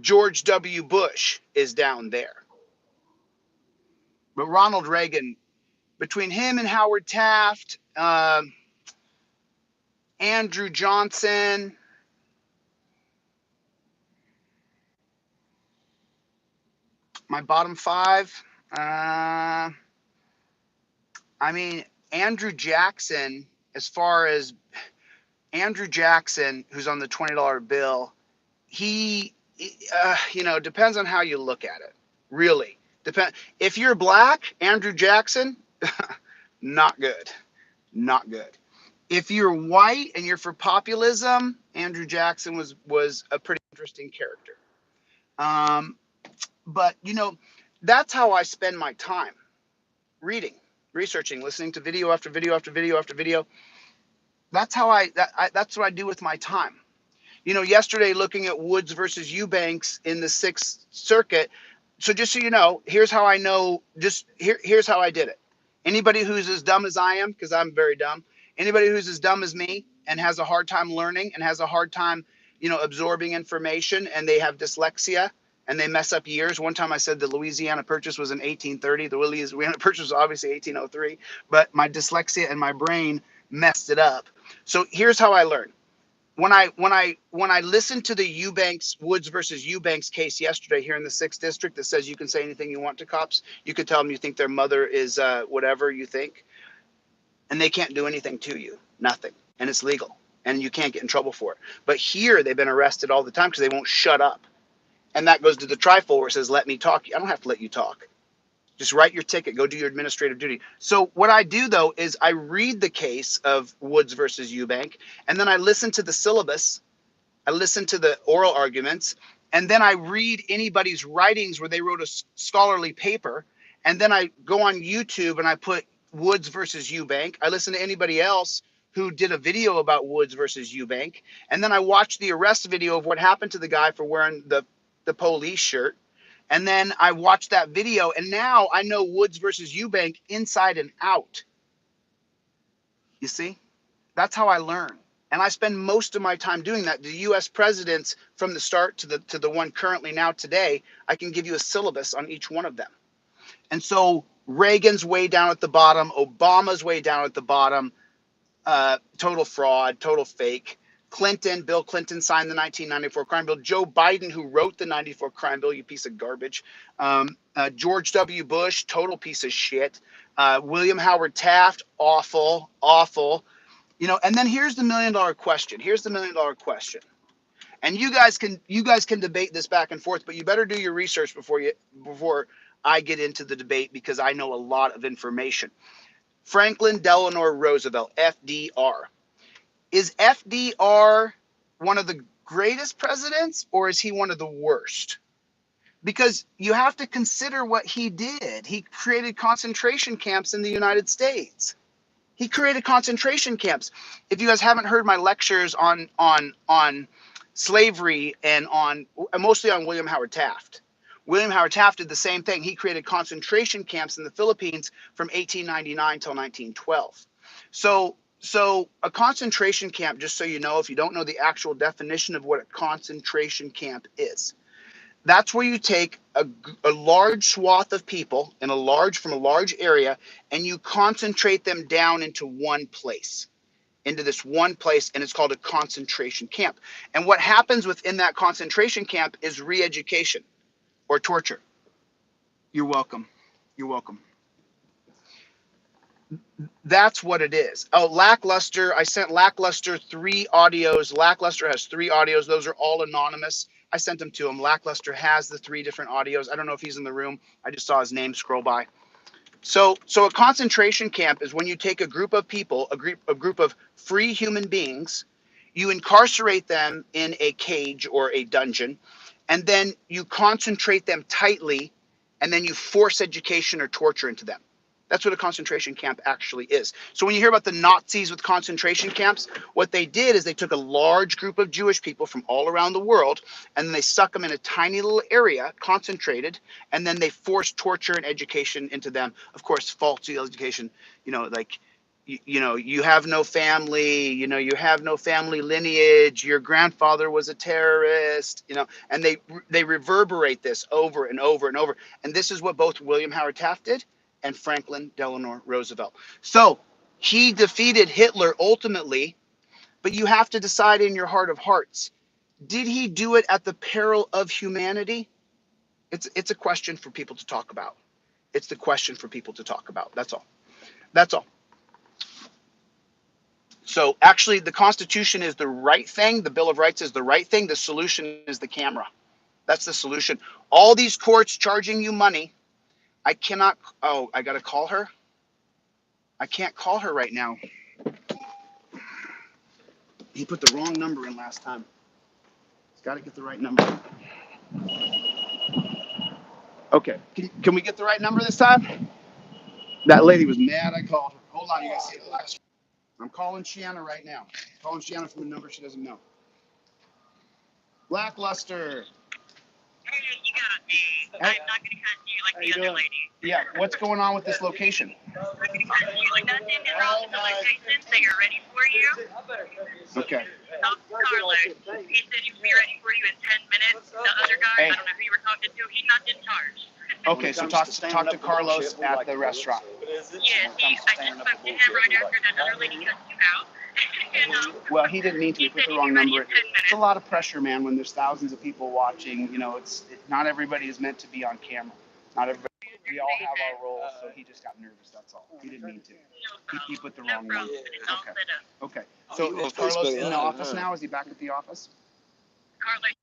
George W. Bush is down there. But Ronald Reagan, between him and Howard Taft, Andrew Johnson, my bottom 5, Andrew Jackson, as far as Andrew Jackson, who's on the $20 bill, he, depends on how you look at it. Really. If you're black, Andrew Jackson, not good. Not good. If you're white and you're for populism, Andrew Jackson was a pretty interesting character. But that's how I spend my time: reading, researching, listening to video after video after video after video. That's how that's what I do with my time. Yesterday, looking at Woods versus Eubanks in the Sixth Circuit. So just so you know, here's how I know. Here's how I did it. Anybody who's as dumb as I am, because I'm very dumb. Anybody who's as dumb as me and has a hard time learning and has a hard time, absorbing information, and they have dyslexia and they mess up years. One time I said the Louisiana Purchase was in 1830. The Louisiana Purchase was obviously 1803, but my dyslexia and my brain messed it up. So here's how I learn. When I listened to the Woods versus Eubanks case yesterday here in the 6th District that says you can say anything you want to cops, you could tell them you think their mother is whatever you think, and they can't do anything to you, nothing, and it's legal, and you can't get in trouble for it. But here they've been arrested all the time because they won't shut up, and that goes to the trifle where it says let me talk. I don't have to let you talk. Just write your ticket, go do your administrative duty. So what I do, though, is I read the case of Woods versus Eubank, and then I listen to the syllabus, I listen to the oral arguments, and then I read anybody's writings where they wrote a scholarly paper, and then I go on YouTube and I put Woods versus Eubank. I listen to anybody else who did a video about Woods versus Eubank, and then I watch the arrest video of what happened to the guy for wearing the police shirt. And then I watched that video, and now I know Woods versus Eubank inside and out. You see? That's how I learn. And I spend most of my time doing that. The US presidents from the start to the one currently now today, I can give you a syllabus on each one of them. And so Reagan's way down at the bottom, Obama's way down at the bottom, total fraud, total fake. Bill Clinton signed the 1994 crime bill. Joe Biden, who wrote the 94 crime bill, you piece of garbage. George W. Bush, total piece of shit. William Howard Taft, awful, awful. And then here's the $1 million question. Here's the $1 million question. And you guys can debate this back and forth, but you better do your research before I get into the debate, because I know a lot of information. Franklin Delano Roosevelt, FDR. Is FDR one of the greatest presidents, or is he one of the worst? Because you have to consider what he did. He created concentration camps in the United States. He created concentration camps. If you guys haven't heard my lectures on slavery and mostly on William Howard Taft. William Howard Taft did the same thing. He created concentration camps in the Philippines from 1899 till 1912. So a concentration camp, just so you know, if you don't know the actual definition of what a concentration camp is, that's where you take a large swath of people from a large area, and you concentrate them down into this one place, and it's called a concentration camp. And what happens within that concentration camp is re-education or torture. You're welcome. You're welcome. That's what it is. Oh, Lackluster. I sent Lackluster 3 audios. Lackluster has 3 audios. Those are all anonymous. I sent them to him. Lackluster has the 3 different audios. I don't know if he's in the room. I just saw his name scroll by. So a concentration camp is when you take a group of people, a group of free human beings, you incarcerate them in a cage or a dungeon, and then you concentrate them tightly, and then you force education or torture into them. That's what a concentration camp actually is. So when you hear about the Nazis with concentration camps, what they did is they took a large group of Jewish people from all around the world, and then they stuck them in a tiny little area, concentrated, and then they forced torture and education into them. Of course, false education, you have no family, you have no family lineage, your grandfather was a terrorist, and they reverberate this over and over and over. And this is what both William Howard Taft did and Franklin Delano Roosevelt. So he defeated Hitler ultimately, but you have to decide in your heart of hearts, did he do it at the peril of humanity? It's a question for people to talk about. It's the question for people to talk about. That's all. That's all. So actually, the Constitution is the right thing. The Bill of Rights is the right thing. The solution is the camera. That's the solution. All these courts charging you money. I cannot. Oh, I got to call her. I can't call her right now. He put the wrong number in last time. Gotta get the right number. Okay, can we get the right number this time? That lady was mad I called her. Hold on, you guys see the last. I'm calling Shiana right now. Calling Shiana from a number she doesn't know. Lackluster. Hey, you got me. I'm not going to cut you like the other lady. Yeah, what's going on with this location? I'm going to cut you. Nothing is wrong with the location. They are ready for you. Okay. Talk to Carlos. He said he'd be ready for you in 10 minutes. The other guy, I don't know who you were talking to, he's not in charge. Okay, so talk to Carlos at the restaurant. Yes, I just spoke to him right after that other lady cut you out. Well, he didn't mean to. He put the wrong number. It's a lot of pressure, man, when there's thousands of people watching. You know, not everybody is meant to be on camera. Not everybody. We all have our roles, so he just got nervous. That's all. He didn't mean to. He put the wrong number. Okay. So is Carlos in the office now? Is he back at the office? Carlos.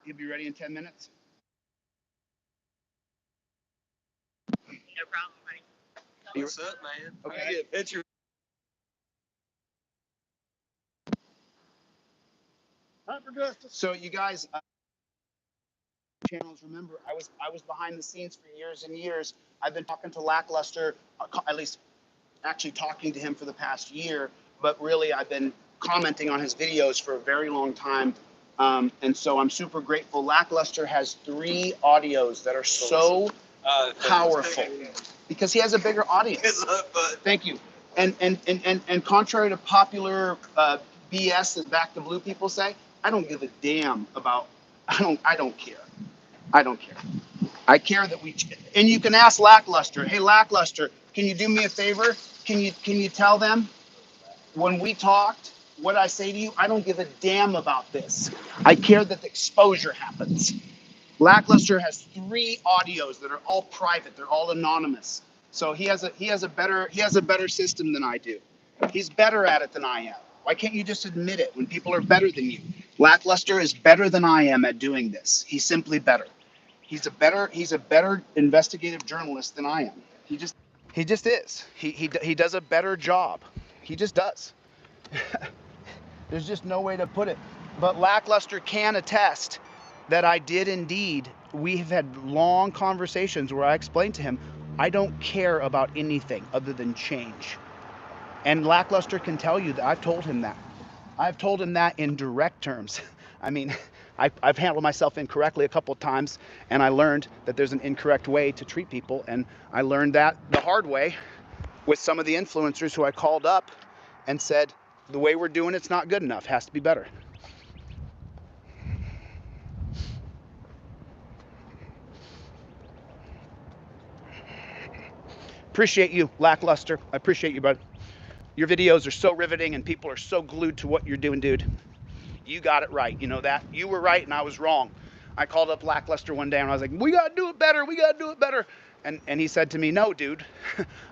He'll be ready in 10 minutes. No problem, honey. What's up, man? Okay. I get a picture. So you guys, channels. Remember, I was behind the scenes for years and years. I've been talking to Lackluster, at least actually talking to him for the past year. But really, I've been commenting on his videos for a very long time. And so I'm super grateful. Lackluster has 3 audios that are so powerful because he has a bigger audience. Thank you. And contrary to popular BS that Back the Blue people say, I don't give a damn about. I don't care. I don't care. I care that we. And you can ask Lackluster. Hey, Lackluster, can you do me a favor? Can you tell them when we talked? What I say to you, I don't give a damn about this. I care that the exposure happens. Lackluster has 3 audios that are all private. They're all anonymous. So he has a better system than I do. He's better at it than I am. Why can't you just admit it when people are better than you? Lackluster is better than I am at doing this. He's simply better. He's a better investigative journalist than I am. He just is. He does a better job. He just does. There's just no way to put it. But Lackluster can attest that I did indeed. We have had long conversations where I explained to him, I don't care about anything other than change. And Lackluster can tell you that I've told him that. I've told him that in direct terms. I mean, I've handled myself incorrectly a couple of times, and I learned that there's an incorrect way to treat people, and I learned that the hard way with some of the influencers who I called up and said, the way we're doing it's not good enough, has to be better. Appreciate you, Lackluster. I appreciate you, bud. Your videos are so riveting and people are so glued to what you're doing, dude. You got it right. You know that? You were right and I was wrong. I called up Lackluster one day and I was like, we got to do it better. We got to do it better. And he said to me, no, dude,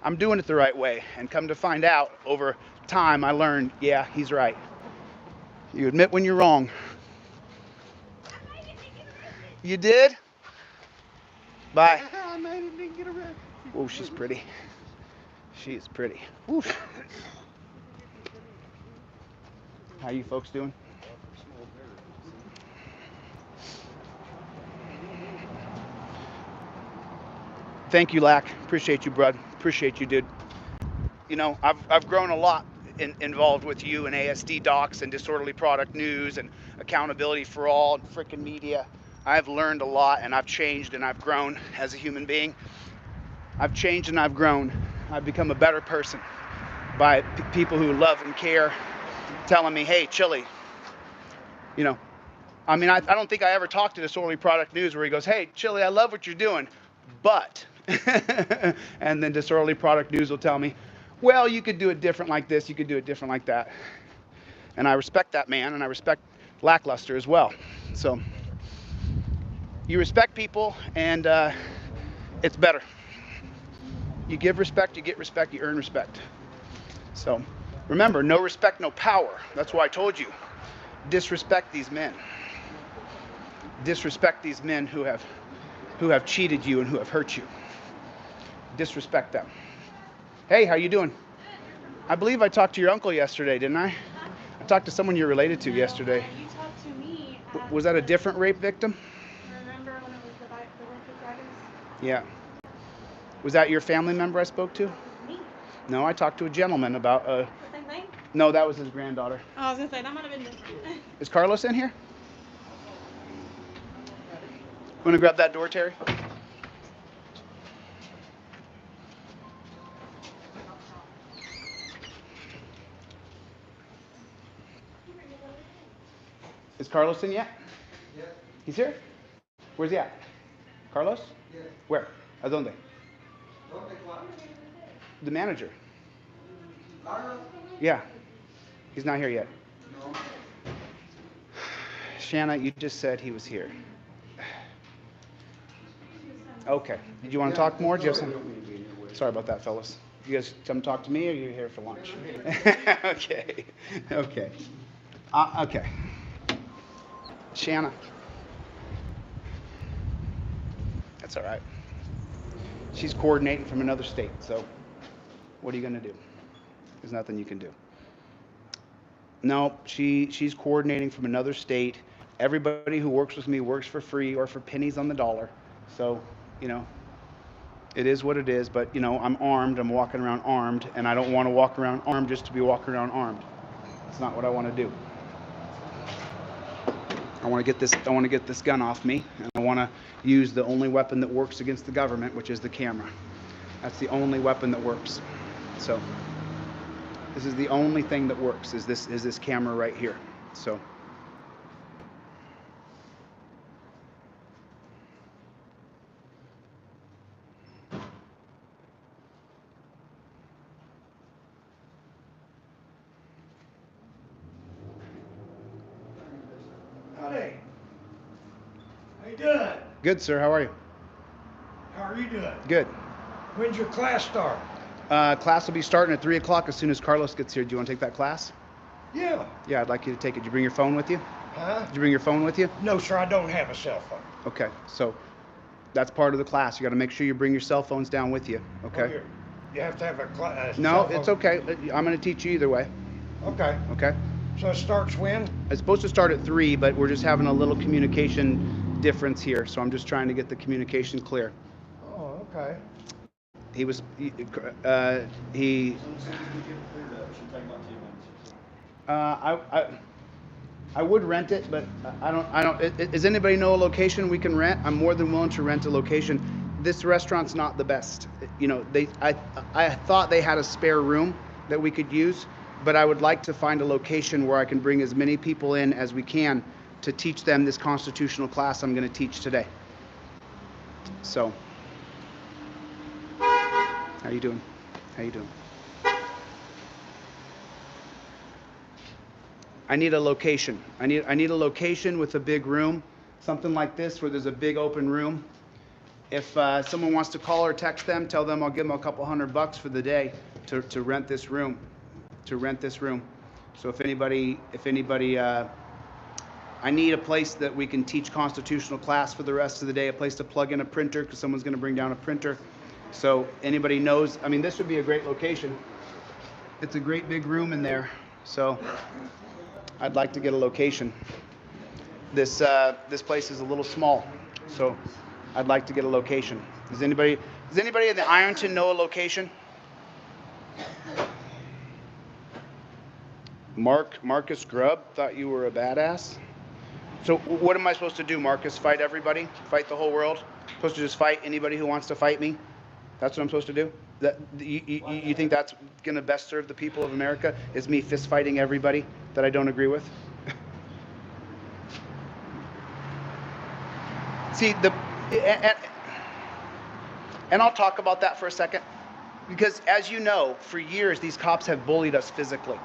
I'm doing it the right way. And come to find out, over time, I learned, yeah, he's right. You admit when you're wrong. You did? Bye. Oh, she's pretty. She is pretty. Oof. How you folks doing? Thank you, Lack. Appreciate you, bud. Appreciate you, dude. You know, I've grown a lot involved with you and ASD Docs and Disorderly Product News and Accountability for All and frickin' media. I've learned a lot and I've changed and I've grown as a human being. I've changed and I've grown. I've become a better person by people who love and care, telling me, hey, Chille, you know, I mean, I don't think I ever talked to Disorderly Product News where he goes, hey, Chille, I love what you're doing, but, and then Disorderly Product News will tell me, well, you could do it different like this, you could do it different like that. And I respect that man, and I respect Lackluster as well. So you respect people, and it's better. You give respect, you get respect, you earn respect. So remember, no respect, no power. That's why I told you, disrespect these men. Disrespect these men who have cheated you and who have hurt you. Disrespect them. Hey, how you doing? I believe I talked to your uncle yesterday, didn't I? I talked to someone you're related to yesterday. You talked to me. Was that a different rape victim? Remember when it was the Olympic riders? Yeah. Was that your family member I spoke to? Me. No, I talked to a gentleman about The same thing? No, that was his granddaughter. Oh, I was gonna say that might have been different. Is Carlos in here? Want to grab that door, Terry? Is Carlos in yet? Yes. He's here? Where's he at? Carlos? Yes. Where? ¿A dónde? ¿Dónde, cuál? The manager. Carlos? Yeah. He's not here yet. No. Shanna, you just said he was here. Okay. Did you want to talk more? Do you have some? Sorry about that, fellas. You guys come talk to me, or are you here for lunch? Okay. Okay. Okay. Shanna. That's all right. She's coordinating from another state, so what are you going to do? There's nothing you can do. No, she's coordinating from another state. Everybody who works with me works for free or for pennies on the dollar. So, you know, it is what it is, but, you know, I'm armed. I'm walking around armed, and I don't want to walk around armed just to be walking around armed. It's not what I want to do. I want to get this gun off me, and I want to use the only weapon that works against the government, which is the camera. That's the only weapon that works. So this is the only thing that works, is this camera right here. So Howdy. How you doing? good, sir. How are you? How are you doing? Good. When's your class start? Class will be starting at 3 o'clock as soon as Carlos gets here. Do you want to take that class? Yeah. Yeah, I'd like you to take it. Did you bring your phone with you? Huh? Did you bring your phone with you? No, sir, I don't have a cell phone. Okay, so that's part of the class. You got to make sure you bring your cell phones down with you. Okay. Oh, you have to have a class. No, it's okay. I'm going to teach you either way. Okay. Okay. So it starts when? It's supposed to start at 3, but we're just having a little communication difference here, so I'm just trying to get the communication clear. Oh, okay. I would rent it, but I don't. Does anybody know a location we can rent? I'm more than willing to rent a location. This restaurant's not the best. You know, I thought they had a spare room that we could use, but I would like to find a location where I can bring as many people in as we can to teach them this constitutional class I'm going to teach today. So, how you doing? How you doing? I need a location. I need a location with a big room, something like this where there's a big open room. If someone wants to call or text them, tell them I'll give them a couple $100 for the day to rent this room. So if anybody, I need a place that we can teach constitutional class for the rest of the day, a place to plug in a printer because someone's going to bring down a printer. So anybody knows, I mean, this would be a great location. It's a great big room in there. So I'd like to get a location. This place is a little small, so I'd like to get a location. Does anybody in the Ironton know a location? Marcus Grubb thought you were a badass. So what am I supposed to do, Marcus? Fight everybody? Fight the whole world? Supposed to just fight anybody who wants to fight me? That's what I'm supposed to do? You think that's going to best serve the people of America? Is me fist fighting everybody that I don't agree with? See, and I'll talk about that for a second, because as you know, for years these cops have bullied us physically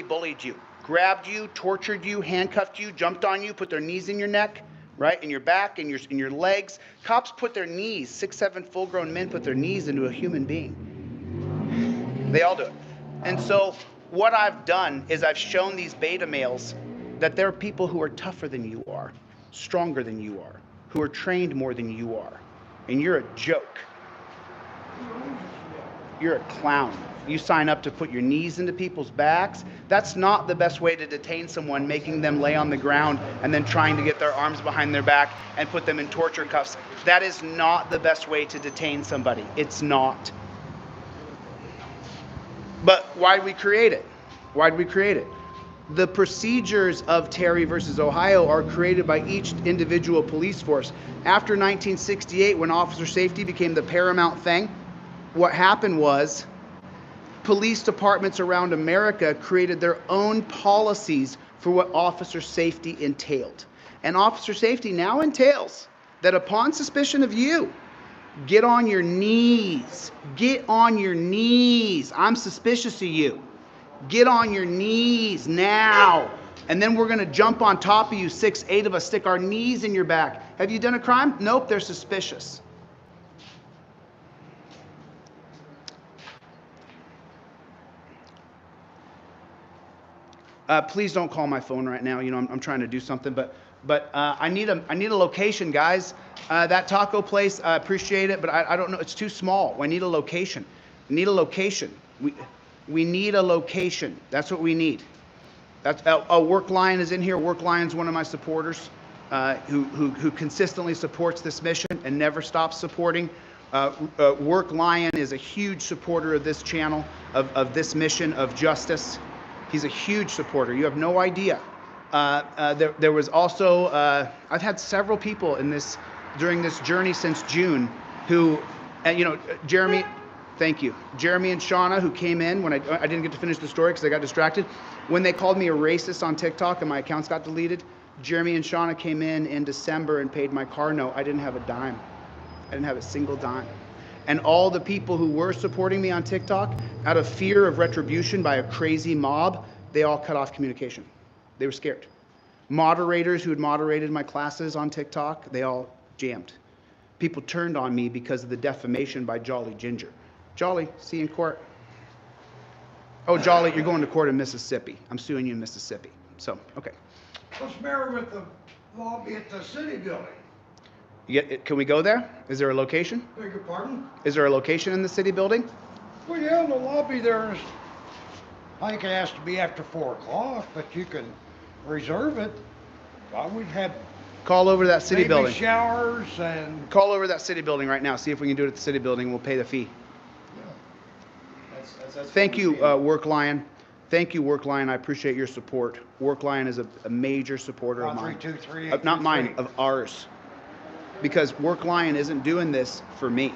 bullied you, grabbed you, tortured you, handcuffed you, jumped on you, put their knees in your neck, right, in your back, in your legs. Cops put their knees, 6, 7 full-grown men put their knees into a human being. They all do it. And so what I've done is I've shown these beta males that there are people who are tougher than you are, stronger than you are, who are trained more than you are. And you're a joke. You're a clown. You sign up to put your knees into people's backs. That's not the best way to detain someone, making them lay on the ground and then trying to get their arms behind their back and put them in torture cuffs. That is not the best way to detain somebody. It's not. But why did we create it? Why did we create it? The procedures of Terry versus Ohio are created by each individual police force. After 1968, when officer safety became the paramount thing, what happened was police departments around America created their own policies for what officer safety entailed. And officer safety now entails that upon suspicion of you, get on your knees. Get on your knees. I'm suspicious of you. Get on your knees now. And then we're going to jump on top of you, 6, 8 of us, stick our knees in your back. Have you done a crime? Nope, they're suspicious. Please don't call my phone right now. You know, I'm trying to do something, but I need a location, guys. That taco place, I appreciate it, but I don't know. It's too small. I need a location. We need a location. We need a location. That's what we need. That's Work Lion is in here. Work Lion's one of my supporters, who consistently supports this mission and never stops supporting. Work Lion is a huge supporter of this channel, of this mission of justice. He's a huge supporter. You have no idea. There was also, I've had several people during this journey since June who, Jeremy, thank you. Jeremy and Shauna, who came in when I didn't get to finish the story because I got distracted. When they called me a racist on TikTok and my accounts got deleted, Jeremy and Shauna came in December and paid my car note. I didn't have a dime. I didn't have a single dime. And all the people who were supporting me on TikTok, out of fear of retribution by a crazy mob, they all cut off communication. They were scared. Moderators who had moderated my classes on TikTok, they all jammed. People turned on me because of the defamation by Jolly Ginger. Jolly, see you in court. Oh, Jolly, you're going to court in Mississippi. I'm suing you in Mississippi. So, okay. What's the matter with the lobby at the city building? Can we go there? Is there a location? Beg your pardon? Is there a location in the city building? Well, yeah, the lobby there is, I think it has to be after 4 o'clock, but you can reserve it. We've had Call over to that city building. showers and... Call over to that city building right now. See if we can do it at the city building. We'll pay the fee. Thank you, Work Lion. Thank you, Work Lion. I appreciate your support. Work Lion is a major supporter of mine. 323 Not mine, of ours. Because Work Lion isn't doing this for me.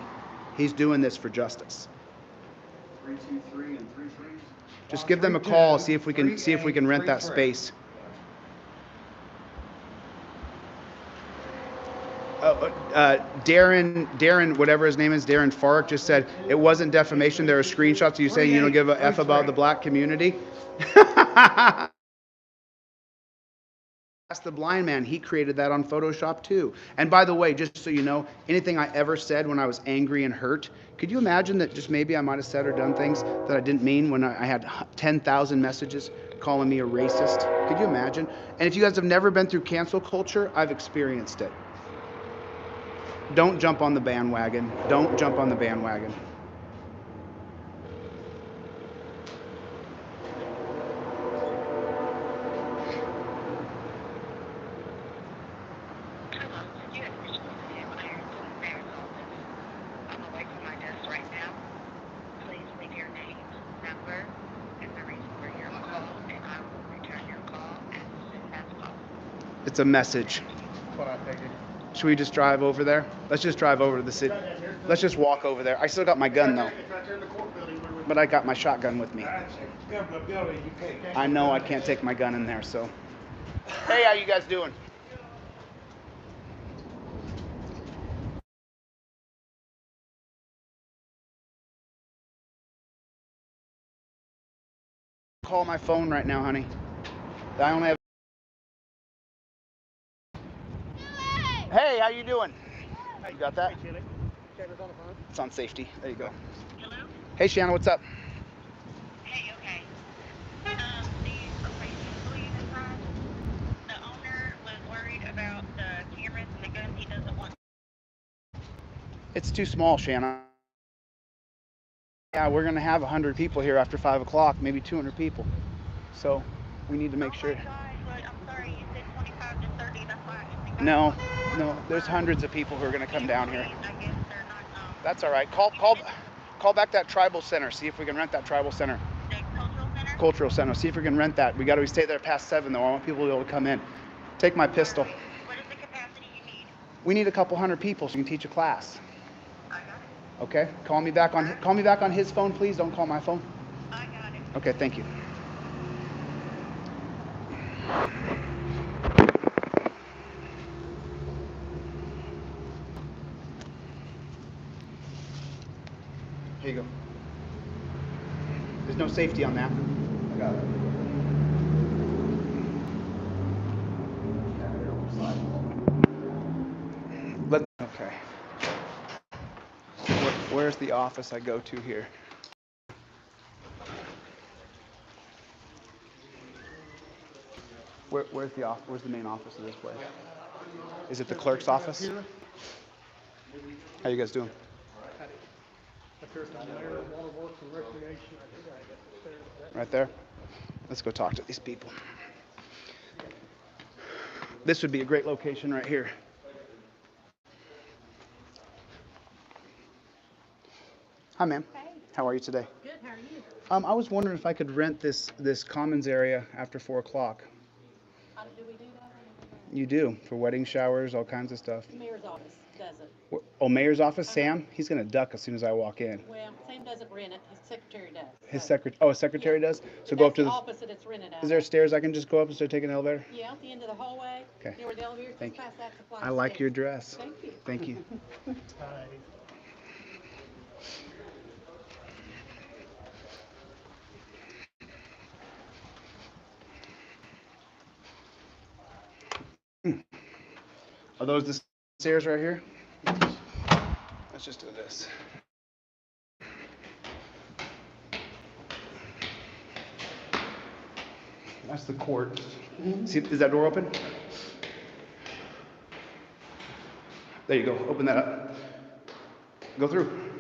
He's doing this for justice. 323 and 33. Just give them a call. See if we can rent that space. Darren, whatever his name is, Darren Fark just said it wasn't defamation. There are screenshots of you saying you don't give a F about the black community. Ask the blind man. He created that on Photoshop too. And by the way, just so you know, anything I ever said when I was angry and hurt, could you imagine that just maybe I might have said or done things that I didn't mean when I had 10,000 messages calling me a racist? Could you imagine? And if you guys have never been through cancel culture, I've experienced it. Don't jump on the bandwagon. Don't jump on the bandwagon. It's a message. Should we just drive over there? Let's just drive over to the city. Let's just walk over there. I still got my gun though. But I got my shotgun with me. I know I can't take my gun in there, so. Hey, how you guys doing? Call my phone right now, honey. I only have. Hey, how you doing? You got that? It's on safety. There you go. Hello? Hey, Shanna, what's up? Hey, okay. The place you from, the owner was worried about the cameras and the guns. He doesn't want. It's too small, Shanna. Yeah, we're gonna have 100 people here after 5 o'clock, maybe 200 people. So we need to make sure. Gosh, but I'm sorry, you said 25 to 30. That's why I think I No, called you. no, there's hundreds of people who are gonna come down here. Employees, I guess they're not, That's all right. Call back that tribal center. See if we can rent that tribal center. the cultural center? Cultural center. See if we can rent that. We got to stay there past 7 though. I want people to be able to come in. Take my pistol. What is the capacity you need? We need a couple hundred people so you can teach a class. I got it. Okay. Call me back on his phone, please. Don't call my phone. I got it. Okay. Thank you. Here you go. There's no safety on that. I got it. Okay. Where's the office I go to here? Where's the main office of this place? Is it the clerk's office? How you guys doing? Right there? Let's go talk to these people. This would be a great location right here. Hi, ma'am. Hey. How are you today? Good, how are you? I was wondering if I could rent this commons area after 4 o'clock. How do we do that? You do, for wedding showers, all kinds of stuff. The mayor's office does it. Oh, mayor's office, Sam? He's going to duck as soon as I walk in. Well, Sam doesn't rent it, his secretary does. His secretary does? So go up to the the... office that it's rented out. Is there stairs I can just go up instead of taking an elevator? Yeah, at the end of the hallway. Okay. Near where the elevator Thank you. past that to flight I of like stairs. your dress. Thank you. Thank you. Are those the stairs right here? Let's just do this. That's the court. See, is that door open? There you go. Open that up. Go through.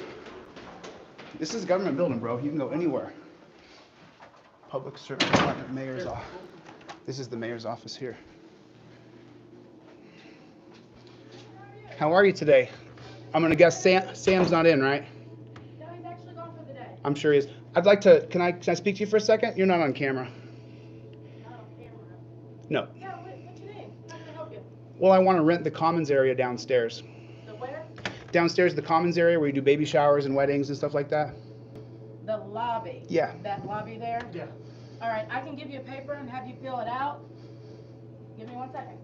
This is a government building, bro. You can go anywhere. Public Service Department, mayor's office. This is the mayor's office here. How are you today? I'm gonna guess Sam's not in, right? No, he's actually gone for the day. I'm sure he is. I'd like to. Can I speak to you for a second? You're not on camera. Not on camera. No. Yeah, what you need? How can I help you? Well, I want to rent the commons area downstairs. The where? Downstairs, the commons area where you do baby showers and weddings and stuff like that. The lobby. Yeah. That lobby there? Yeah. All right, I can give you a paper and have you fill it out. Give me 1 second.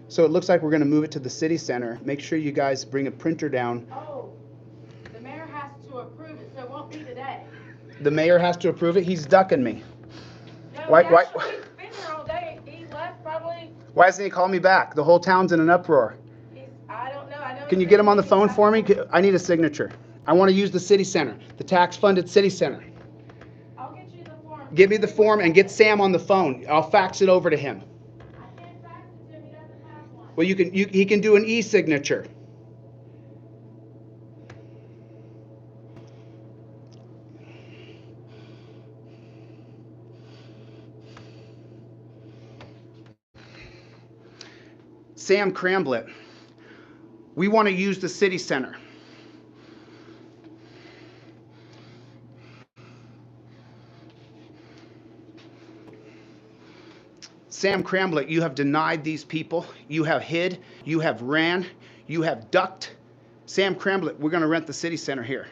So it looks like we're going to move it to the city center. Make sure you guys bring a printer down. Oh, the mayor has to approve it, so it won't be today. The mayor has to approve it. He's ducking me. No, Why- he why- actually, he's been here all day. He left probably, Why doesn't he call me back? The whole town's in an uproar. I don't know, I know. Can you get him on the phone for me? I need a signature. I want to use the city center, the tax-funded city center. I'll get you the form. Give me the form and get Sam on the phone. I'll fax it over to him. I can't fax it to him, he doesn't have one. Well, he can do an e-signature. Sam Cramblett, we want to use the city center. Sam Cramblett, you have denied these people. You have hid. You have ran. You have ducked. Sam Cramblett, we're going to rent the city center here,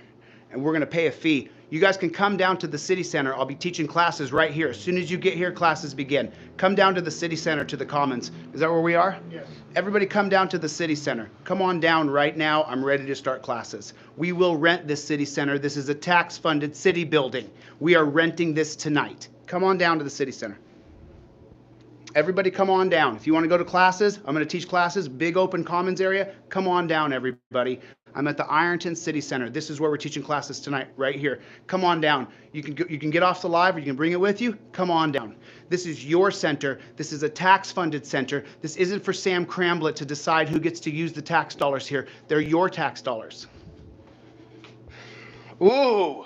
and we're going to pay a fee. You guys can come down to the city center. I'll be teaching classes right here. As soon as you get here, classes begin. Come down to the city center, to the Commons. Is that where we are? Yes. Everybody come down to the city center. Come on down right now. I'm ready to start classes. We will rent this city center. This is a tax-funded city building. We are renting this tonight. Come on down to the city center. Everybody come on down. If you want to go to classes, I'm going to teach classes, big open commons area. Come on down, everybody. I'm at the Ironton City Center. This is where we're teaching classes tonight, right here. Come on down. You can get off the live, or you can bring it with you. Come on down. This is your center. This is a tax-funded center. This isn't for Sam Cramblett to decide who gets to use the tax dollars here. They're your tax dollars. Ooh.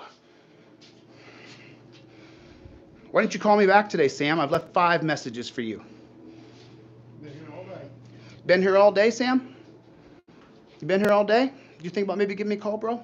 Why didn't you call me back today, Sam? I've left 5 messages for you. Been here all day. Been here all day, Sam? You been here all day? Do you think about maybe giving me a call, bro?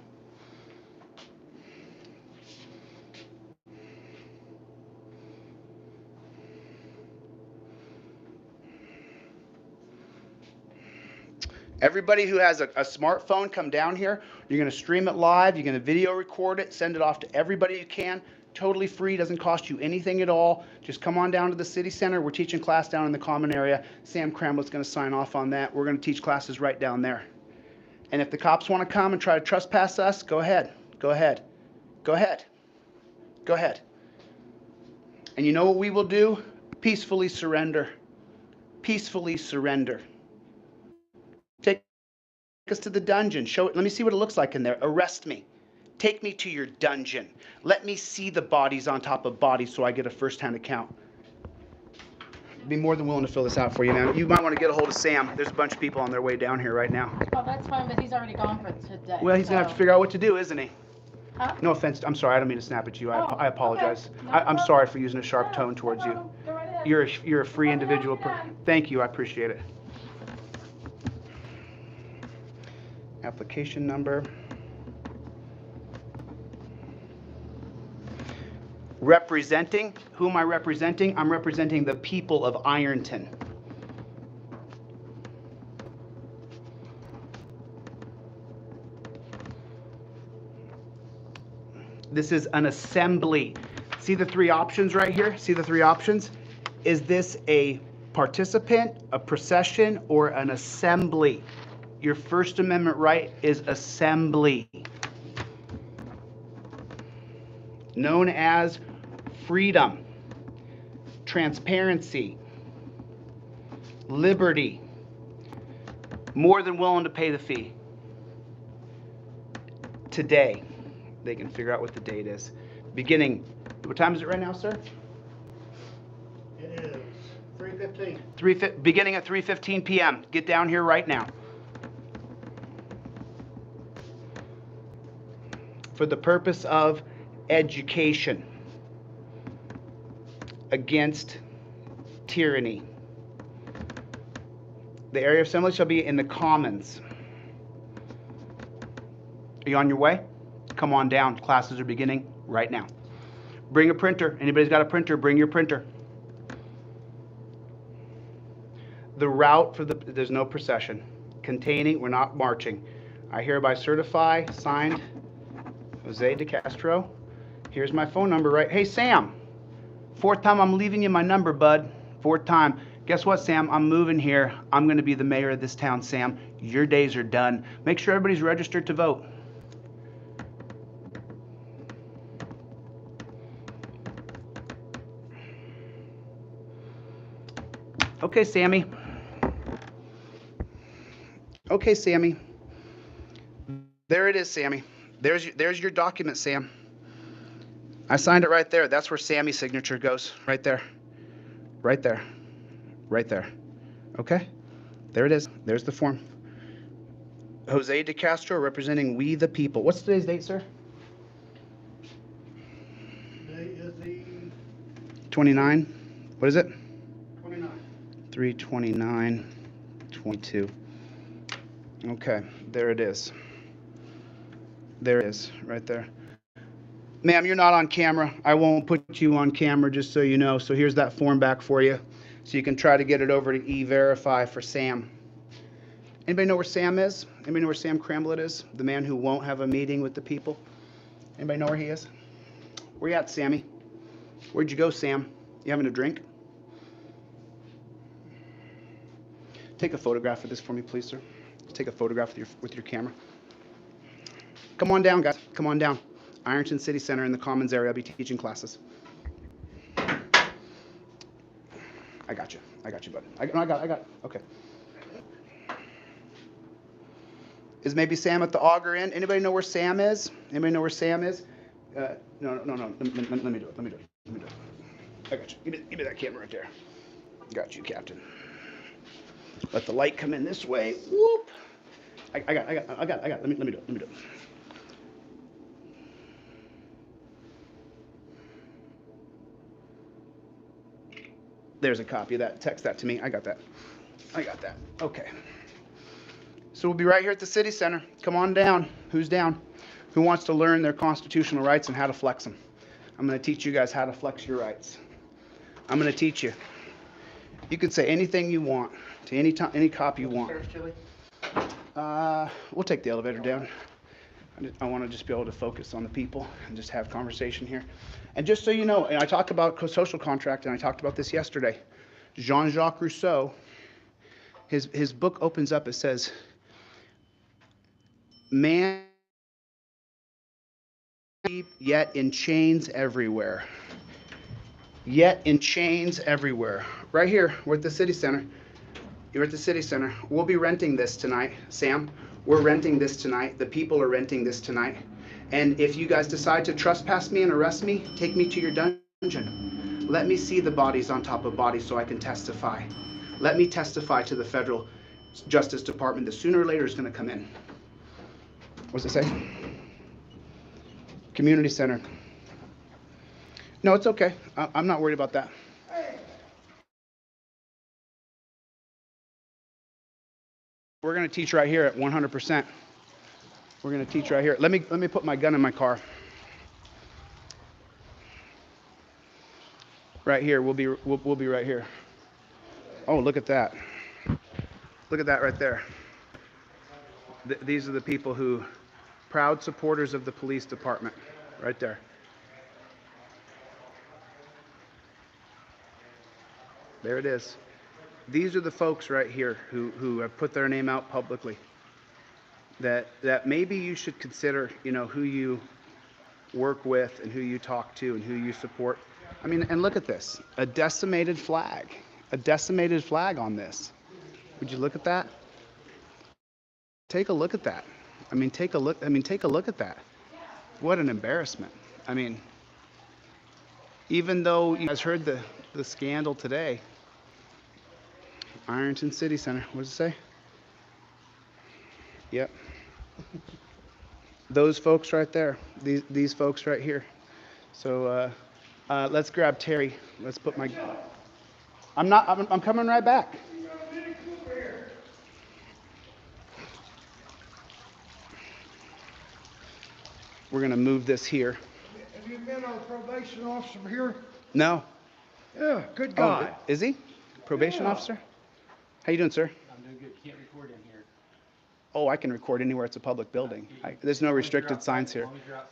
Everybody who has a smartphone, come down here. You're going to stream it live. You're going to video record it, send it off to everybody you can. Totally free, doesn't cost you anything at all. Just come on down to the city center. We're teaching class down in the common area. Sam Cramlett's going to sign off on that. We're going to teach classes right down there. And if the cops want to come and try to trespass us, go ahead. Go ahead. Go ahead. Go ahead. And you know what we will do? Peacefully surrender. Peacefully surrender. Take us to the dungeon. Let me see what it looks like in there. Arrest me. Take me to your dungeon. Let me see the bodies on top of bodies so I get a first-hand account. I'd be more than willing to fill this out for you, man. You might want to get a hold of Sam. There's a bunch of people on their way down here right now. Oh, that's fine, but he's already gone for today. Well, he's going to have to figure out what to do, isn't he? Huh? No offense. I'm sorry. I don't mean to snap at you. I apologize. Okay. No I'm problem. sorry for using a sharp tone towards you. Go right ahead. You're a free individual. Thank you. I appreciate it. Application number. Representing. Who am I representing? I'm representing the people of Ironton. This is an assembly. See the 3 options right here? See the 3 options? Is this a participant, a procession, or an assembly? Your First Amendment right is assembly. Known as freedom, transparency, liberty. More than willing to pay the fee. Today. They can figure out what the date is. Beginning, what time is it right now, sir? It is 3:15. Beginning at 3:15 p.m. Get down here right now. For the purpose of education against tyranny. The area of assembly shall be in the commons. Are you on your way? Come on down. Classes are beginning right now. Bring a printer. Anybody's got a printer, bring your printer. The route for there's no procession. Containing, we're not marching. I hereby certify, signed, Jose DeCastro. Here's my phone number, right? Hey, Sam. 4th time I'm leaving you my number, bud. 4th time. Guess what, Sam? I'm moving here. I'm going to be the mayor of this town, Sam. Your days are done. Make sure everybody's registered to vote. Okay, Sammy. Okay, Sammy. There it is, Sammy. There's your document, Sam. I signed it right there. That's where Sammy's signature goes. Right there. Right there. Right there. Okay? There it is. There's the form. Jose DeCastro representing We the People. What's today's date, sir? Today is the 29. What is it? 29. 3/29/22. Okay, there it is. There it is, right there. Ma'am, you're not on camera. I won't put you on camera, just so you know. So here's that form back for you, so you can try to get it over to E-Verify for Sam. Anybody know where Sam is? Anybody know where Sam Cramlett is? The man who won't have a meeting with the people? Anybody know where he is? Where you at, Sammy? Where'd you go, Sam? You having a drink? Take a photograph of this for me, please, sir. Take a photograph with your camera. Come on down, guys. Come on down. Ironton City Center in the Commons area. I'll be teaching classes. I got you. I got you, bud. I got it. Okay. Is maybe Sam at the auger end? Anybody know where Sam is? Anybody know where Sam is? No. Let me do it. I got you. Give me that camera right there. Got you, Captain. Let the light come in this way. Whoop. I got it. Let me do it. There's a copy of that. Text that to me. I got that. Okay. So we'll be right here at the City Center. Come on down. Who's down? Who wants to learn their constitutional rights and how to flex them? I'm going to teach you guys how to flex your rights. I'm going to teach you. You can say anything you want to any cop you want. We'll take the elevator down. I want to just be able to focus on the people and just have conversation here. And just so you know, and I talk about social contract, and I talked about this yesterday. Jean-Jacques Rousseau, his book opens up, it says, man yet in chains everywhere. Yet in chains everywhere. Right here, we're at the City Center. You're at the City Center. We'll be renting this tonight. Sam, we're renting this tonight. The people are renting this tonight. And if you guys decide to trespass me and arrest me, take me to your dungeon. Let me see the bodies on top of bodies so I can testify. Let me testify to the Federal Justice Department that sooner or later is going to come in. What's it say? Community Center. No, it's okay. I'm not worried about that. We're going to teach right here at 100%. We're going to teach right here. Let me put my gun in my car. Right here. We'll be right here. Oh, look at that. Look at that right there. These are the people who, proud supporters of the police department, right there. There it is. These are the folks right here who have put their name out publicly. That maybe you should consider, who you work with and who you talk to and who you support. I mean, and look at this, a decimated flag on this. Would you look at that? Take a look at that. Take a look at that. What an embarrassment. I mean, even though you guys heard the scandal today, Ironton City Center, what does it say? Yep. Those folks right there, these folks right here. So let's grab Terry. Let's put my, I'm coming right back. We're gonna move this here. Have you been a probation officer here? No. Yeah, good guy. Oh, is he? Probation officer? How you doing, sir? I'm doing good. Can't record in here. Oh, I can record anywhere. It's a public building. There's no restricted signs here.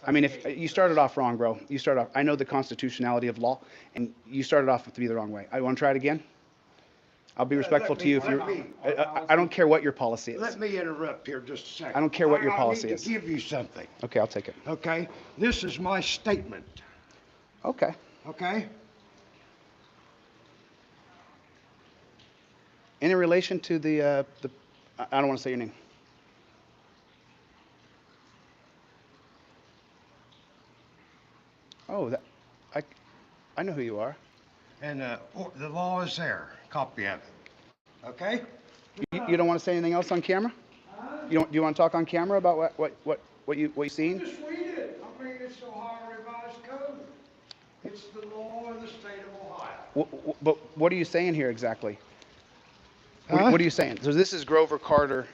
I mean, if you started off wrong, bro. You started off. I know the constitutionality of law, and you started off to be the wrong way. I want to try it again. I'll be respectful to you if you're. I don't care what your policy is. Let me interrupt here just a second. I don't care what your policy is. I need to give you something. Okay, I'll take it. Okay? This is my statement. Okay. Okay? In relation to the I don't want to say your name. Oh, I know who you are. And the law is there. Copy of it. Okay? You don't want to say anything else on camera? Do you want to talk on camera about what you seen? Just read it. I mean, it's Ohio Revised Code. It's the law of the state of Ohio. But what are you saying here exactly? What are you saying? So this is Grover Carter.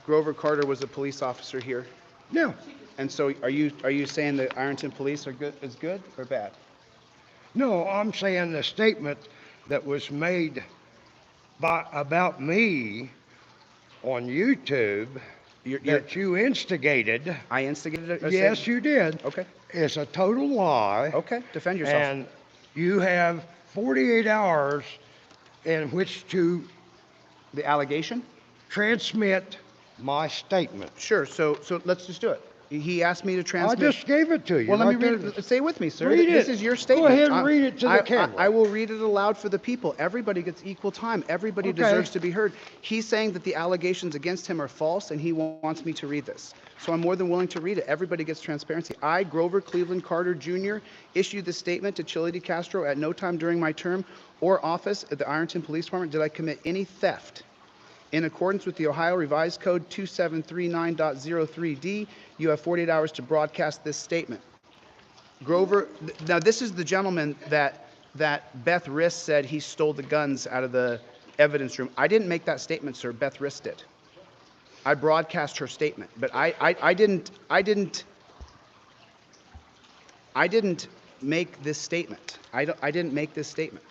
Grover Carter was a police officer here. Yeah. And so are you saying that Ironton police is good or bad? No, I'm saying the statement that was made about me on YouTube that you instigated. I instigated it? Yes, you did. Okay. It's a total lie. Okay, defend yourself. And you have 48 hours in which to... The allegation? Transmit my statement. Sure, so let's just do it. He asked me to transmit. I just gave it to you. Well, let me read it. Stay with me, sir. Read This it. is your statement. Go ahead and read it to the camera. I will read it aloud for the people. Everybody gets equal time. Everybody deserves to be heard. He's saying that the allegations against him are false, and he wants me to read this. So I'm more than willing to read it. Everybody gets transparency. I, Grover Cleveland Carter Jr., issued this statement to ChilleDeCastro at no time during my term or office at the Ironton Police Department did I commit any theft. In accordance with the Ohio Revised Code 2739.03D, you have 48 hours to broadcast this statement. Grover, now this is the gentleman that that Beth Riss said he stole the guns out of the evidence room. I didn't make that statement, sir. Beth Riss did. I broadcast her statement, but I didn't make this statement. I didn't make this statement.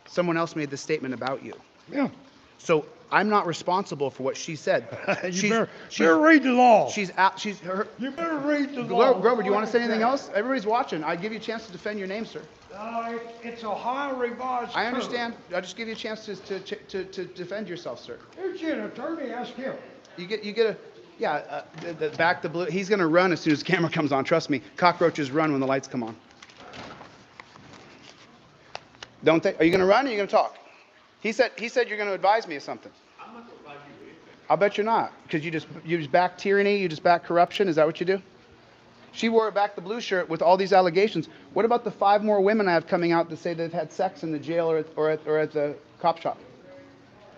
Someone else made this statement about you. Yeah. So I'm not responsible for what she said. You better read the law. She's out. She's her. You better read the law. Grover, do you want to say anything else? Everybody's watching. I give you a chance to defend your name, sir. It's Ohio revised. I understand. I'll just give you a chance to defend yourself, sir. Here's an attorney. Ask him. You get a. Yeah, back the blue. He's going to run as soon as the camera comes on. Trust me. Cockroaches run when the lights come on. Don't they? Are you going to run or are you going to talk? He said you're going to advise me of something. I'm not going to advise you anything. I'll bet you're not. Because you just back tyranny, you just back corruption. Is that what you do? She wore a back the blue shirt with all these allegations. What about the 5 more women I have coming out that say they've had sex in the jail or at the cop shop?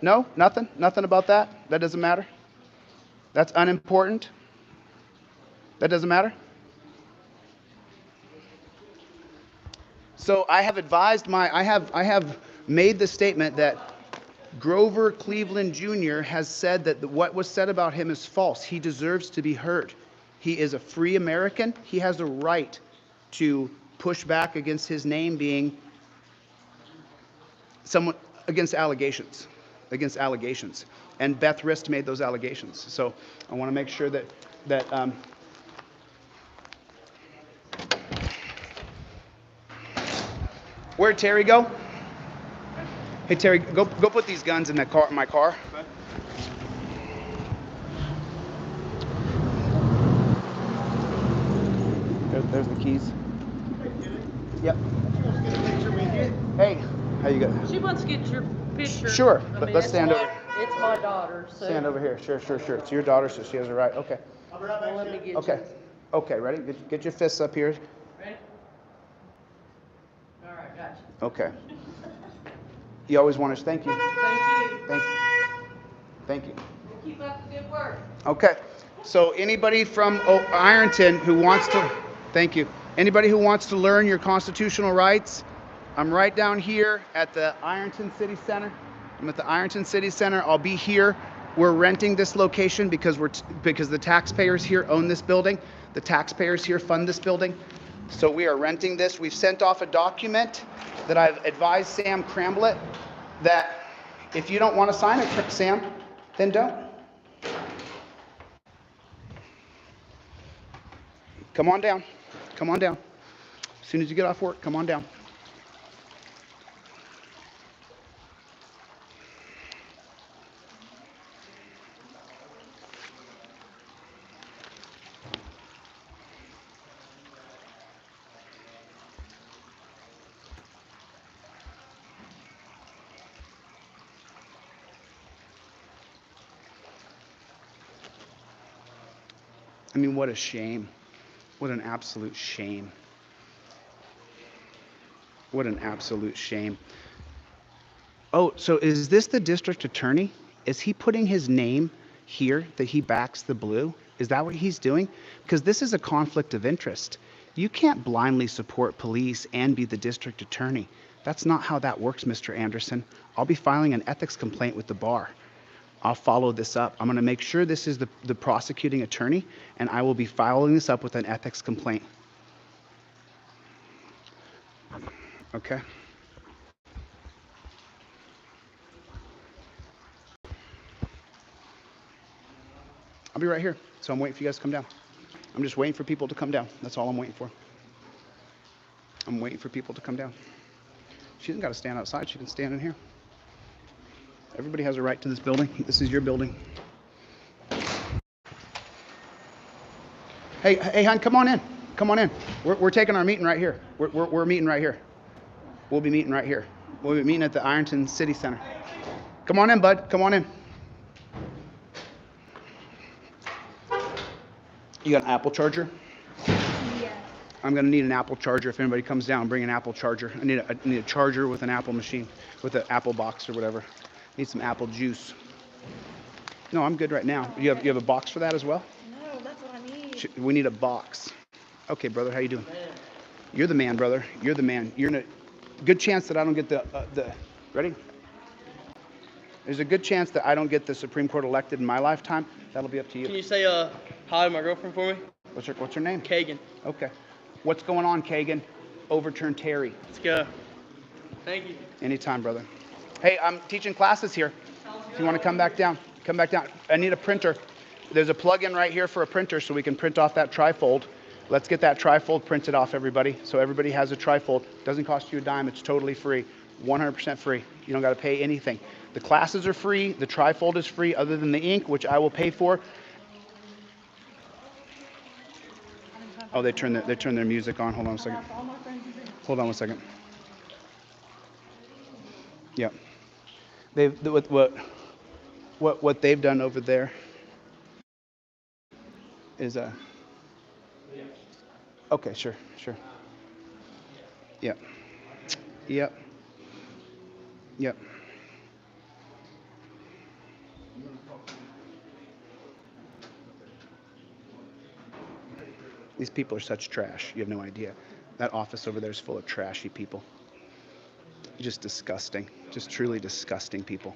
No? Nothing? Nothing about that? That doesn't matter? That's unimportant? That doesn't matter? So I have advised I have made the statement that Grover Cleveland Jr. has said that what was said about him is false. He deserves to be heard. He is a free American. He has a right to push back against his name being someone against allegations. And Beth Rist made those allegations. So I want to make sure that where'd Terry go? Hey Terry, go put these guns in my car. There's the keys. Yep. Hey, how you going? She wants to get your picture. Sure, I but mean, let's it's stand my- over. It's my daughter, so. Stand over here. Sure. It's your daughter, so she has a right. Okay. Well, let me get Okay. you. Okay, ready? Get your fists up here. Ready? All right, gotcha. Okay. You always want to thank you. Thank you. Thank you. Keep up the good work. Okay. So anybody from Ironton who wants to, thank you. Anybody who wants to learn your constitutional rights, I'm right down here at the Ironton City Center. I'm at the Ironton City Center. I'll be here. We're renting this location because the taxpayers here own this building. The taxpayers here fund this building. So we are renting this. We've sent off a document that I've advised Sam Cramblett that if you don't want to sign it, Sam, then don't. Come on down. Come on down. As soon as you get off work, come on down. I mean, what a shame. What an absolute shame. What an absolute shame. Oh, so is this the district attorney? Is he putting his name here that he backs the blue? Is that what he's doing? Because this is a conflict of interest. You can't blindly support police and be the district attorney. That's not how that works, Mr. Anderson. I'll be filing an ethics complaint with the bar. I'll follow this up. I'm going to make sure this is the prosecuting attorney, and I will be following this up with an ethics complaint. Okay? I'll be right here. So I'm waiting for you guys to come down. I'm just waiting for people to come down. That's all I'm waiting for. I'm waiting for people to come down. She doesn't got to stand outside. She can stand in here. Everybody has a right to this building. This is your building. Hey, hon, come on in. Come on in. We're taking our meeting right here. We're meeting right here. We'll be meeting right here. We'll be meeting at the Ironton City Center. Come on in, bud. Come on in. You got an Apple charger? Yeah. I'm going to need an Apple charger. If anybody comes down, bring an Apple charger. I need a charger with an Apple machine, with an Apple box or whatever. Need some apple juice. No, I'm good right now. You have a box for that as well? No, that's what I need. We need a box. Okay, brother, how you doing? You're the man, brother. You're the man. good chance that I don't get ready? There's a good chance that I don't get the Supreme Court elected in my lifetime. That'll be up to you. Can you say hi to my girlfriend for me? What's her name? Kagan. Okay. What's going on, Kagan? Overturn Terry. Let's go. Thank you. Anytime, brother. Hey, I'm teaching classes here. If you want to come back down, come back down. I need a printer. There's a plug-in right here for a printer so we can print off that trifold. Let's get that trifold printed off, everybody. So everybody has a trifold. Doesn't cost you a dime. It's totally free. 100% free. You don't got to pay anything. The classes are free. The trifold is free other than the ink, which I will pay for. Oh, they turn their music on. Hold on a second. Hold on one second. Yeah. What they've done over there is okay, sure. Yep. These people are such trash. You have no idea. That office over there is full of trashy people. Just disgusting. Just truly disgusting people.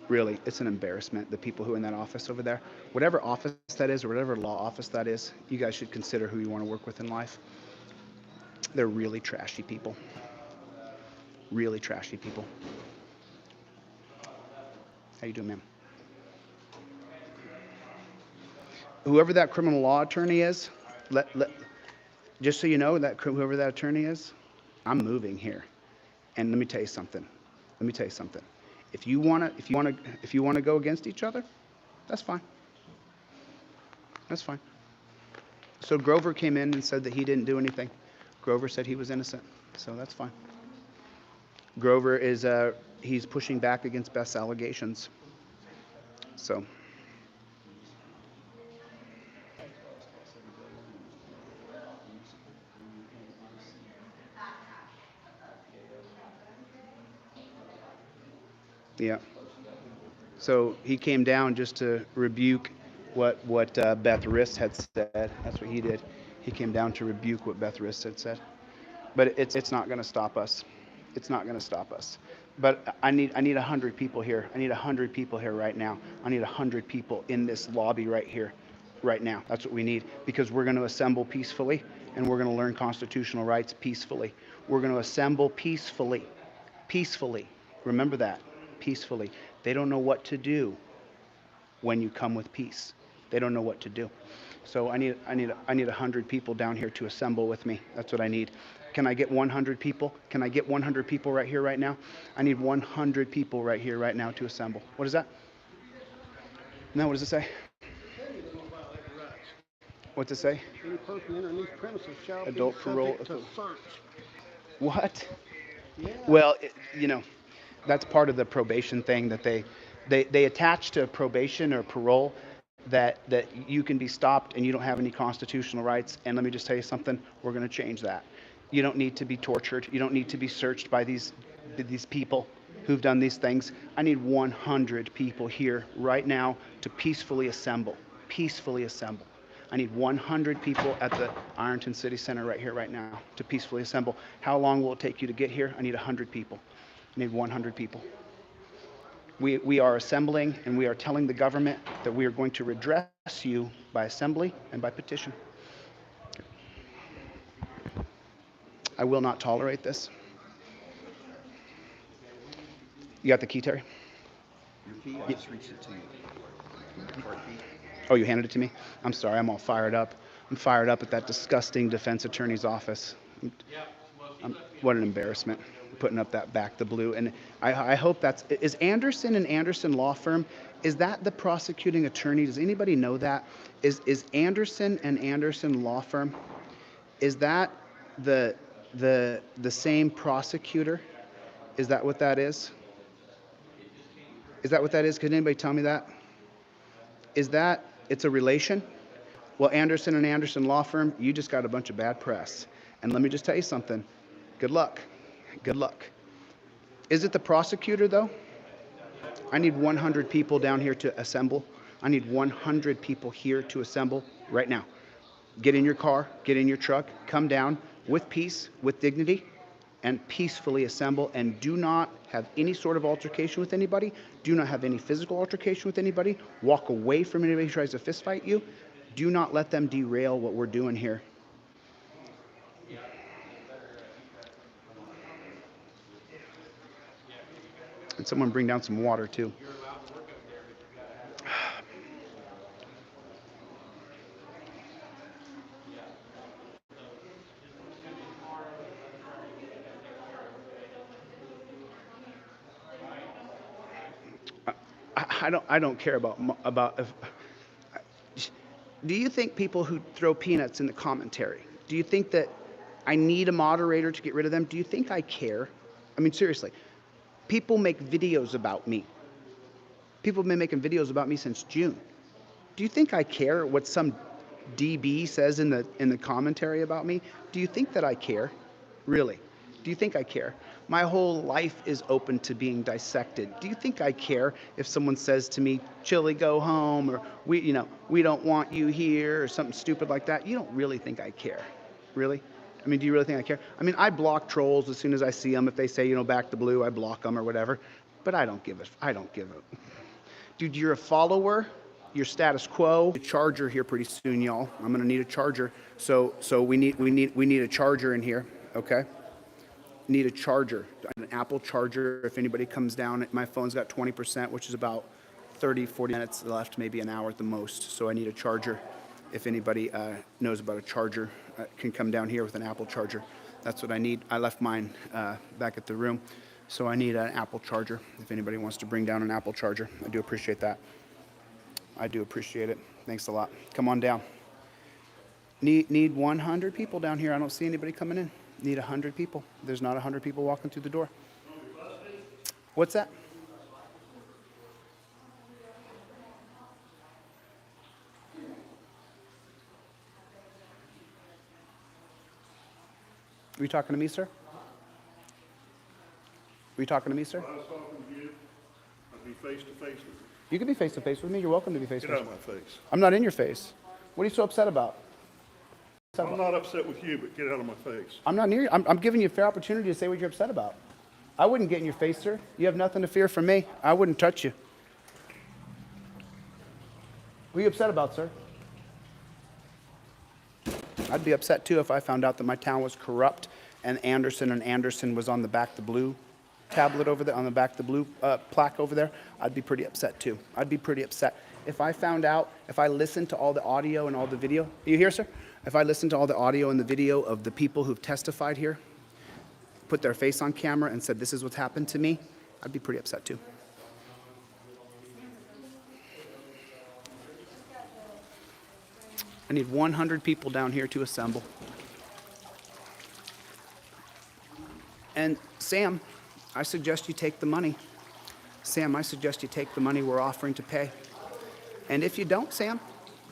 Really, it's an embarrassment, the people who are in that office over there. Whatever office that is or whatever law office that is, you guys should consider who you want to work with in life. They're really trashy people. Really trashy people. How you doing, ma'am? Whoever that criminal law attorney is, just so you know, whoever that attorney is, I'm moving here. And let me tell you something. If you want to go against each other, that's fine. That's fine. So Grover came in and said that he didn't do anything. Grover said he was innocent. So that's fine. Grover is he's pushing back against Beth's allegations. So yeah. So he came down just to rebuke what Beth Riss had said. That's what he did. He came down to rebuke what Beth Riss had said. But it's not going to stop us. It's not going to stop us. But I need 100 people here. I need 100 people here right now. I need 100 people in this lobby right here, right now. That's what we need, because we're going to assemble peacefully and we're going to learn constitutional rights peacefully. We're going to assemble peacefully. Peacefully. Remember that. Peacefully. They don't know what to do when you come with peace. They don't know what to do. So I need 100 people down here to assemble with me. That's what I need. Can I get 100 people? Can I get 100 people right here, right now? I need 100 people right here, right now to assemble. What is that? No, what does it say? What's it say? Any person entering these premises shall Adult be parole. subject to search. What? Yeah. Well, that's part of the probation thing that they attach to probation or parole that you can be stopped and you don't have any constitutional rights. And let me just tell you something, we're going to change that. You don't need to be tortured. You don't need to be searched by these people who've done these things. I need 100 people here right now to peacefully assemble. Peacefully assemble. I need 100 people at the Ironton City Center right here, right now, to peacefully assemble. How long will it take you to get here? I need 100 people. I need 100 people. We are assembling and we are telling the government that we are going to redress you by assembly and by petition. I will not tolerate this. You got the key, Terry? Your key, I just reached it to you. Card key. Oh, you handed it to me? I'm sorry, I'm all fired up. I'm fired up at that disgusting defense attorney's office. What an embarrassment, putting up that back the blue. And I hope is Anderson and Anderson Law Firm, is that the prosecuting attorney? Does anybody know that? Is Anderson and Anderson Law Firm, is that the same prosecutor? Is that what that is? Is that what that is? Could anybody tell me that? Is that, it's a relation? Well, Anderson and Anderson Law Firm, you just got a bunch of bad press. And let me just tell you something. Good luck. Good luck. Is it the prosecutor, though? I need 100 people down here to assemble. I need 100 people here to assemble right now. Get in your car, get in your truck, come down with peace, with dignity, and peacefully assemble, and do not have any sort of altercation with anybody. Do not have any physical altercation with anybody. Walk away from anybody who tries to fist fight you. Do not let them derail what we're doing here. And someone bring down some water too. I don't care about if, do you think people who throw peanuts in the commentary, do you think that I need a moderator to get rid of them? Do you think I care? I mean, seriously, people make videos about me. People have been making videos about me since June. Do you think I care what some DB says in the commentary about me? Do you think that I care? Really? Do you think I care? My whole life is open to being dissected. Do you think I care if someone says to me, Chille, go home, or we don't want you here, or something stupid like that? You don't really think I care, really? I mean, do you really think I care? I mean, I block trolls as soon as I see them. If they say, back the blue, I block them or whatever. But I don't give a. Dude, you're a follower. Your status quo. A charger here pretty soon, y'all. I'm gonna need a charger. So we need a charger in here. Okay. Need a charger, an Apple charger. If anybody comes down, my phone's got 20%, which is about 30, 40 minutes left, maybe an hour at the most. So I need a charger. If anybody knows about a charger, can come down here with an Apple charger. That's what I need. I left mine back at the room. So I need an Apple charger. If anybody wants to bring down an Apple charger, I do appreciate that. I do appreciate it. Thanks a lot. Come on down. Need 100 people down here. I don't see anybody coming in. Need 100 people. There's not 100 people walking through the door. What's that? Are you talking to me, sir? Were you talking to me, sir? If I was talking to you, I'd be face to face with you. You can be face to face with me. You're welcome to be face to Get face. out of my face. I'm not in your face. What are you so upset about? I'm not upset with you, but get out of my face. I'm not near you. I'm giving you a fair opportunity to say what you're upset about. I wouldn't get in your face, sir. You have nothing to fear from me. I wouldn't touch you. What are you upset about, sir? I'd be upset too if I found out that my town was corrupt and Anderson was on the back the blue tablet over there, on the back the blue plaque over there. I'd be pretty upset too. I'd be pretty upset. If I found out, if I listened to all the audio and all the video, are you here, sir? If I listened to all the audio and the video of the people who've testified here, put their face on camera and said, this is what's happened to me, I'd be pretty upset too. I need 100 people down here to assemble. And Sam, I suggest you take the money. Sam, I suggest you take the money we're offering to pay. And if you don't, Sam,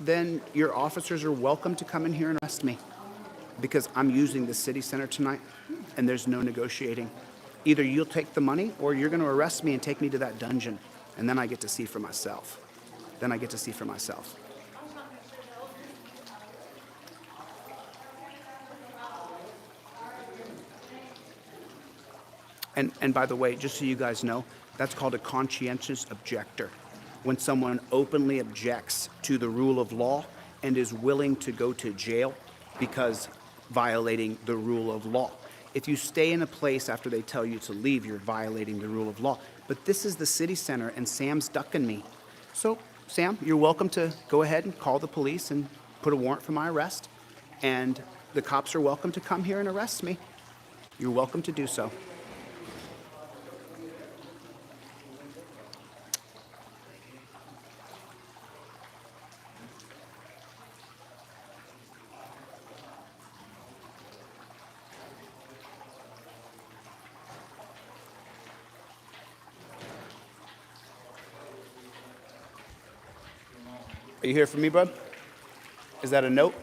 then your officers are welcome to come in here and arrest me, because I'm using the city center tonight and there's no negotiating. Either you'll take the money or you're going to arrest me and take me to that dungeon, and then I get to see for myself. Then I get to see for myself. And by the way, just so you guys know, that's called a conscientious objector. When someone openly objects to the rule of law and is willing to go to jail because violating the rule of law. If you stay in a place after they tell you to leave, you're violating the rule of law. But this is the city center and Sam's ducking me. So, Sam, you're welcome to go ahead and call the police and put a warrant for my arrest. And the cops are welcome to come here and arrest me. You're welcome to do so. Are you here for me, bud? Is that a note?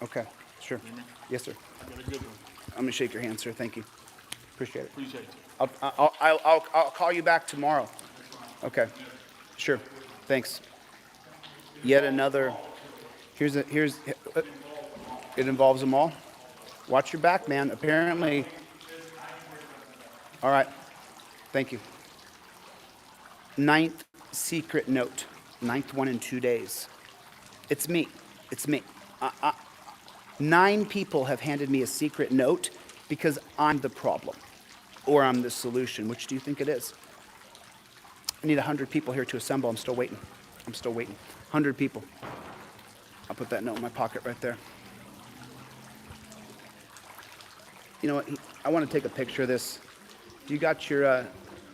Okay, sure. Yes, sir. Got a good one. I'm gonna shake your hand, sir. Thank you. Appreciate it. Appreciate it. I'll call you back tomorrow. Okay, sure. Thanks. Yet another. It involves them all. Watch your back, man. Apparently. All right. Thank you. 9th secret note. 9th one in 2 days. It's me. It's me. 9 people have handed me a secret note because I'm the problem or I'm the solution. Which do you think it is? I need 100 people here to assemble. I'm still waiting. 100 people. I'll put that note in my pocket right there. You know what? I want to take a picture of this. Do you got your,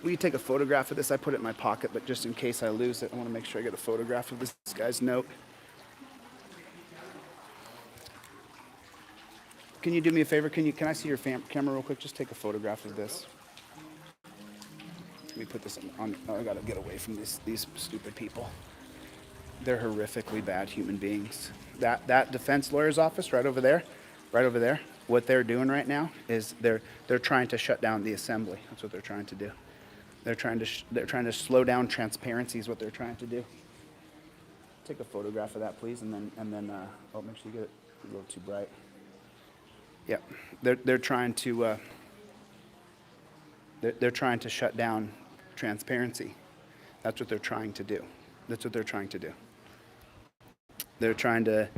will you take a photograph of this? I put it in my pocket, but just in case I lose it, I want to make sure I get a photograph of this guy's note. Can you do me a favor? Can I see your camera real quick? Just take a photograph of this. Let me put this on. Oh, I gotta get away from these stupid people. They're horrifically bad human beings. That defense lawyer's office right over there, what they're doing right now is they're trying to shut down the assembly. That's what they're trying to do. They're trying to slow down transparency is what they're trying to do. Take a photograph of that, please, and then oh, make sure you get it a little too bright. Yeah, they're trying to they're trying to shut down transparency. That's what they're trying to do. They're trying to,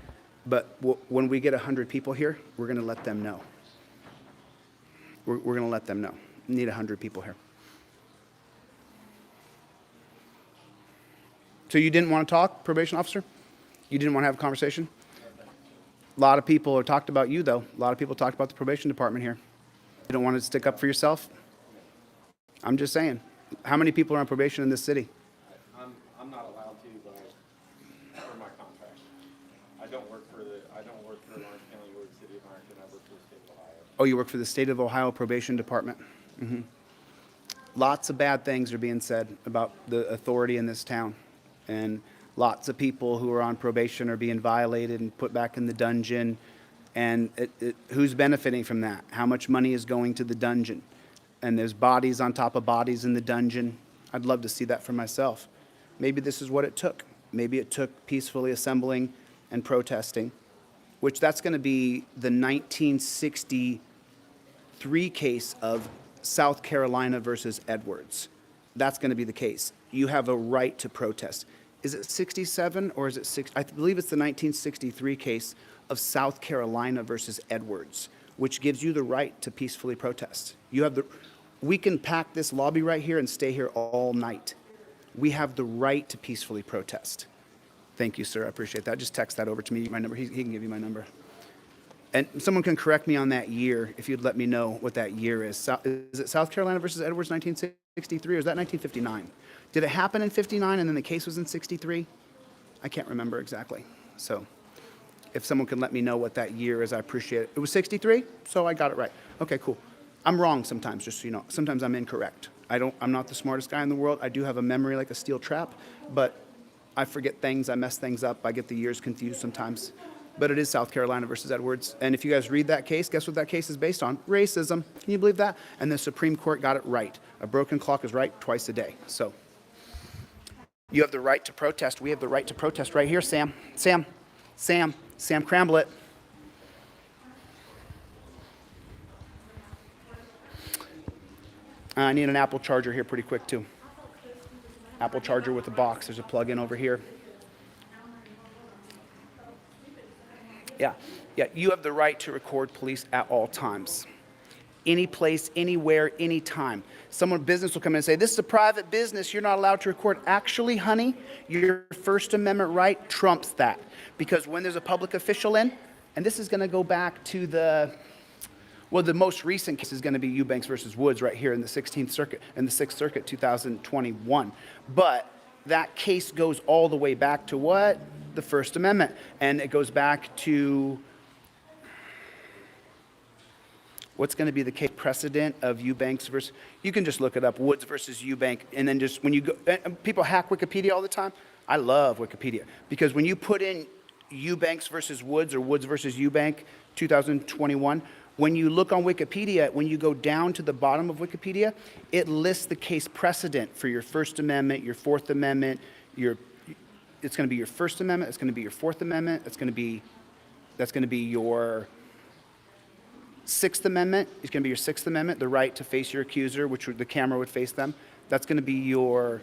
but when we get 100 people here, we're going to let them know. We're going to let them know. We need 100 people here. So you didn't want to talk, probation officer? You didn't want to have a conversation? A lot of people have talked about you, though. A lot of people talked about the probation department here. You don't want to stick up for yourself? I'm just saying. How many people are on probation in this city? I'm not allowed to, but for my contract. I don't work for Orange County or the City of Ironton. I work for the state of Ohio. Oh, you work for the State of Ohio Probation Department. Mm-hmm. Lots of bad things are being said about the authority in this town. And lots of people who are on probation are being violated and put back in the dungeon. And who's benefiting from that? How much money is going to the dungeon? And there's bodies on top of bodies in the dungeon. I'd love to see that for myself. Maybe this is what it took. Maybe it took peacefully assembling and protesting, which that's going to be the 1963 case of South Carolina versus Edwards. That's going to be the case. You have a right to protest. Is it 67 or is it 6? I believe it's the 1963 case of South Carolina versus Edwards, which gives you the right to peacefully protest. You have we can pack this lobby right here and stay here all night. We have the right to peacefully protest. Thank you, sir. I appreciate that. Just text that over to me, my number. He can give you my number. And someone can correct me on that year if you'd let me know what that year is. Is it South Carolina versus Edwards 1963 or is that 1959? Did it happen in 59 and then the case was in 63? I can't remember exactly. So if someone can let me know what that year is, I appreciate it. It was 63? So I got it right. Okay, cool. I'm wrong sometimes, just so you know. Sometimes I'm incorrect. I'm not the smartest guy in the world. I do have a memory like a steel trap, but I forget things, I mess things up, I get the years confused sometimes. But it is South Carolina versus Edwards. And if you guys read that case, guess what that case is based on? Racism. Can you believe that? And the Supreme Court got it right. A broken clock is right twice a day. So you have the right to protest. We have the right to protest right here, Sam. Sam, Cramble it. I need an Apple charger here pretty quick too. Apple charger with a box. There's a plug-in over here. Yeah, you have the right to record police at all times. Any place, anywhere, anytime. Business will come in and say, this is a private business, you're not allowed to record. Actually, honey, your First Amendment right trumps that. Because when there's a public official in, and this is gonna go back to the most recent case is going to be Eubanks versus Woods right here in the 16th Circuit, in the 6th Circuit, 2021. But that case goes all the way back to what? The First Amendment. And it goes back to what's going to be the case precedent of Eubanks versus, you can just look it up, Woods versus Eubank, and then just when you go, people hack Wikipedia all the time. I love Wikipedia because when you put in Eubanks versus Woods or Woods versus Eubank 2021, when you look on Wikipedia, when you go down to the bottom of Wikipedia, it lists the case precedent for your First Amendment, your Fourth Amendment, it's going to be your First Amendment, it's going to be your Fourth Amendment, that's going to be your Sixth Amendment is going to be your Sixth Amendment, the right to face your accuser, which the camera would face them. That's going to be your,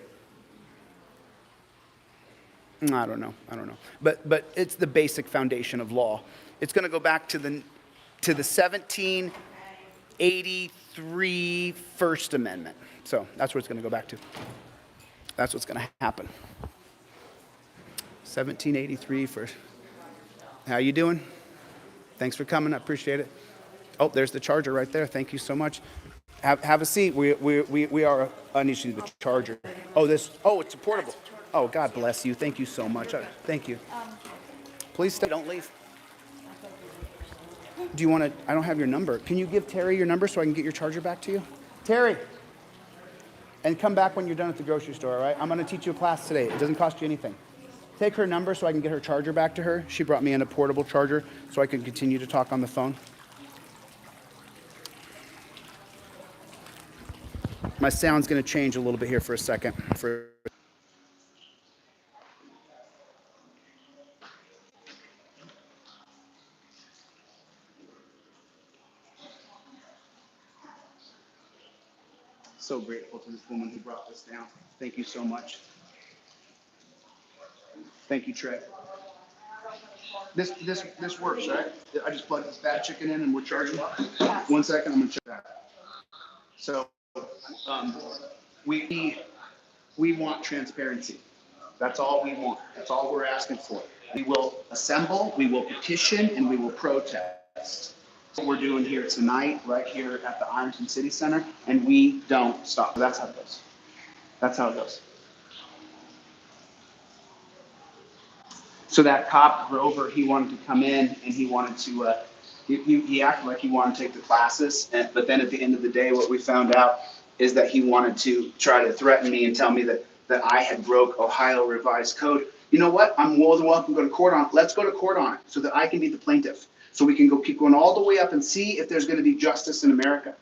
I don't know. But it's the basic foundation of law. It's going to go back to the 1783 First Amendment. So that's what it's going to go back to. That's what's going to happen. 1783 First. How you doing? Thanks for coming. I appreciate it. Oh, there's the charger right there. Thank you so much. Have a seat. We are. I need to see the charger. Oh, it's a portable. Oh, God bless you. Thank you so much. Thank you. Please stay. Don't leave. Do you want to? I don't have your number. Can you give Terry your number so I can get your charger back to you? Terry. And come back when you're done at the grocery store, all right? I'm going to teach you a class today. It doesn't cost you anything. Take her number so I can get her charger back to her. She brought me in a portable charger so I can continue to talk on the phone. My sound's going to change a little bit here for a second. So grateful to this woman who brought this down. Thank you so much. Thank you, Trey. This works, right? I just plugged this bad chicken in and we're charging. 1 second, I'm gonna check that. So we want transparency. That's all we want. That's all we're asking for. We will assemble, we will petition, and we will protest. What we're doing here tonight, right here at the Ironton City Center, and we don't stop. That's how it goes. That's how it goes. So that cop, Grover, he wanted to come in and he wanted to, he acted like he wanted to take the classes. But then at the end of the day, what we found out is that he wanted to try to threaten me and tell me that I had broke Ohio Revised Code. You know what? I'm more than welcome to go to court on it. Let's go to court on it so that I can be the plaintiff. So we can keep going all the way up and see if there's going to be justice in America.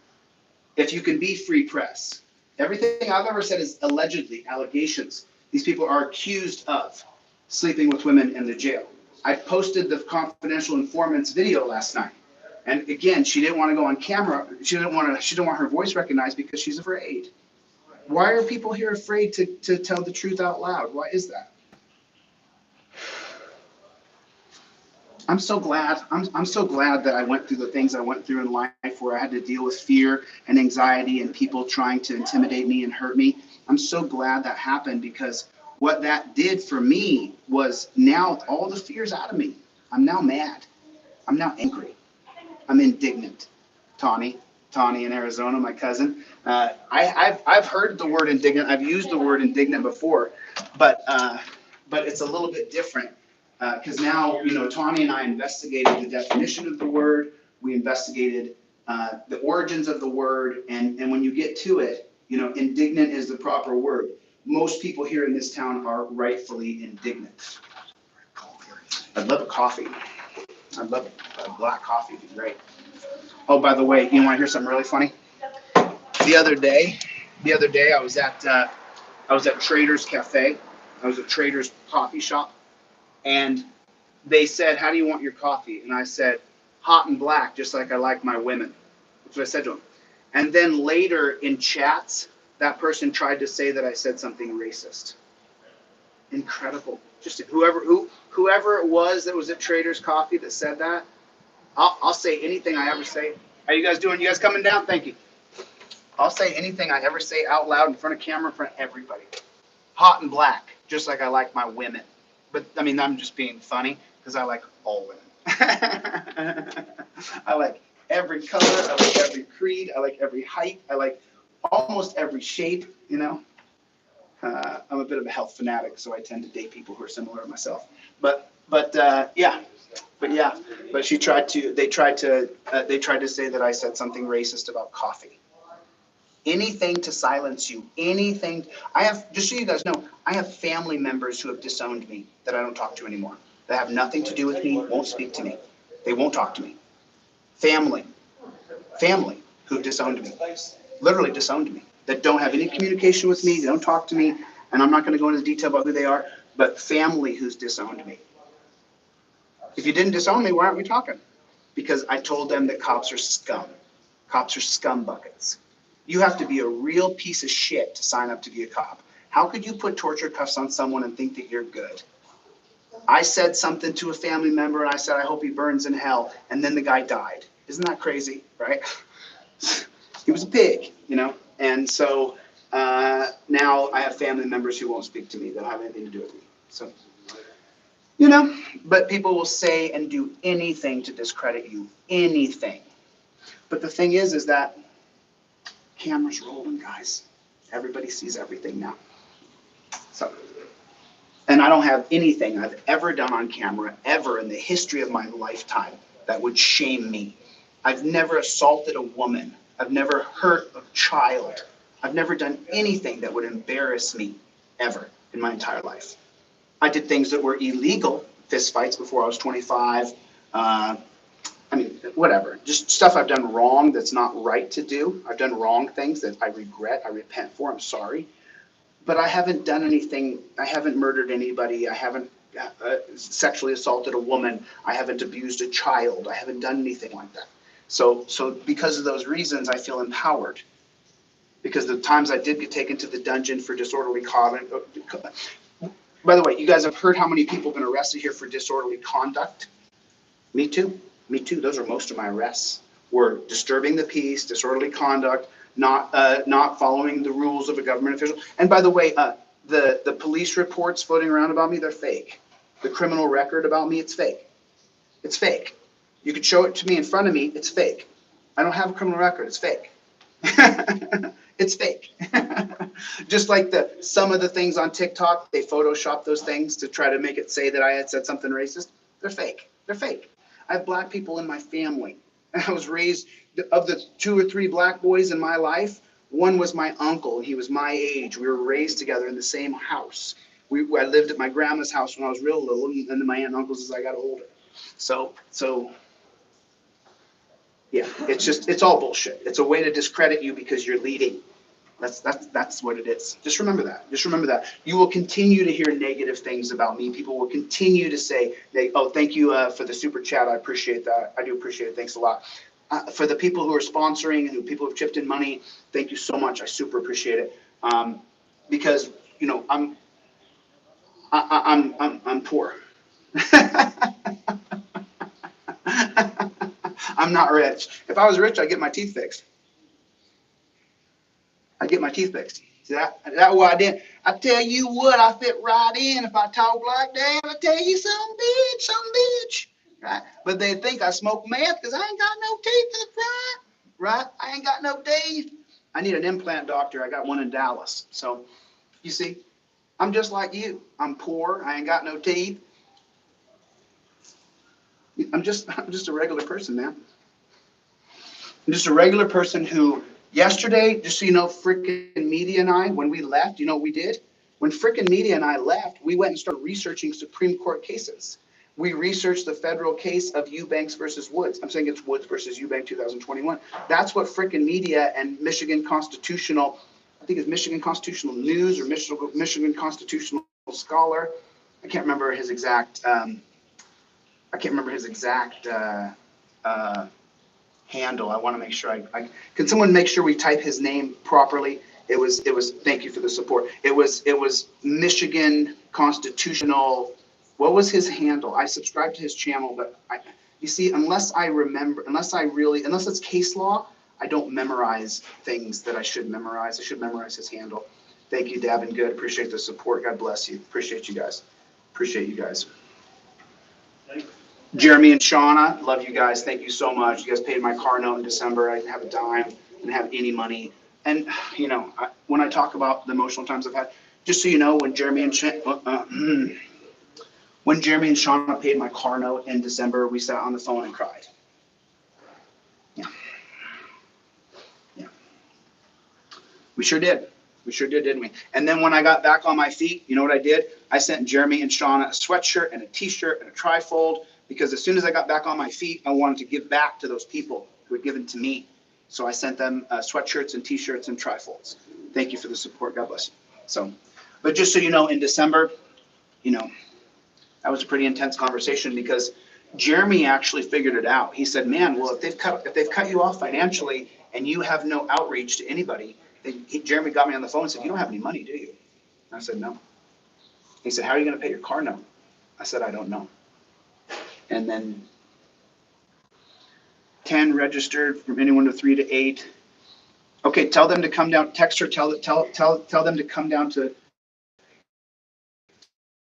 If you can be free press. Everything I've ever said is allegedly, allegations. These people are accused of sleeping with women in the jail. I posted the confidential informant's video last night. And again, she didn't want to go on camera. She didn't want her voice recognized because she's afraid. Why are people here afraid to tell the truth out loud? Why is that? I'm so glad. I'm so glad that I went through the things I went through in life where I had to deal with fear and anxiety and people trying to intimidate me and hurt me. I'm so glad that happened because what that did for me was now all the fear's out of me. I'm now mad. I'm now angry. I'm indignant. Tawny in Arizona, my cousin. I've heard the word indignant. I've used the word indignant before, but it's a little bit different because now, Tawny and I investigated the definition of the word. We investigated the origins of the word, and when you get to it, indignant is the proper word. Most people here in this town are rightfully indignant. I'd love a coffee. I'd love a black coffee. It'd be great. Oh, by the way, you want to hear something really funny? The other day, I was at Trader's Cafe. I was at Trader's coffee shop, and they said, "How do you want your coffee?" And I said, "Hot and black, just like I like my women." That's what I said to them. And then later in chats, that person tried to say that I said something racist. Incredible. Just whoever it was that was at Trader's Coffee that said that, I'll say anything I ever say. How you guys doing? You guys coming down? Thank you. I'll say anything I ever say out loud in front of camera, in front of everybody. Hot and black, just like I like my women. But I mean, I'm just being funny because I like all women. I like every color. I like every creed. I like every height. I like almost every shape, I'm a bit of a health fanatic, so I tend to date people who are similar to myself. But they tried to say that I said something racist about coffee. Anything to silence you, anything. Just so you guys know, I have family members who have disowned me that I don't talk to anymore. They have nothing to do with me, won't speak to me. They won't talk to me. Family who've disowned me. Literally disowned me, that don't have any communication with me, they don't talk to me, and I'm not going to go into detail about who they are, but family who's disowned me. If you didn't disown me, why aren't we talking? because I told them that cops are scum. Cops are scum buckets. You have to be a real piece of shit to sign up to be a cop. How could you put torture cuffs on someone and think that you're good? I said something to a family member and I said, I hope he burns in hell. And then the guy died. Isn't that crazy, right? He was a pig, you know? And so now I have family members who won't speak to me. They don't have anything to do with me. So, you know, but people will say and do anything to discredit you, anything. But the thing is that cameras rolling, guys. Everybody sees everything now. So, and I don't have anything I've ever done on camera, ever in the history of my lifetime, that would shame me. I've never assaulted a woman. I've never hurt a child. I've never done anything that would embarrass me, ever, in my entire life. I did things that were illegal, fist fights before I was 25. I mean, whatever, just stuff I've done wrong that's not right to do. I've done wrong things that I regret, I repent for, I'm sorry. But I haven't done anything, I haven't murdered anybody, I haven't sexually assaulted a woman, I haven't abused a child, I haven't done anything like that. So because of those reasons, I feel empowered. Because the times I did get taken to the dungeon for disorderly conduct. By the way, you guys have heard how many people have been arrested here for disorderly conduct? Me too. Me too. Those are most of my arrests. Were disturbing the peace, disorderly conduct, not following the rules of a government official. And by the way, the police reports floating around about me, they're fake. The criminal record about me, it's fake. It's fake. You could show it to me in front of me, it's fake. I don't have a criminal record, it's fake. It's fake. Just like some of the things on TikTok, they Photoshop those things to try to make it say that I had said something racist. They're fake. They're fake. I have black people in my family. I was raised, of the 2 or 3 black boys in my life, one was my uncle. He was my age. We were raised together in the same house. I lived at my grandma's house when I was real little, and then my aunt and uncles as I got older. So yeah, it's all bullshit. It's a way to discredit you because you're leading. That's what it is. Just remember that. Just remember that. You will continue to hear negative things about me. People will continue to say, oh, thank you for the super chat. I appreciate that. I do appreciate it. Thanks a lot. For the people who are sponsoring and people who have chipped in money, thank you so much. I super appreciate it. Because, you know, I'm poor. I'm not rich. If I was rich, I'd get my teeth fixed. I get my teeth fixed. See that? That's what I did. I tell you what, I fit right in. If I talk like that, I tell you some bitch. Right? But they think I smoke meth because I ain't got no teeth in the front. Right? I ain't got no teeth. I need an implant doctor. I got one in Dallas. So, you see, I'm just like you. I'm poor. I ain't got no teeth. I'm just a regular person, man. I'm just a regular person who, yesterday, just so you know, frickin' media and I, when we left, you know what we did? When frickin' media and I left, we went and started researching Supreme Court cases. We researched the federal case of Eubanks versus Woods. I'm saying it's Woods versus Eubank 2021. That's what frickin' media and Michigan Constitutional, I think it's Michigan Constitutional News or Michigan Constitutional Scholar. I can't remember his exact handle. I want to make sure can someone make sure we type his name properly? It was thank you for the support. It was Michigan Constitutional. What was his handle? I subscribed to his channel, but you see, unless it's case law, I don't memorize things that I should memorize. I should memorize his handle. Thank you, Dab and Good. Appreciate the support. God bless you. Appreciate you guys. Jeremy and Shauna, love you guys. Thank you so much. You guys paid my car note in December. I didn't have a dime, didn't have any money. And, you know, when I talk about the emotional times I've had, just so you know, when Jeremy and Shauna paid my car note in December, we sat on the phone and cried. Yeah. We sure did. We sure did, didn't we? And then when I got back on my feet, you know what I did? I sent Jeremy and Shauna a sweatshirt and a t-shirt and a trifold, because as soon as I got back on my feet, I wanted to give back to those people who had given to me. So I sent them sweatshirts and t-shirts and trifolds. Thank you for the support. God bless you. So, but just so you know, in December, you know, that was a pretty intense conversation because, Jeremy actually figured it out. He said, man, well, if they've cut you off financially and you have no outreach to anybody, Jeremy got me on the phone and said, you don't have any money, do you? And I said, no. He said, how are you going to pay your car note? I said, I don't know. And then 10 registered from anyone to 3 to 8. Okay, tell them to come down. Text her. Tell them to come down to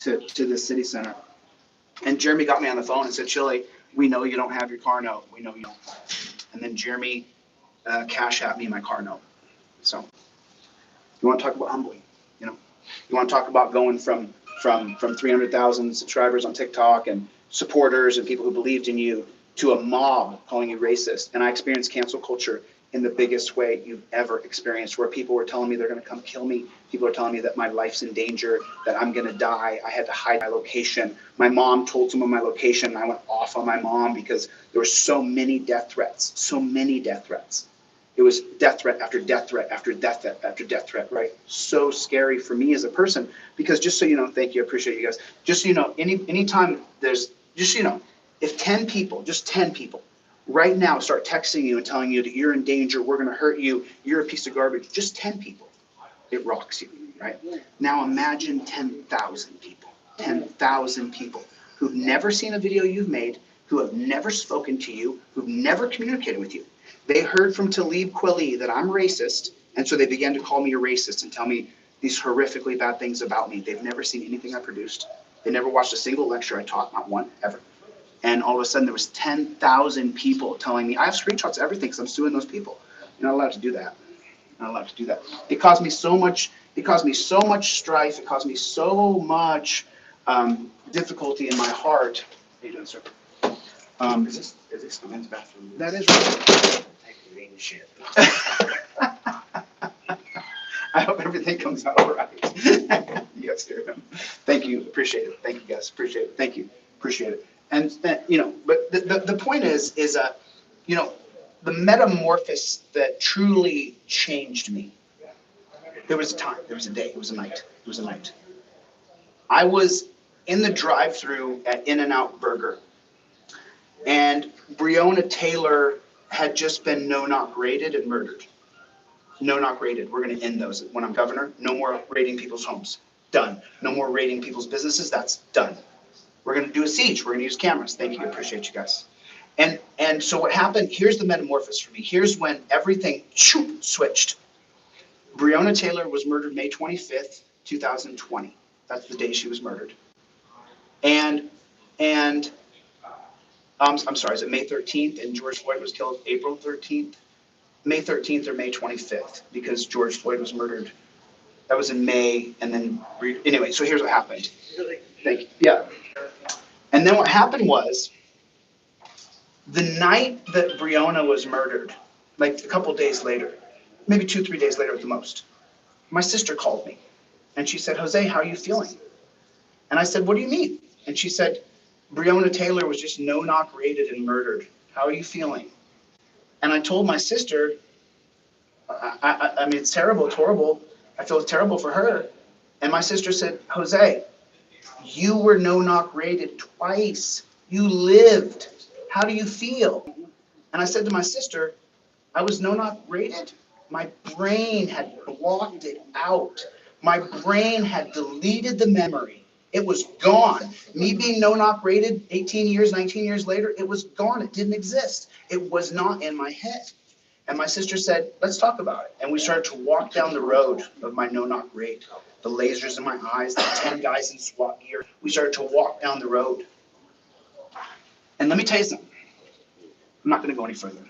the city center. And Jeremy got me on the phone and said, Chille, we know you don't have your car note. We know you don't. And then Jeremy Cashapp me my car note. So you want to talk about humbling, you know? You want to talk about going from 300,000 subscribers on TikTok and supporters and people who believed in you to a mob calling you racist. And I experienced cancel culture in the biggest way you've ever experienced, where people were telling me they're going to come kill me. People are telling me that my life's in danger, that I'm going to die. I had to hide my location. My mom told someone my location, and I went off on my mom because there were so many death threats, so many death threats. It was death threat after death threat after death threat after death threat, right? So scary for me as a person, because just so you know, thank you, I appreciate you guys. Just so you know, anytime there's, just so you know, if 10 people, just 10 people, right now start texting you and telling you that you're in danger, we're going to hurt you, you're a piece of garbage, just 10 people, it rocks you, right? Now imagine 10,000 people, 10,000 people who've never seen a video you've made, who have never spoken to you, who've never communicated with you. They heard from Talib Kweli that I'm racist, and so they began to call me a racist and tell me these horrifically bad things about me. They've never seen anything I produced. They never watched a single lecture I taught, not one, ever. And all of a sudden there was 10,000 people telling me, I have screenshots of everything because I'm suing those people. You're not allowed to do that. You're not allowed to do that. It caused me so much, strife, it caused me so much difficulty in my heart. How you doing, sir? Is this the men's bathroom? That is right. Shit. I hope everything comes out all right. You guys hear him. Thank you. Appreciate it. Thank you guys. Appreciate it. Thank you. Appreciate it. And you know, but the point is you know, the metamorphosis that truly changed me. There was a time, there was a day, it was a night, it was a night. I was in the drive-thru at In-N-Out Burger, and Breonna Taylor had just been no-knock raided and murdered. No-knock raided. We're going to end those when I'm governor. No more raiding people's homes. Done. No more raiding people's businesses. That's done. We're going to do a siege. We're going to use cameras. Thank you. I appreciate you guys. And so what happened, here's the metamorphosis for me. Here's when everything switched. Breonna Taylor was murdered May 25th, 2020. That's the day she was murdered. And I'm sorry, is it May 13th? And George Floyd was killed April 13th? May 13th or May 25th, because George Floyd was murdered. That was in May, and then, anyway, so here's what happened. Thank you. Yeah. And then what happened was, the night that Breonna was murdered, like a couple days later, maybe 2-3 days later at the most, my sister called me, and she said, Jose, how are you feeling? And I said, what do you mean? And she said, Breonna Taylor was just no-knock raided and murdered. How are you feeling? And I told my sister, I mean, it's terrible, it's horrible. I feel terrible for her. And my sister said, Jose, you were no-knock raided twice. You lived. How do you feel? And I said to my sister, I was no-knock raided. My brain had blocked it out. My brain had deleted the memory. It was gone. Me being no-knock raided 18 years, 19 years later, it was gone. It didn't exist. It was not in my head. And my sister said, let's talk about it. And we started to walk down the road of my no-knock raid. The lasers in my eyes, the 10 guys in SWAT gear. We started to walk down the road. And let me tell you something. I'm not going to go any further.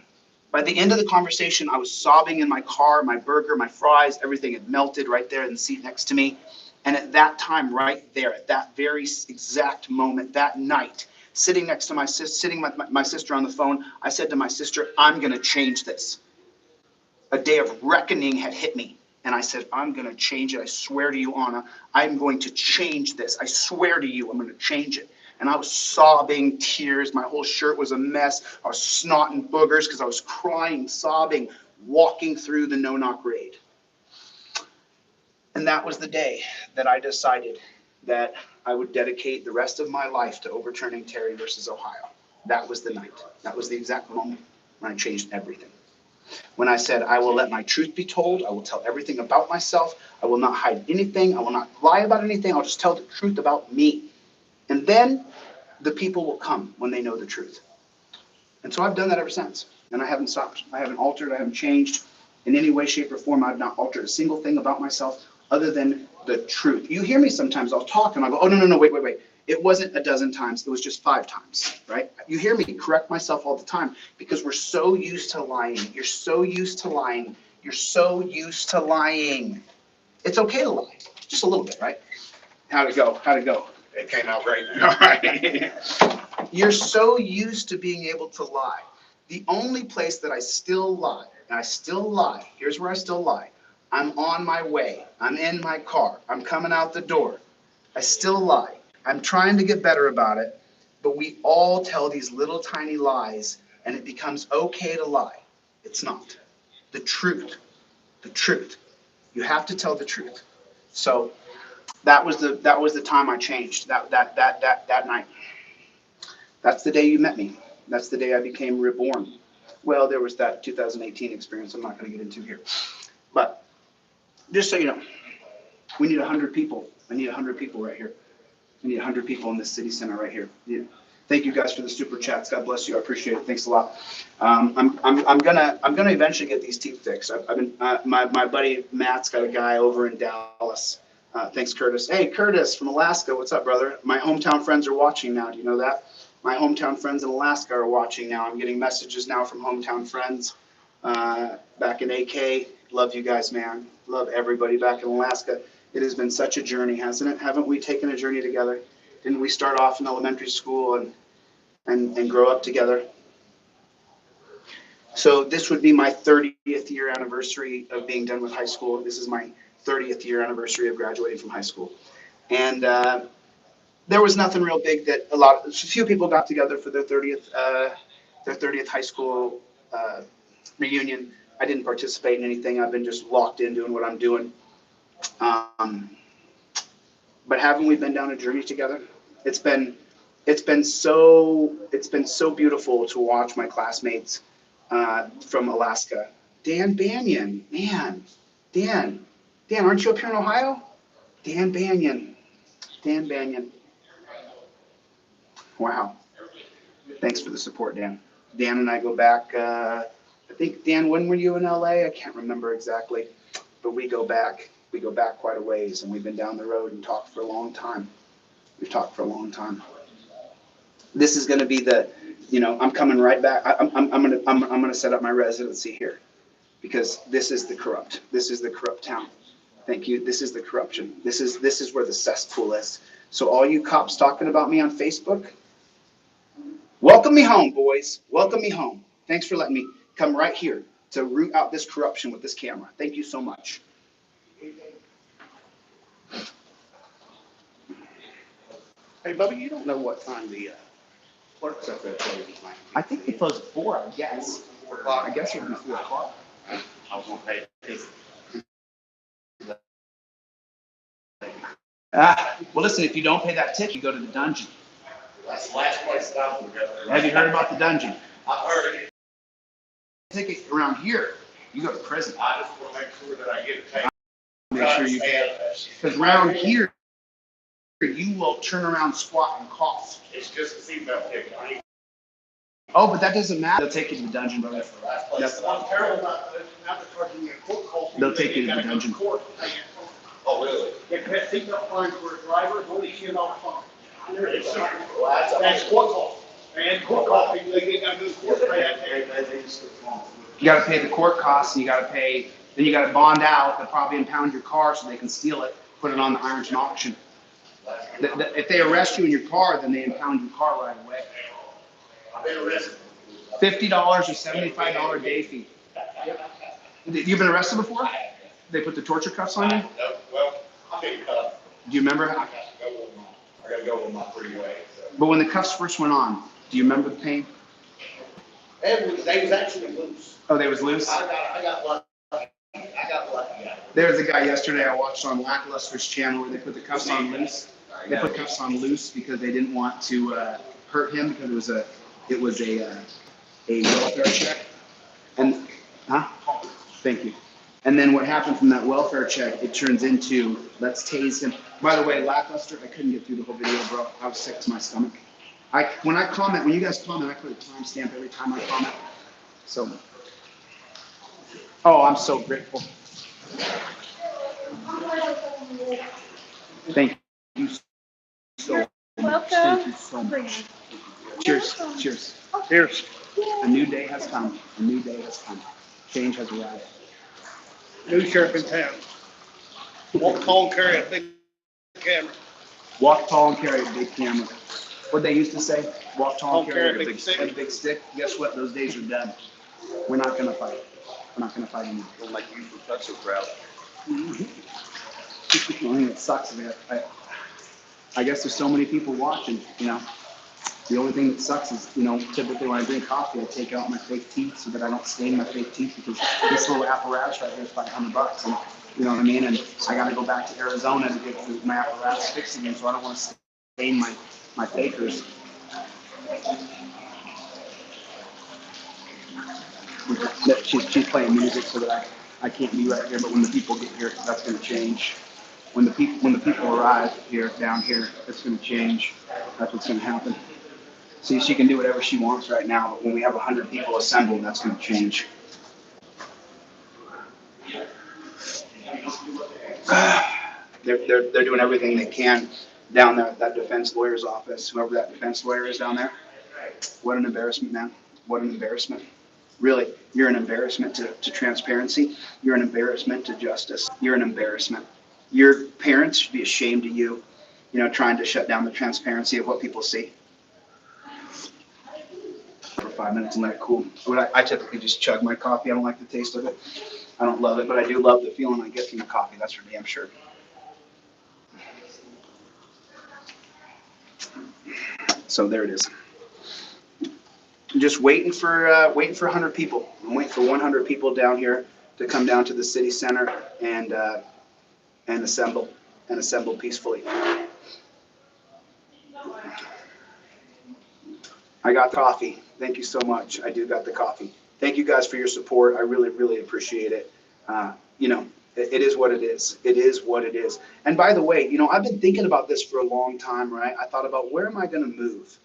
By the end of the conversation, I was sobbing in my car, my burger, my fries, everything had melted right there in the seat next to me. And at that time, right there, at that very exact moment, that night, sitting next to my sister on the phone, I said to my sister, I'm going to change this. A day of reckoning had hit me. And I said, I'm going to change it. I swear to you, Anna, I'm going to change this. I swear to you, I'm going to change it. And I was sobbing tears. My whole shirt was a mess. I was snotting boogers because I was crying, sobbing, walking through the no-knock raid. And that was the day that I decided that I would dedicate the rest of my life to overturning Terry versus Ohio. That was the night. That was the exact moment when I changed everything. When I said, I will let my truth be told. I will tell everything about myself. I will not hide anything. I will not lie about anything. I'll just tell the truth about me. And then the people will come when they know the truth. And so I've done that ever since. And I haven't stopped. I haven't altered. I haven't changed in any way, shape, or form. I've not altered a single thing about myself other than the truth. You hear me sometimes. I'll talk and I'll go, oh, no, wait. It wasn't a dozen times. It was just 5 times, right? You hear me correct myself all the time because we're so used to lying. You're so used to lying. You're so used to lying. It's okay to lie. Just a little bit, right? How'd it go? It came out great. All right. You're so used to being able to lie. The only place that I still lie, and I still lie, here's where I still lie. I'm on my way. I'm in my car. I'm coming out the door. I still lie. I'm trying to get better about it, but we all tell these little tiny lies, and it becomes okay to lie. It's not. The truth. You have to tell the truth. So that was the time I changed. That night. That's the day you met me. That's the day I became reborn. Well, there was that 2018 experience I'm not going to get into here. But just so you know, we need 100 people. I need 100 people right here. I need 100 people in this city center right here. Yeah. Thank you guys for the super chats. God bless you. I appreciate it. Thanks a lot. I'm gonna eventually get these teeth fixed. I've been my buddy Matt's got a guy over in Dallas. Thanks, Curtis. Hey, Curtis from Alaska. What's up, brother? My hometown friends are watching now. Do you know that? My hometown friends in Alaska are watching now. I'm getting messages now from hometown friends back in AK. Love you guys, man. Love everybody back in Alaska. It has been such a journey, hasn't it? Haven't we taken a journey together? Didn't we start off in elementary school and grow up together? So this would be my 30th year anniversary of being done with high school. This is my 30th year anniversary of graduating from high school. And there was nothing real big that a few people got together for their 30th high school reunion. I didn't participate in anything. I've been just locked in doing what I'm doing. But haven't we been down a journey together? It's been so beautiful to watch my classmates from Alaska. Dan Banyan, man, Dan, aren't you up here in Ohio? Dan Banyan. Wow. Thanks for the support, Dan. Dan and I go back. I think, Dan, when were you in LA? I can't remember exactly, but we go back quite a ways, and we've been down the road and talked for a long time. We've talked for a long time. This is going to be I'm coming right back. I'm going to set up my residency here because this is the corrupt town. Thank you. This is the corruption. This is where the cesspool is. So all you cops talking about me on Facebook, welcome me home, boys. Welcome me home. Thanks for letting me come right here to root out this corruption with this camera. Thank you so much. Hey, Bubby, you don't know what time the clerk's up there for you tonight. I think they close at 4, I guess. 4 o'clock. I guess it would be 4 o'clock. I was going to pay it. Well, listen, if you don't pay that ticket, you go to the dungeon. That's the last place that I would go. Have you heard about the dungeon? I've heard it. Ticket around here, you go to prison. I just want to make sure that I get it paid. Make sure you pay it. Because around here, you will turn around, squat, and cough. It's just a seatbelt ticket. Oh, but that doesn't matter. They'll take you to the dungeon, brother. That's what's terrible about this. Now they're charging you a court cost. They'll take you to the dungeon. Oh, really? If you have seatbelt fines for a driver, it's only $10 fine. That's court cost. And court cost, they got to do the court pay. You got to pay the court costs, and you got to pay. Then you got to bond out. They'll probably impound your car so they can steal it, put it on the Ironton auction. If they arrest you in your car, then they impound your car right away. $50 or $75 day fee. You've been arrested before? They put the torture cuffs on you? Well, do you remember how? I got to go with my freeway. But when the cuffs first went on, do you remember the pain? They was actually loose. Oh, they was loose? I got lucky. There was a guy yesterday I watched on Lackluster's channel where they put the cuffs on loose. They put cuffs on loose because they didn't want to hurt him because it was It was a welfare check. And, huh? Thank you. And then what happened from that welfare check, it turns into, let's tase him. By the way, lackluster, I couldn't get through the whole video, bro. I was sick to my stomach. When I comment, when you guys comment, I put a timestamp every time I comment. So, oh, I'm so grateful. Thank you so much. Welcome. Thank you so much. Cheers. Cheers. Cheers. A new day has come. A new day has come. Change has arrived. New sheriff in town. Walk tall and carry a big camera. Walk tall and carry a big camera. What they used to say, walk tall and carry a big stick. Guess what? Those days are done. We're not going to fight. We're not going to fight anymore. Don't make you for pretzel crowd. The only thing that sucks is that I guess there's so many people watching, you know. The only thing that sucks is, you know, typically when I drink coffee, I take out my fake teeth so that I don't stain my fake teeth, because this little apparatus right here is $500, and you know what I mean? And I got to go back to Arizona to get my apparatus fixed again, so I don't want to stain my fakers. She's playing music so that I can't be right here, but when the people get here, that's going to change. When the people arrive here, down here, it's going to change. That's what's going to happen. See, she can do whatever she wants right now, but when we have 100 people assembled, that's going to change. They're doing everything they can down there at that defense lawyer's office. Whoever that defense lawyer is down there, what an embarrassment, man. What an embarrassment. Really, you're an embarrassment to transparency. You're an embarrassment to justice. You're an embarrassment. Your parents should be ashamed of you, you know, trying to shut down the transparency of what people see. For 5 minutes and let it cool. I typically just chug my coffee. I don't like the taste of it. I don't love it, but I do love the feeling I get from the coffee. That's for damn sure. So there it is. Just waiting for 100 people. I'm waiting for 100 people down here to come down to the city center and assemble peacefully. I got the coffee. Thank you so much. I do got the coffee. Thank you guys for your support. I really, really appreciate it. You know, it is what it is. It is what it is. And by the way, you know, I've been thinking about this for a long time, right? I thought about, where am I going to move?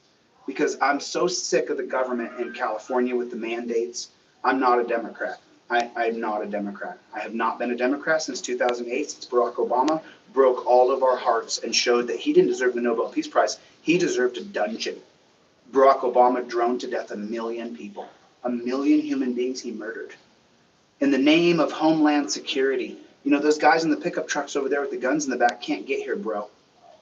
Because I'm so sick of the government in California with the mandates. I'm not a Democrat. I'm not a Democrat. I have not been a Democrat since 2008, since Barack Obama broke all of our hearts and showed that he didn't deserve the Nobel Peace Prize. He deserved a dungeon. Barack Obama droned to death 1 million people. 1 million human beings he murdered. In the name of Homeland Security. You know, those guys in the pickup trucks over there with the guns in the back can't get here, bro.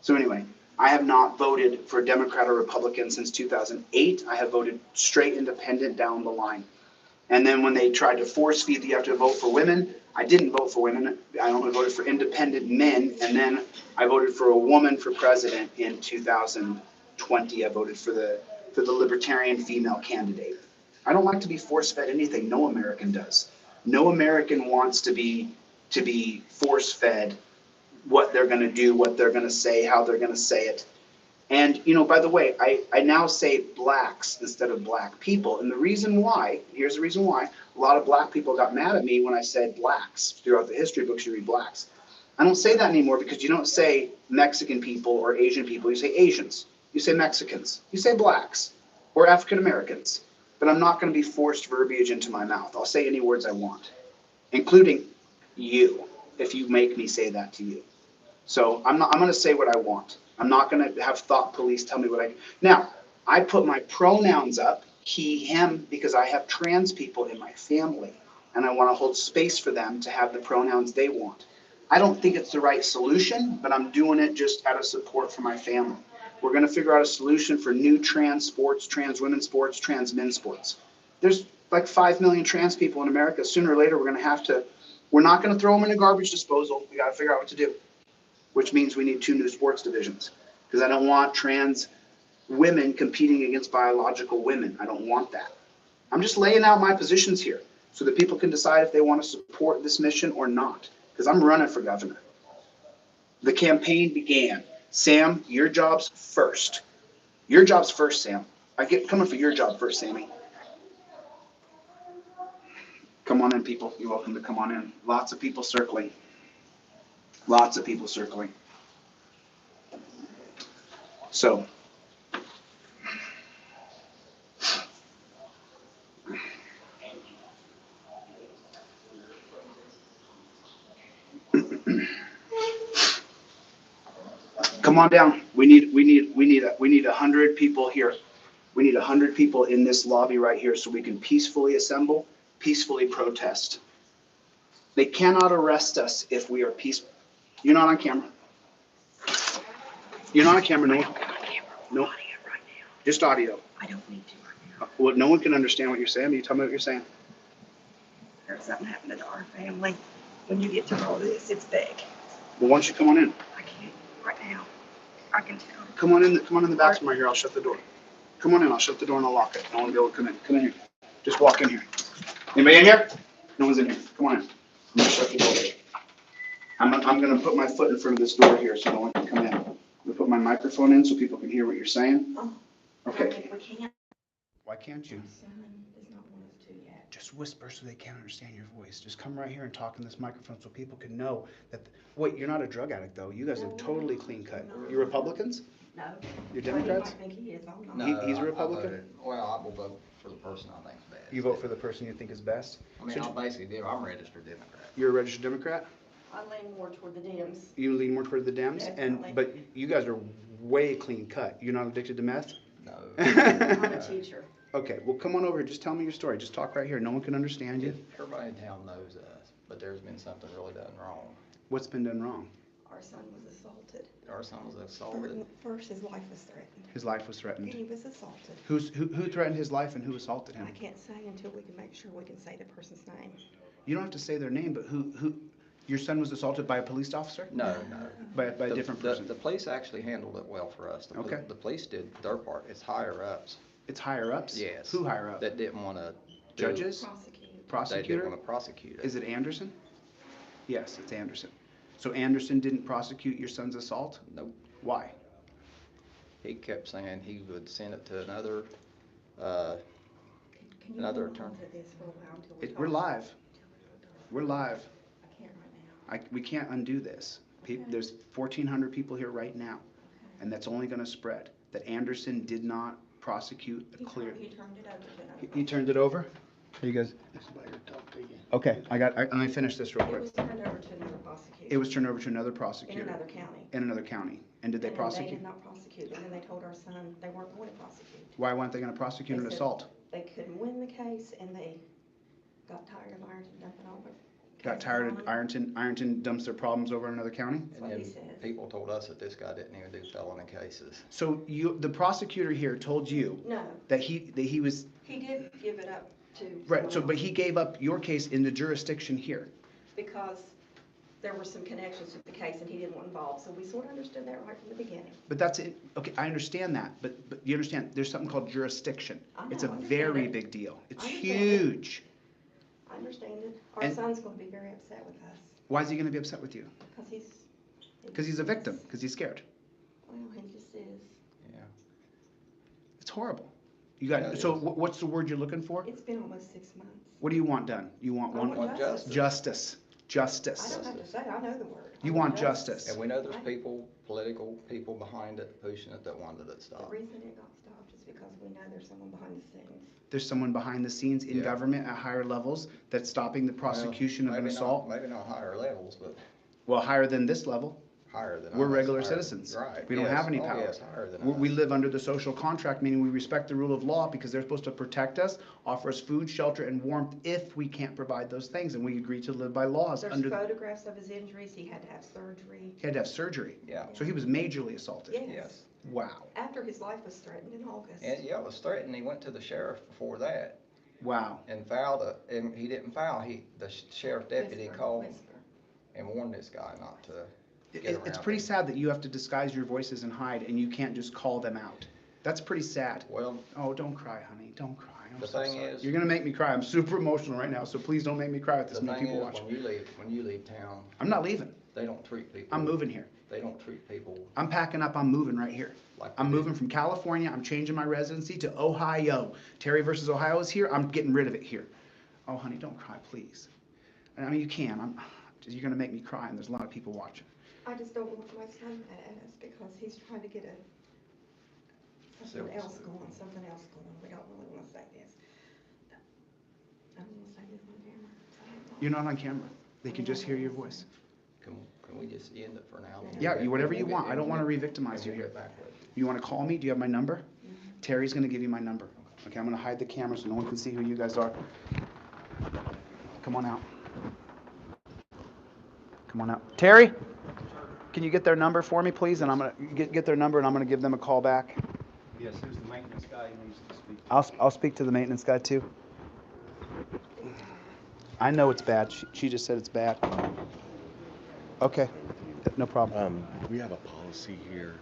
So anyway, I have not voted for Democrat or Republican since 2008. I have voted straight independent down the line. And then when they tried to force feed that you have to vote for women, I didn't vote for women. I only voted for independent men. And then I voted for a woman for president in 2020. I voted for the libertarian female candidate. I don't like to be force-fed anything. No American does. No American wants to be force-fed what they're going to do, what they're going to say, how they're going to say it. And, you know, by the way, I now say blacks instead of black people. And the reason why, here's the reason why, a lot of black people got mad at me when I said blacks. Throughout the history books, you read blacks. I don't say that anymore, because you don't say Mexican people or Asian people. You say Asians. You say Mexicans. You say blacks or African Americans. But I'm not going to be forced verbiage into my mouth. I'll say any words I want, including you, if you make me say that to you. So I'm going to say what I want. I'm not going to have thought police tell me what I. Now, I put my pronouns up, he, him, because I have trans people in my family, and I want to hold space for them to have the pronouns they want. I don't think it's the right solution, but I'm doing it just out of support for my family. We're going to figure out a solution for new trans sports, trans women's sports, trans men's sports. There's like 5 million trans people in America. Sooner or later, we're not going to throw them in a garbage disposal. We got to figure out what to do, which means we need 2 new sports divisions, because I don't want trans women competing against biological women. I don't want that. I'm just laying out my positions here so that people can decide if they want to support this mission or not, because I'm running for governor. The campaign began. Sam, your job's first. Your job's first, Sam. I get coming for your job first, Sammy. Come on in, people. You're welcome to come on in. Lots of people circling. Lots of people circling. So, come on down. We need 100 people here. We need 100 people in this lobby right here so we can peacefully assemble, peacefully protest. They cannot arrest us if we are peaceful. You're not on camera. You're not on camera, no. No. Just audio. I don't need to right now. Well, no one can understand what you're saying. You tell me what you're saying. There's something happening to our family. When you get to all this, it's big. Well, why don't you come on in? I can't right now. I can tell. Come on in. Come on in the bathroom right here. I'll shut the door. Come on in. I'll shut the door and I'll lock it. No one will be able to come in. Come in here. Just walk in here. Anybody in here? No one's in here. Come on in. I'm gonna shut the door. I'm gonna put my foot in front of this door here so no one can come in. I'm gonna put my microphone in so people can hear what you're saying. Okay. We can't. Why can't you? My son does not want us to yet. Just whisper so they can't understand your voice. Just come right here and talk in this microphone so people can know that. Wait, you're not a drug addict though. You guys are totally clean cut. You're Republicans? No. You're Democrats? I think he is. I'm not. He's a Republican? Well, I will vote for the person I think is best. You vote for the person you think is best? I mean, I basically do. I'm a registered Democrat. You're a registered Democrat? I lean more toward the Dems. You lean more toward the Dems? Definitely. But you guys are way clean cut. You're not addicted to meth? No. I'm a teacher. Okay, well, come on over here. Just tell me your story. Just talk right here. No one can understand you. Everybody in town knows us, but there's been something really done wrong. What's been done wrong? Our son was assaulted. Our son was assaulted. First, his life was threatened. His life was threatened. He was assaulted. Who threatened his life and who assaulted him? I can't say until we can make sure we can say the person's name. You don't have to say their name, but who, your son was assaulted by a police officer? No. By a different person? The police actually handled it well for us. Okay. The police did their part. It's higher ups. It's higher ups? Yes. Who higher up? That didn't want to. Judges? Prosecuted. They Prosecutor? didn't want to prosecute it. Is it Anderson? Yes, it's Anderson. So Anderson didn't prosecute your son's assault? Nope. Why? He kept saying he would send it to another, Can you another hold attorney. on to this for a while until we talk? We're live. We're live. I can't right now. We can't undo this. There's 1,400 people here right now, and that's only going to spread. That Anderson did not prosecute a clear. He turned it over to another. He turned it over? Are you guys? Okay, let me finish this real It quick. was turned over to another prosecutor. It was turned over to another In prosecutor. another county. In another county. And did they And They prosecute? did not prosecute, and then they told our son they weren't going to prosecute. Why weren't they going to prosecute They an said assault? They couldn't win the case, and they got tired of Ironton dumping all their. Got cases tired on of them. Ironton dumps their problems over in another county? That's what And he then says. people told us that this guy didn't even do felony cases. So the prosecutor here told you No, that he was, he did give it up to. right, so, someone but else he gave up your case in the jurisdiction here. Because there were some connections to the case, and he didn't want involved, so we sort of understood that right from the beginning. But that's it, okay, I understand that, but you understand, there's something called jurisdiction. I know, It's a I understand very it. big deal. It's I understand it. huge. I understand it. Our And- son's gonna be very upset with us, Why is he gonna be upset with you? because he's. Because he's a victim, because he's scared. Well, he just is. Yeah. It's horrible. You Yeah, got, it so is. what's the word you're looking for? It's been almost 6 months. What do you want done? You want I one? want justice. Justice. I Justice. don't have to say, I know the word. You want justice. And we know there's people, political people behind it, pushing it, that wanted it The stopped. reason it got stopped is because we know there's someone behind the scenes. There's someone behind the scenes in Yeah. government at higher levels that's stopping the prosecution of an Maybe not- assault. Maybe not higher levels, but Well, higher than this level. higher than us. We're regular higher- citizens. Right. We don't yes. have any Oh, power. yes, higher than We us. live under the social contract, meaning we respect the rule of law because they're supposed to protect us, offer us food, shelter, and warmth if we can't provide those things, and we agree to live by laws There's under. photographs of his injuries, he had to have surgery. He had to have surgery. Yeah. So he was majorly assaulted. Yes. Wow. After his life was threatened in August. And yeah, it was threatened. He went to the sheriff before that Wow. and filed it, and he didn't file. The sheriff deputy Whisper, called whisper. and warned this guy not to get It's around pretty it. sad that you have to disguise your voices and hide, and you can't just call them out. That's pretty sad. Well, Oh, don't cry, honey. Don't cry. I'm The so thing sorry. is- You're gonna make me cry. I'm super emotional right now, so please don't make me cry with this the many thing people is, watching. when you leave town, I'm not leaving. they don't treat people. I'm moving here. They don't treat people. I'm packing up, I'm moving right here. Like I'm they moving from California, I'm changing my residency to Ohio. Terry versus Ohio is here, I'm getting rid of it here. Oh, honey, don't cry, please. I mean, you can, you're gonna make me cry, and there's a lot of people watching. I just don't want my son mad at us because he's trying to get something else going. We don't really want to say this. I don't want to say this on camera. You're not on camera, they can just hear your voice. Can we just end it for now? Yeah, whatever you want, I don't wanna re-victimize you here. You wanna call me, do you have my number? Terry's gonna give you my number. Okay, I'm gonna hide the camera so no one can see who you guys are. Come on out. Come on out. Terry, can you get their number for me, please? And I'm gonna get their number, and I'm gonna give them a call back. Yes, who's the maintenance guy who needs to speak? I'll speak to the maintenance guy too. I know it's bad. She just said it's bad. Okay, no problem. We have a policy here.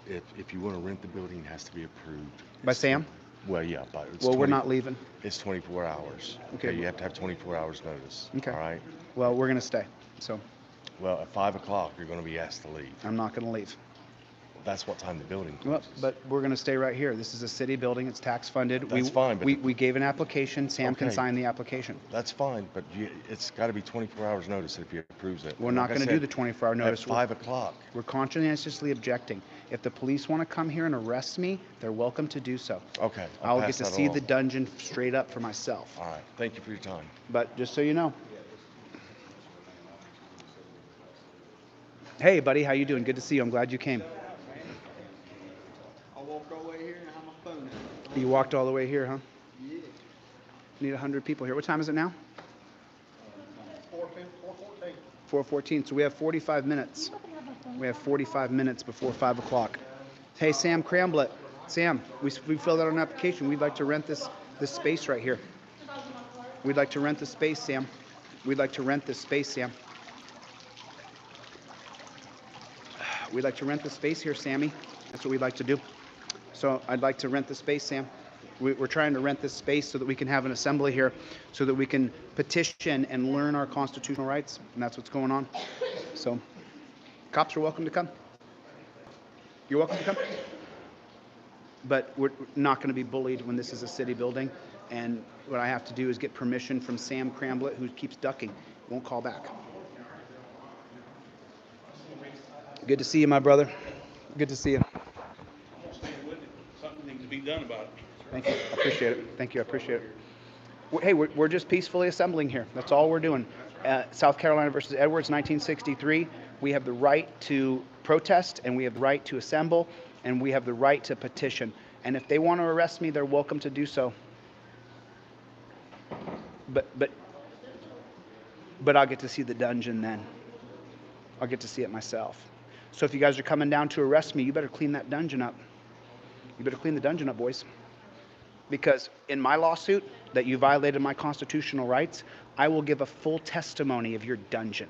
If you want to rent the building, it has to be approved. By Sam? Well, yeah, but it's Well, we're not leaving. It's 24 hours. Okay. You have to have 24 hours notice. Okay. All right. Well, we're gonna stay. So Well, at 5 o'clock, you're going to be asked to leave. I'm not gonna leave. That's what time the building Well, closes. but we're gonna stay right here. This is a city building. It's tax funded. That's fine, but we gave an application. Sam can Okay. sign the application. That's fine, but it's got to be 24 hours notice if he approves it. We're And not like I going to do said, the 24-hour notice. At 5 o'clock. We're conscientiously objecting. If the police want to come here and arrest me, they're welcome to do so. Okay. I'll get pass to that see along. the dungeon straight up for myself. All right. Thank you for your time. But just so you know. Hey, buddy, how you doing? Good to see you. I'm glad you came. I walked all the way here and I have my phone out. You walked all the way here, huh? Yeah. Need 100 people here. What time is it now? 4:14. 4:14. So we have 45 minutes. We have 45 minutes before 5 o'clock. Hey, Sam Cramblett. Sam, we filled out an application. We'd like to rent this space right here. We'd like to rent the space, Sam. We'd like to rent this space, Sam. We'd like to rent the space here, Sammy. That's what we'd like to do. So I'd like to rent the space, Sam. We're trying to rent this space so that we can have an assembly here, so that we can petition and learn our constitutional rights, and that's what's going on. So cops are welcome to come. You're welcome to come. But we're not going to be bullied when this is a city building, and what I have to do is get permission from Sam Cramblett, who keeps ducking, won't call back. Good to see you, my brother. Good to see you. Something needs to be done about it. Thank you. I appreciate it. Thank you. I appreciate it. Hey, we're just peacefully assembling here. That's all we're doing. South Carolina versus Edwards, 1963. We have the right to protest, and we have the right to assemble, and we have the right to petition. And if they want to arrest me, they're welcome to do so. But I'll get to see the dungeon then. I'll get to see it myself. So if you guys are coming down to arrest me, you better clean that dungeon up. You better clean the dungeon up, boys. Because in my lawsuit that you violated my constitutional rights, I will give a full testimony of your dungeon.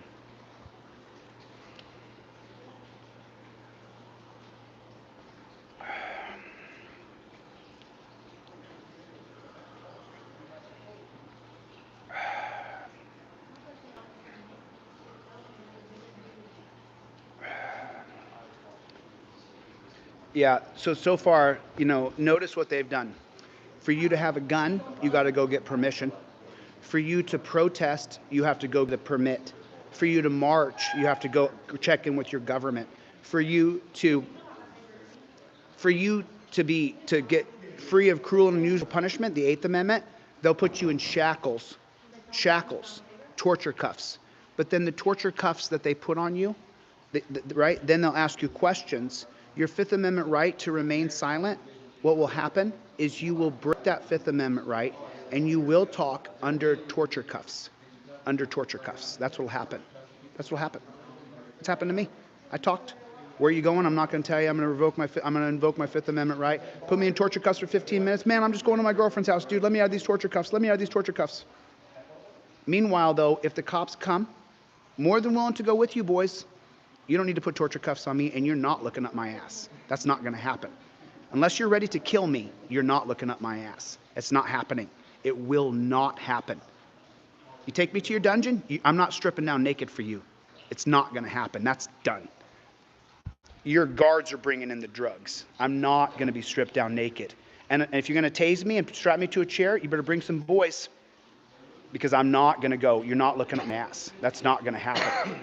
Yeah, so far, notice what they've done. For you to have a gun, you got to go get permission. For you to protest, you have to go get a permit. For you to march, you have to go check in with your government. For you to get free of cruel and unusual punishment, the 8th Amendment, they'll put you in shackles, torture cuffs. But then the torture cuffs that they put on you, right? Then they'll ask you questions. Your 5th Amendment right to remain silent, what will happen is you will break that 5th Amendment right, and you will talk under torture cuffs. Under torture cuffs. That's what will happen. That's what will happen. It's happened to me. I talked. Where are you going? I'm not going to tell you. I'm going to invoke my 5th Amendment right. Put me in torture cuffs for 15 minutes. Man, I'm just going to my girlfriend's house. Dude, let me out of these torture cuffs. Let me out of these torture cuffs. Meanwhile, though, if the cops come, more than willing to go with you, boys. You don't need to put torture cuffs on me, and you're not looking up my ass. That's not going to happen. Unless you're ready to kill me, you're not looking up my ass. It's not happening. It will not happen. You take me to your dungeon, I'm not stripping down naked for you. It's not going to happen. That's done. your guards are bringing in the drugs. I'm not going to be stripped down naked. And if you're going to tase me and strap me to a chair, you better bring some boys. Because I'm not going to go, you're not looking at my ass. That's not going to happen.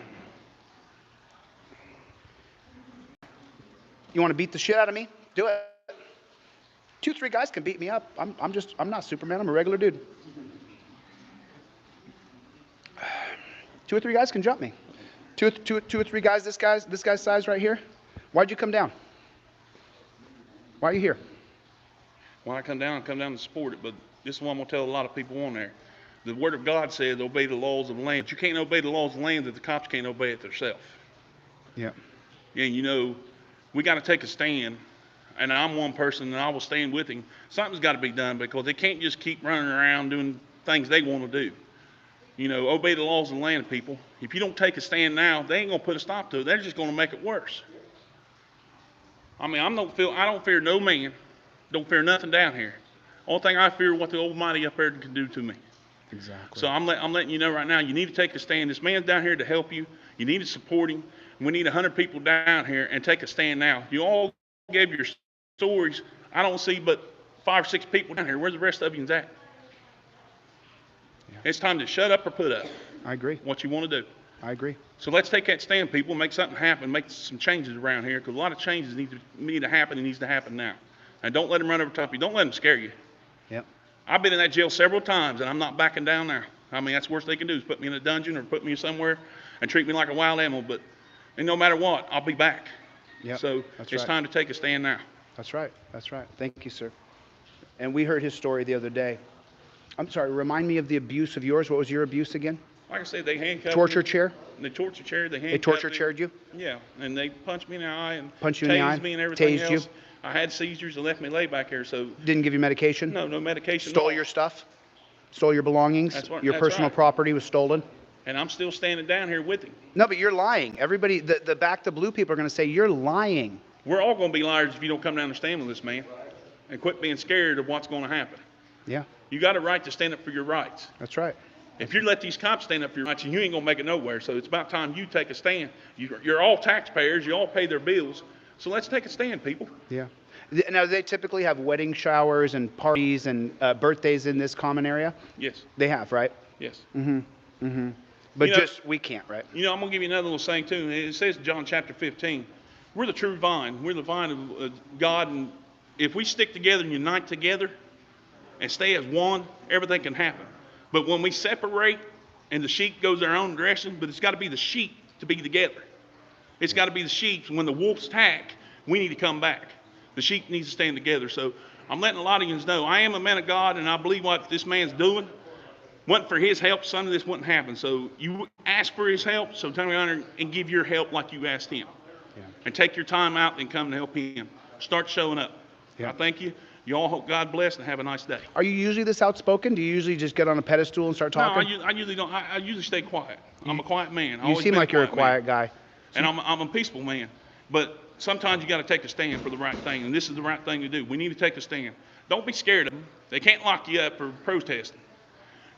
You want to beat the shit out of me? Do it. 2-3 guys can beat me up. I'm not Superman. I'm a regular dude. 2 or 3 guys can jump me. Two or three guys, this guy's size right here. Why'd you come down? Why are you here? When I come down to support it, but this is what I'm going to tell a lot of people on there. The Word of God says obey the laws of the land. But you can't obey the laws of the land if the cops can't obey it themselves. Yeah. And you know, we got to take a stand. And I'm one person, and I will stand with him. Something's got to be done because they can't just keep running around doing things they want to do. You know, obey the laws of the land, people. If you don't take a stand now, they ain't going to put a stop to it. They're just going to make it worse. I mean, I don't fear no man. Don't fear nothing down here. Only thing I fear is what the Almighty up there can do to me. Exactly. So I'm letting you know right now, you need to take a stand. This man's down here to help you. You need to support him. We need 100 people down here and take a stand now. You all gave your stories. I don't see but 5 or 6 people down here. Where's the rest of you at? Yeah. It's time to shut up or put up. I agree. What you want to do. I agree. So let's take that stand, people, make something happen, make some changes around here, because a lot of changes need to happen. It needs to happen now. And don't let them run over top of you. Don't let them scare you. Yep. I've been in that jail several times, and I'm not backing down there. I mean, that's the worst they can do is put me in a dungeon or put me somewhere and treat me like a wild animal. But and no matter what, I'll be back. Yep. So it's time to take a stand now. That's right. That's right. Thank you, sir. And we heard his story the other day. I'm sorry, remind me of the abuse of yours. What was your abuse again? Like I said, they handcuffed Torture me. chair? The torture chair, they handcuffed They torture me. chaired you? Yeah, and they punched me in the eye and Punched you in the eye? tased me and everything Tased else. you? I had seizures and left me lay back here, so Didn't give you medication? no medication. Stole your stuff? Stole your belongings? That's Your personal right. property was stolen? And I'm still standing down here with him. No, but you're lying. Everybody, the back to blue people are going to say you're lying. We're all going to be liars if you don't come down and stand with this man and quit being scared of what's going to happen. Yeah, You got a right to stand up for your rights. that's right. If you let these cops stand up for your rights, you ain't going to make it nowhere. So it's about time you take a stand. You're all taxpayers. You all pay their bills. So let's take a stand, people. Yeah. Now, they typically have wedding showers and parties and birthdays in this common area? Yes. They have, right? Yes. Mm-hmm. Mm-hmm. But You know- we can't, right? You know, I'm going to give you another little saying, too. It says in John chapter 15, we're the true vine. We're the vine of God. And if we stick together and unite together and stay as one, everything can happen. But when we separate and the sheep goes their own direction, but it's got to be the sheep to be together. It's got to be the sheep. When the wolves attack, we need to come back. The sheep needs to stand together. So I'm letting a lot of you know I am a man of God, and I believe what this man's doing. Wasn't for his help, son, this wouldn't happen. So you ask for his help, so turn around and give your help like you asked him. Yeah. And take your time out and come to help him. Start showing up. Yeah. I thank you. You all hope God bless and have a nice day. Are you usually this outspoken? Do you usually just get on a pedestal and start talking? No, I usually don't. I usually stay quiet. I'm a quiet man. You seem like you're a quiet guy. And I'm a peaceful man. But sometimes you got to take a stand for the right thing, and this is the right thing to do. We need to take a stand. Don't be scared of them. They can't lock you up for protesting.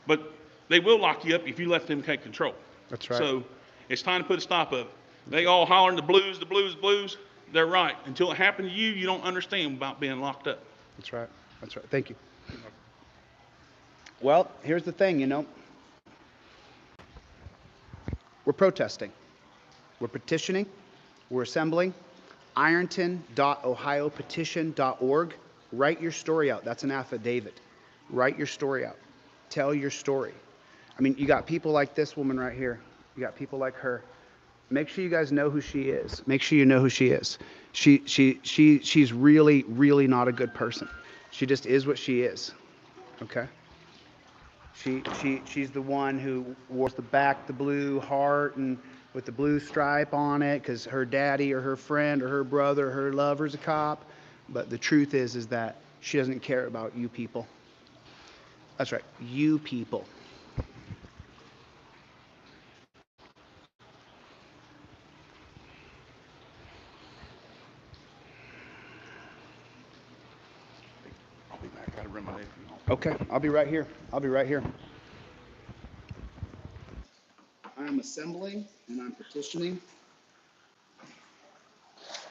But they will lock you up if you let them take control. That's right. So it's time to put a stop of it. They all hollering the blues, the blues, the blues. They're right. Until it happened to you, you don't understand about being locked up. That's right. That's right. Thank you. Well, here's the thing, we're protesting. We're petitioning. We're assembling. Ironton.ohiopetition.org. Write your story out. That's an affidavit. Write your story out. Tell your story. I mean, you got people like this woman right here. You got people like her. Make sure you guys know who she is. Make sure you know who she is. She's really, really not a good person. She just is what she is. Okay? She's the one who wore the blue heart and with the blue stripe on it because her daddy or her friend or her brother or her lover's a cop. But the truth is that she doesn't care about you people. That's right, you people. I'll be back. I gotta run my nephew. Okay, I'll be right here. I'll be right here. I'm assembling and I'm petitioning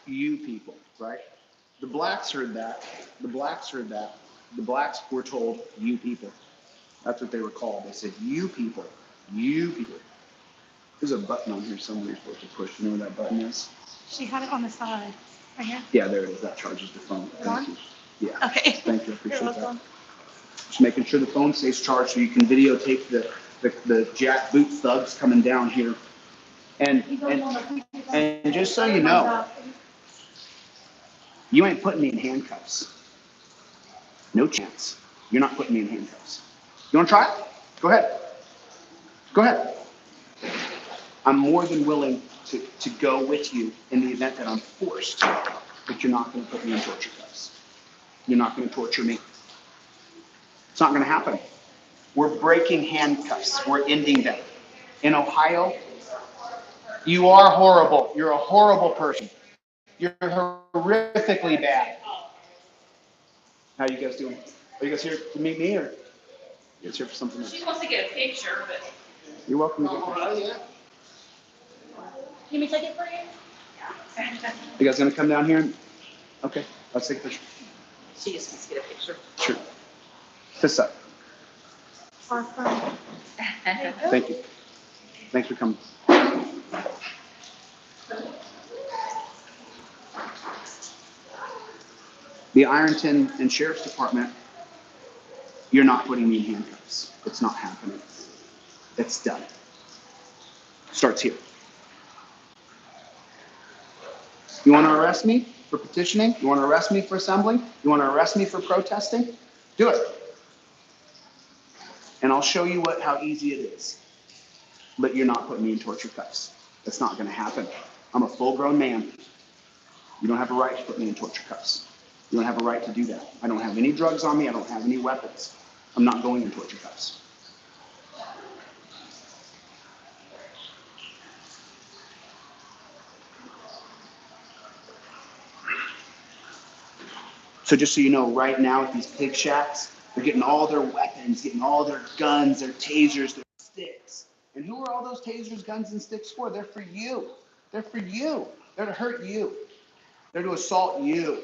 you people, right? The blacks heard that. The blacks heard that. The blacks were told, you people. That's what they were called. They said, you people, you people. There's a button on here somewhere you're supposed to push. You know where that button is? She had it on the side. Right here. Yeah, there it is. That charges the phone. Thank you. Yeah. Okay. Thank you. I appreciate You're that. welcome. Just making sure the phone stays charged so you can videotape the jackboot thugs coming down here. And just so you know, you ain't putting me in handcuffs. No chance. You're not putting me in handcuffs. You want to try it? Go ahead. Go ahead. I'm more than willing to go with you in the event that I'm forced, but you're not going to put me in torture cuffs. You're not going to torture me. It's not going to happen. We're breaking handcuffs. We're ending them. In Ohio, you are horrible. You're a horrible person. You're horrifically bad. How you guys doing? Are you guys here to meet me, or you guys here for something else? She wants to get a picture, but. You're welcome to get pictures. Can we take it for you? You guys gonna come down here? Okay, let's take a picture. She just wants to get a picture. Sure. Fist up. Awesome. Thank you. Thanks for coming. The Ironton and Sheriff's Department, you're not putting me in handcuffs. It's not happening. It's done. Starts here. You want to arrest me for petitioning? You want to arrest me for assembling? You want to arrest me for protesting? Do it. And I'll show you how easy it is. But you're not putting me in torture cuffs. That's not going to happen. I'm a full-grown man. You don't have a right to put me in torture cuffs. You don't have a right to do that. I don't have any drugs on me. I don't have any weapons. I'm not going in torture cuffs. So just so you know, right now at these pig shacks, they're getting all their weapons, getting all their guns, their tasers, their sticks. And who are all those tasers, guns, and sticks for? They're for you. They're for you. They're to hurt you. They're to assault you.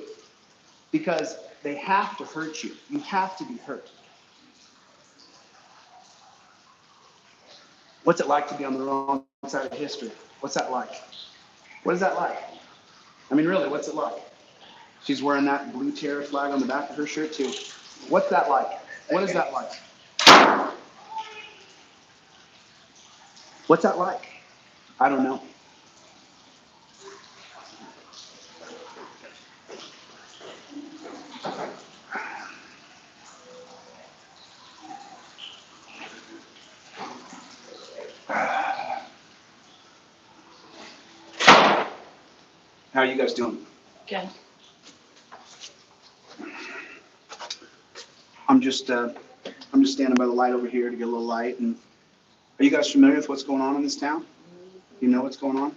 Because they have to hurt you. You have to be hurt. What's it like to be on the wrong side of history? What's that like? What is that like? I mean, really, what's it like? She's wearing that blue terror flag on the back of her shirt, too. What's that like? What is that like? What's that like? I don't know. How are you guys doing? Good. I'm just standing by the light over here to get a little light. And are you guys familiar with what's going on in this town? You know what's going on?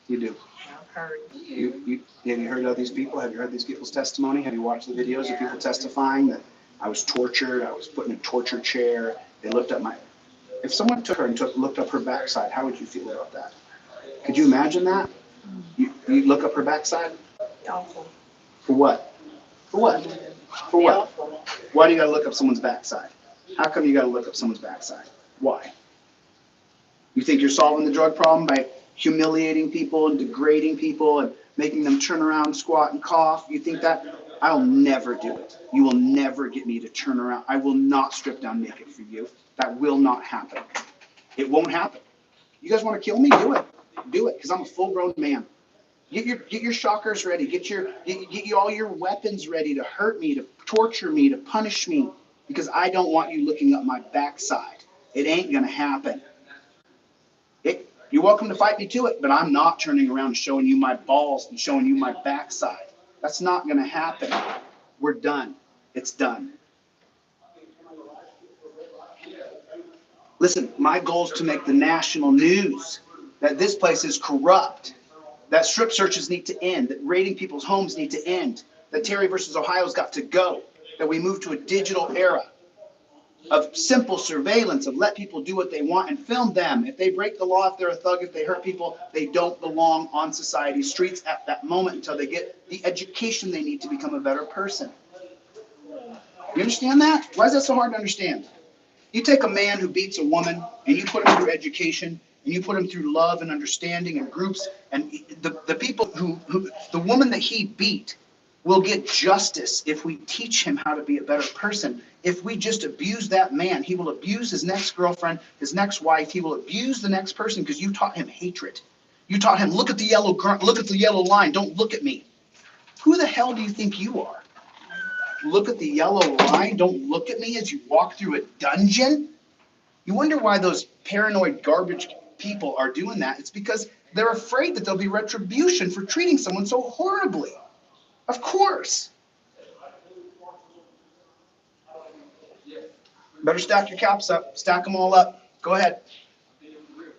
You do. I've heard. Have you heard of these people? Have you heard these people's testimony? Have you watched the videos of people testifying that I was tortured, I was put in a torture chair, they looked up my... If someone took her and looked up her backside, how would you feel about that? Could you imagine that? You look up her backside? Awful. For what? For what? For what? Why do you gotta look up someone's backside? How come you gotta look up someone's backside? Why? You think you're solving the drug problem by humiliating people and degrading people and making them turn around, squat, and cough? You think that? I'll never do it. You will never get me to turn around. I will not strip down naked for you. That will not happen. It won't happen. You guys want to kill me? Do it. Do it, because I'm a full-grown man. Get your shockers ready. Get all your weapons ready to hurt me, to torture me, to punish me, because I don't want you looking up my backside. It ain't gonna happen. You're welcome to fight me to it, but I'm not turning around and showing you my balls and showing you my backside. That's not gonna happen. We're done. It's done. Listen, my goal is to make the national news that this place is corrupt, that strip searches need to end, that raiding people's homes need to end, that Terry versus Ohio's got to go, that we move to a digital era. of simple surveillance, of let people do what they want and film them. If they break the law, if they're a thug, if they hurt people, they don't belong on society's streets at that moment until they get the education they need to become a better person. You understand that? Why is that so hard to understand? You take a man who beats a woman and you put him through education and you put him through love and understanding and groups, and the people who the woman that he beat will get justice if we teach him how to be a better person. If we just abuse that man, he will abuse his next girlfriend, his next wife. He will abuse the next person because you taught him hatred. You taught him, look at the yellow line. Don't look at me. Who the hell do you think you are? Look at the yellow line. Don't look at me as you walk through a dungeon. You wonder why those paranoid garbage people are doing that. It's because they're afraid that there'll be retribution for treating someone so horribly. Of course. Better stack your caps up. Stack them all up. Go ahead.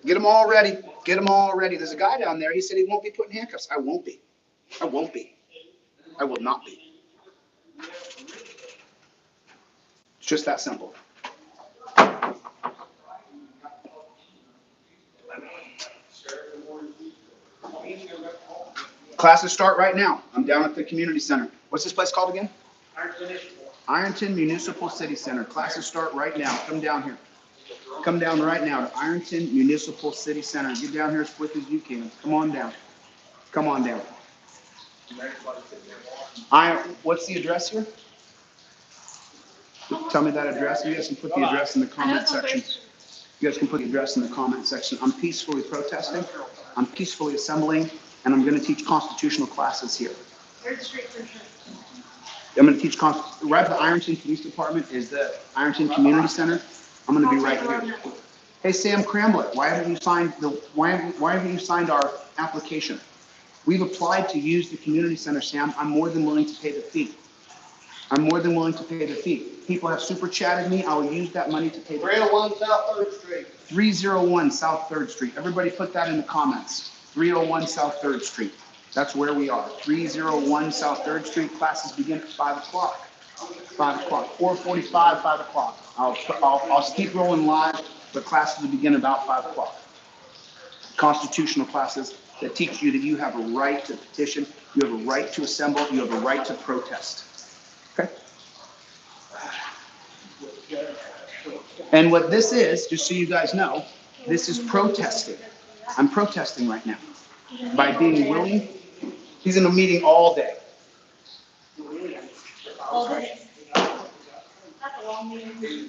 Get them all ready. Get them all ready. There's a guy down there. He said he won't be put in handcuffs. I won't be. I won't be. I will not be. It's just that simple. Classes start right now. I'm down at the community center. What's this place called again? Ironton Municipal City Center. Classes start right now. Come down here. Come down right now to Ironton Municipal City Center. Get down here as quick as you can. Come on down. Come on down. What's the address here? Tell me that address. You guys can put the address in the comment section. You guys can put the address in the comment section. I'm peacefully protesting. I'm peacefully assembling, and I'm going to teach constitutional classes here. I'm going to teach right at the Ironton Police Department is the Ironton Community Center. I'm going to be right here. Hey Sam Cramblett, why haven't you signed our application? We've applied to use the community center, Sam. I'm more than willing to pay the fee. I'm more than willing to pay the fee. People have super chatted me. I will use that money to pay the fee. 301 South 3rd Street. 301 South 3rd Street. Everybody put that in the comments. 301 South 3rd Street. That's where we are. 301 South 3rd Street. Classes begin at 5 o'clock. 5 o'clock. 4:45, 5 o'clock. I'll keep rolling live, but classes will begin about 5 o'clock. Constitutional classes that teach you that you have a right to petition, you have a right to assemble, you have a right to protest. Okay? And what this is, just so you guys know, this is protesting. I'm protesting right now by being willing. He's in a meeting all day. All day. That's a long meeting.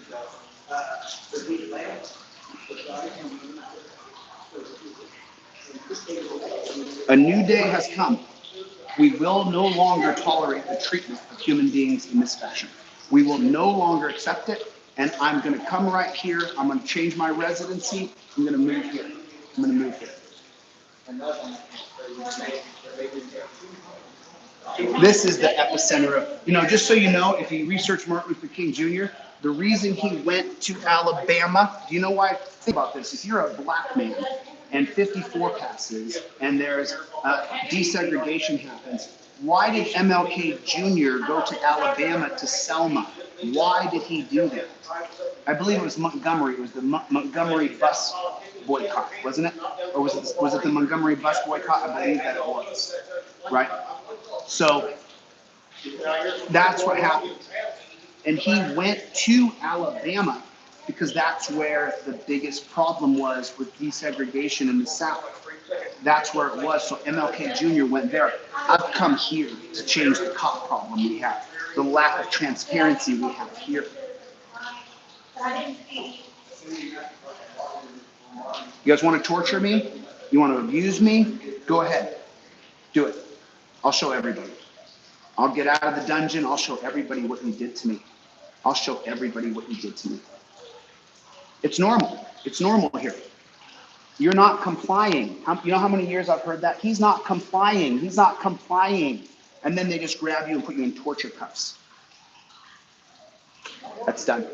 A new day has come. We will no longer tolerate the treatment of human beings in this fashion. We will no longer accept it, and I'm going to come right here. I'm going to change my residency. I'm going to move here. I'm going to move here. This is the epicenter of, just so you know, if you research Martin Luther King Jr., the reason he went to Alabama, do you know why? Think about this. If you're a black man and 54 passes and there's desegregation happens, why did MLK Jr. go to Alabama to Selma? Why did he do that? I believe it was Montgomery. It was the Montgomery bus boycott, wasn't it? Or was it the Montgomery bus boycott? I believe that it was, right? So that's what happened. And he went to Alabama because that's where the biggest problem was with desegregation in the South. That's where it was. So MLK Jr. went there. I've come here to change the cop problem we have, the lack of transparency we have here. You guys want to torture me? You want to abuse me? Go ahead. Do it. I'll show everybody. I'll get out of the dungeon. I'll show everybody what you did to me. I'll show everybody what you did to me. It's normal. It's normal here. You're not complying. You know how many years I've heard that? He's not complying. He's not complying. And then they just grab you and put you in torture cuffs. That's done.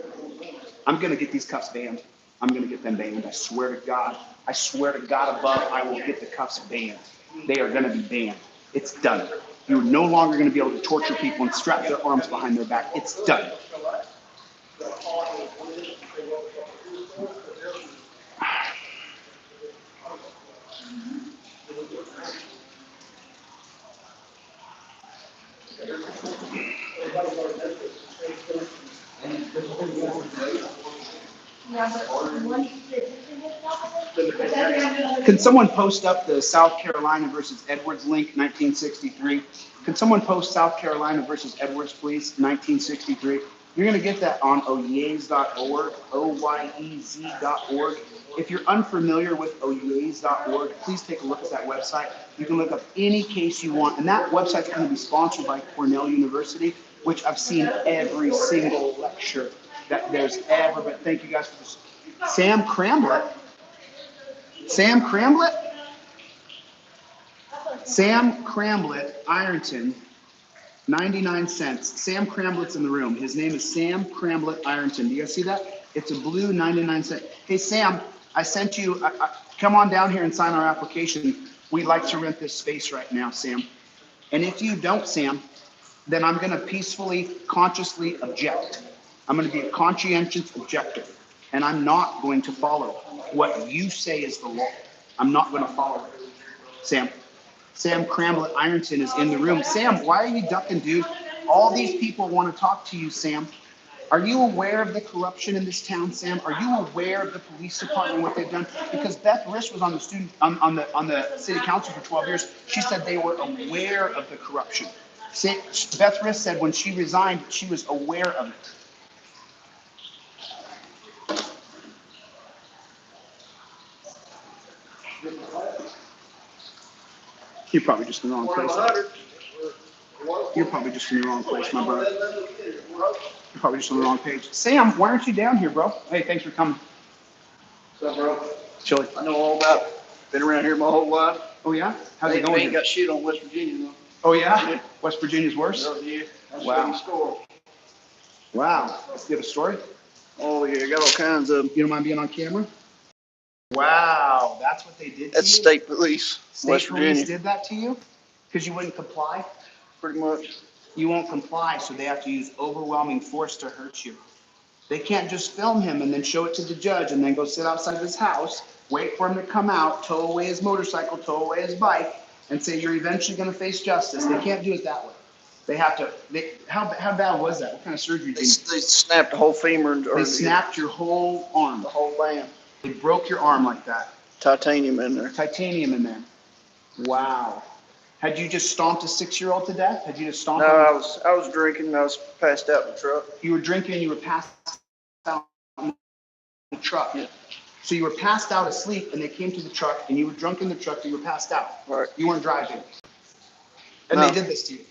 I'm going to get these cuffs banned. I'm going to get them banned. I swear to God. I swear to God above, I will get the cuffs banned. They are going to be banned. It's done. You're no longer going to be able to torture people and strap their arms behind their back. It's done. Can someone post up the South Carolina versus Edwards link, 1963? Can someone post South Carolina versus Edwards, please, 1963? You're going to get that on oyez.org, oyez.org. If you're unfamiliar with oyez.org, please take a look at that website. You can look up any case you want, and that website's going to be sponsored by Cornell University, which I've seen every single lecture that there's ever, but thank you guys for this. Sam Cramblett. Sam Cramblett? Sam Cramblett, Ironton, 99 cents. Sam Cramblett's in the room. His name is Sam Cramblett Ironton. Do you guys see that? It's a blue 99 cent. Hey, Sam, I sent you, come on down here and sign our application. We'd like to rent this space right now, Sam. And if you don't, Sam, then I'm going to peacefully, consciously object. I'm going to be a conscientious objector. And I'm not going to follow what you say is the law. I'm not going to follow it. Sam. Sam Cramblett Ironton is in the room. Sam, why are you ducking, dude? All these people want to talk to you, Sam. Are you aware of the corruption in this town, Sam? Are you aware of the police department, what they've done? Because Beth Risch was on the on the city council for 12 years. She said they were aware of the corruption. Beth Risch said when she resigned, she was aware of it. You're probably just in the wrong place. You're probably just in the wrong place, my brother. You're probably just on the wrong page. Sam, why aren't you down here, bro? Hey, thanks for coming. What's up, bro? Chille. I know all about it. Been around here my whole life. Oh, yeah? How's it going? They ain't got shit on West Virginia, though. Oh, yeah? West Virginia's worse? Oh, yeah. That's Wow. how you score. Wow. Let's get a story. Oh, yeah. Got all kinds of. You don't mind being on camera? Wow. That's what they did to That's you? state police. State West police Virginia. did that to you? Because you wouldn't comply? Pretty much. You won't comply, so they have to use overwhelming force to hurt you. They can't just film him and then show it to the judge and then go sit outside his house, wait for him to come out, tow away his motorcycle, tow away his bike, and say you're eventually going to face justice. They can't do it that way. They have to. How bad was that? What kind of surgery did They snapped the whole femur. They snapped your whole arm. The whole band. They broke your arm like that. Titanium in there. Titanium in there. Wow. Had you just stomped a 6-year-old to death? Had you just stomped No, him? I was drinking. I was passed out in the truck. You were drinking and you were passed out in the truck. Yeah. So you were passed out asleep and they came to the truck and you were drunk in the truck and you were passed out. Right. You weren't driving. And No. they did this to you.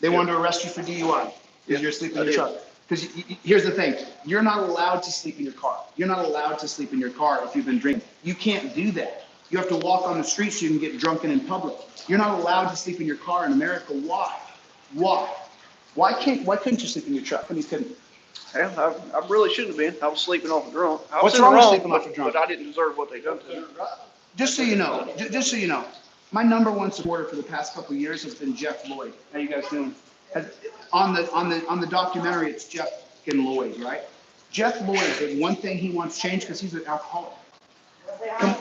They wanted to arrest you for DUI because Yeah, you're asleep I in the did. truck. Because here's the thing. You're not allowed to sleep in your car. You're not allowed to sleep in your car if you've been drinking. You can't do that. You have to walk on the street so you can get drunken in public. You're not allowed to sleep in your car in America. Why? Why? Why couldn't you sleep in your truck? I mean, couldn't. Hell, I really shouldn't have been. I was sleeping off a drunk. I was What's in the wrong with wrong, sleeping off a drunk? But I didn't deserve what they done to me. Just so you know, my number one supporter for the past couple of years has been Jeff Lloyd. How you guys doing? On the documentary, it's Jeff and Lloyd, right? Jeff Lloyd, the one thing he wants changed because he's an alcoholic.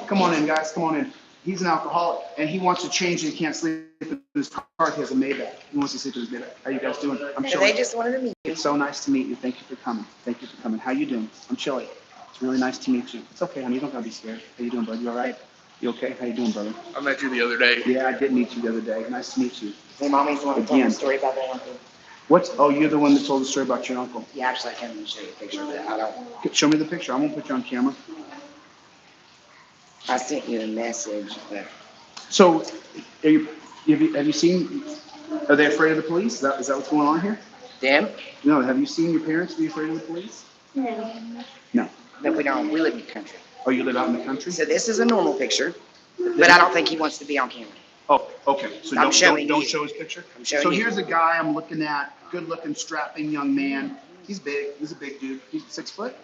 Come on in, guys. Come on in. He's an alcoholic, and he wants to change, and he can't sleep in his car. He has a Maybach. He wants to sleep in his Maybach. How you guys doing? I'm Chille. They just wanted to meet you. It's so nice to meet you. Thank you for coming. Thank you for coming. How you doing? I'm Chille. It's really nice to meet you. It's okay, honey. You don't gotta be scared. How you doing, bud? You all right? You okay? How you doing, brother? I met you the other day. Yeah, I did meet you the other day. Nice to meet you. Hey, mommy's the one who told me the story about that uncle. Oh, you're the one that told the story about your uncle. Yeah, actually, I can't even show you a picture of it. I don't. Show me the picture. I won't put you on camera. I sent you a message, but. So, have you seen? Are they afraid of the police? Is that what's going on here? Them? No. Have you seen your parents be afraid of the police? No. No. No, we don't. We live in the country. Oh, you live out in the country? So this is a normal picture, but I don't think he wants to be on camera. Oh, okay. So I'm don't showing show you. his picture. I'm showing So you. here's a guy I'm looking at. Good-looking, strapping young man. He's big. He's a big dude. He's 6 foot.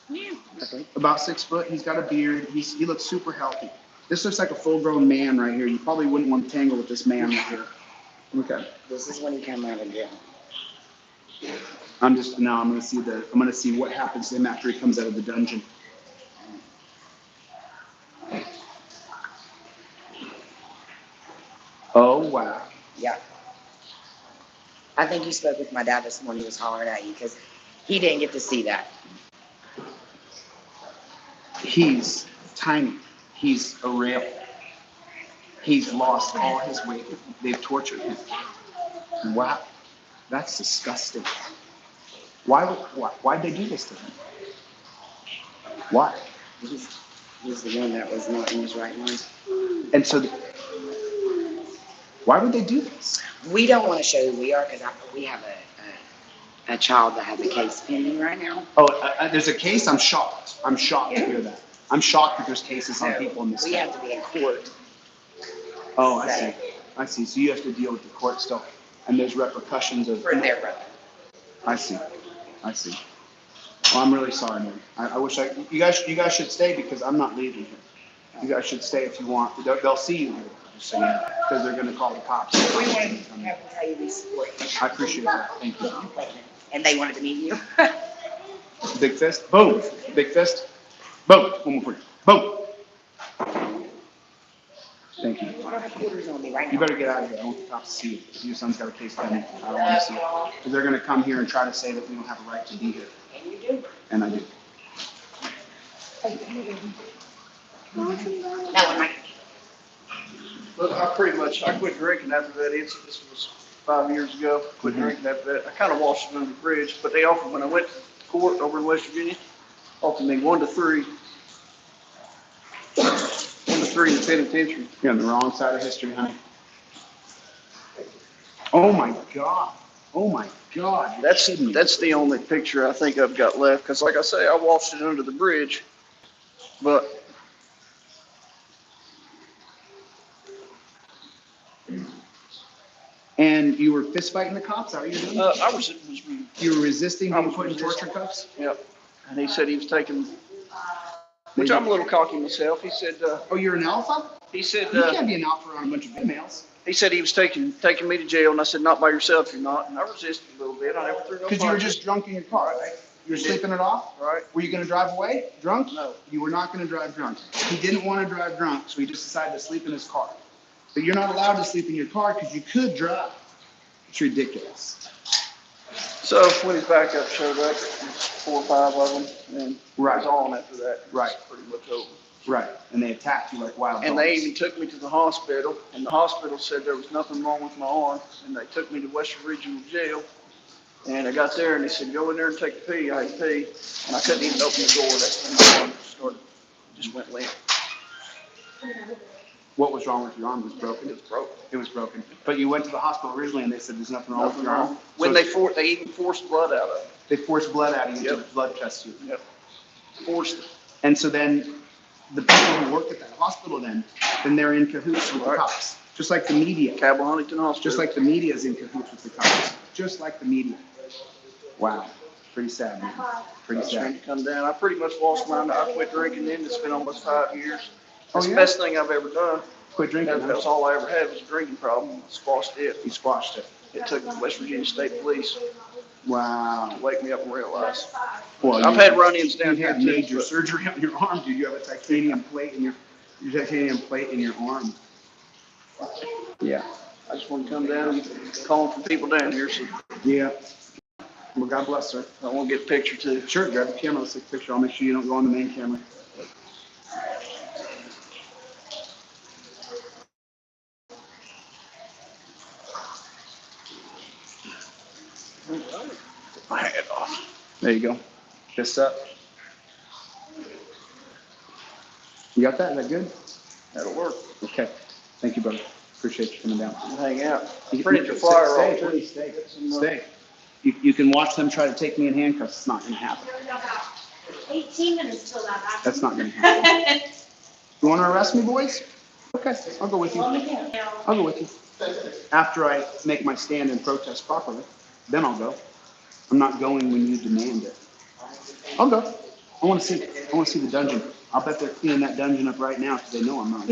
Yeah. Okay. About 6 foot. He's got a beard. He looks super healthy. This looks like a full-grown man right here. You probably wouldn't want to tangle with this man right here. Okay. This is when he came out of jail. I'm gonna see what happens to him after he comes out of the dungeon. Oh wow. Yeah. I think you spoke with my dad this morning. He was hollering at you because he didn't get to see that. He's tiny. He's a rail. He's lost all his weight. They've tortured him. Wow, that's disgusting. Why'd they do this to him? Why? He's the one that was not in his right mind. And so, why would they do this? We don't want to show who we are because we have a child that has a case pending right now. Oh, there's a case? I'm shocked. I'm shocked to hear that. I'm shocked that there's cases on people in this We state. have to be in court. Oh, I see. I see. So you have to deal with the court still, and there's repercussions of. For their brother. I see. I see. Well, I'm really sorry, man. I wish you guys should stay because I'm not leaving here. You guys should stay if you want. They'll see you here, just so you know, because they're going to call the cops. We wanted to have to tell you we support you. I appreciate that. Thank you. And they wanted to meet you. Big fist. Boom. Big fist. Boom. One more for you. Boom. Thank you. I don't have quarters on me right now. You better get out of here. I want the cops to see you. Your son's got a case pending. I don't want to see it. Because they're going to come here and try to say that we don't have a right to be here. And you do. And I do. That one, Mike. Look, I quit drinking after that incident. This was 5 years ago. Quit drinking after that. I kind of washed it under the bridge, but they offered, when I went to court over in West Virginia, offered me 1 to 3. 1 to 3 in the penitentiary. You're on the wrong side of history, honey. Oh my God. Oh my God. That's the only picture I think I've got left. Because like I say, I washed it under the bridge. But And you were fist fighting the cops? How are you doing? You were resisting being put in torture cuffs? Yep. And he said he was taking, which I'm a little cocky myself. He said, oh, you're an alpha? He said, you can't be an alpha around a bunch of females. He said he was taking me to jail, and I said, not by yourself, you're not. And I resisted a little bit. I never threw no Because you were punches. just drunk in your car, right? You were sleeping it off? Right. Were you going to drive away drunk? No. You were not going to drive drunk. He didn't want to drive drunk, so he just decided to sleep in his car. But you're not allowed to sleep in your car because you could drive. It's ridiculous. So when his backup showed up, 4 or 5 of them, and it was on after that. Right. It was pretty much over. Right. And they attacked you like wild dogs. And they even took me to the hospital, and the hospital said there was nothing wrong with my arm, and they took me to Western Regional Jail. And I got there, and they said, go in there and take a pee. I had to pee, and I couldn't even open the door. That's when my arm just went limp. What was wrong with your arm? It was broken? It was broken. It was broken. But you went to the hospital originally, and they said there's nothing wrong with your arm? When they even forced blood out of it. They forced blood out of you to blood test you? Yep. Forced it. And so then the people who work at that hospital then they're in cahoots with the cops. Just like the media. Cabell Huntington Hospital. Just like the media is in cahoots with the cops. Just like the media. Wow. Pretty sad, man. Pretty I was trying sad. to come down. I pretty much lost mine. I quit drinking then. It's been almost 5 years. Oh, It's the yeah? best thing I've ever done. Quit drinking, That was all I ever had was a drinking problem. I squashed it. You squashed it. It took the West Virginia State Police Wow. to wake me up and realize. Well, I've had run-ins down here You too. had major surgery on your arm, dude. You have a titanium plate in your arm. Yeah. I just want to come down and call for people down here, so Yeah. Well, God bless, sir. I want to get a picture too. Sure, grab the camera, let's take a picture. I'll make sure you don't go on the main camera. My head off. There you go. Fist up. You got that? Is that good? That'll work. Okay. Thank you, brother. Appreciate you coming down. Hang out. You Printed your flyer stay, off too. please, stay. You can watch them try to take me in handcuffs. It's not going to happen. 18 minutes till that. That's not going to happen. You want to arrest me, boys? Okay, I'll go with you. I'll go with you. After I make my stand and protest properly, then I'll go. I'm not going when you demand it. I'll go. I want to see it. I want to see the dungeon. I'll bet they're cleaning that dungeon up right now because they know I'm not.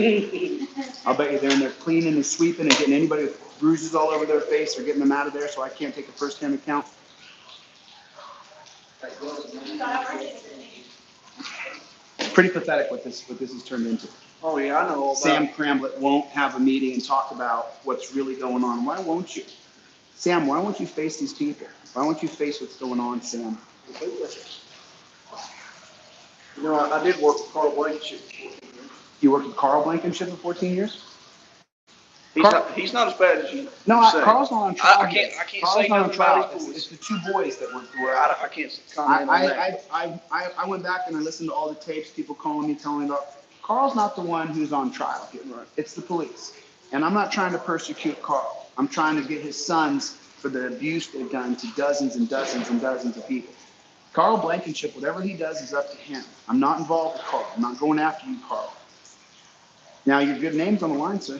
I'll bet you they're in there cleaning and sweeping and getting anybody with bruises all over their face or getting them out of there so I can't take a first-hand account. Pretty pathetic what this has turned into. Oh yeah, I know all about Sam it. Cramblett won't have a meeting and talk about what's really going on. Why won't you? Sam, why won't you face these people? Why won't you face what's going on, Sam? You know, I did work with Carl Blankenship for 14 years. You worked with Carl Blankenship for 14 years? He's not as bad as you No, say. Carl's not on trial. I can't Carl's say not on nothing about trial. his It's voice. the 2 boys that were I can't comment on that. I went back and I listened to all the tapes, people calling me, telling me about, Carl's not the one who's on trial here. Right. It's the police. And I'm not trying to persecute Carl. I'm trying to get his sons for the abuse they've done to dozens and dozens and dozens of people. Carl Blankenship, whatever he does is up to him. I'm not involved with Carl. I'm not going after you, Carl. Now, your good name's on the line, sir.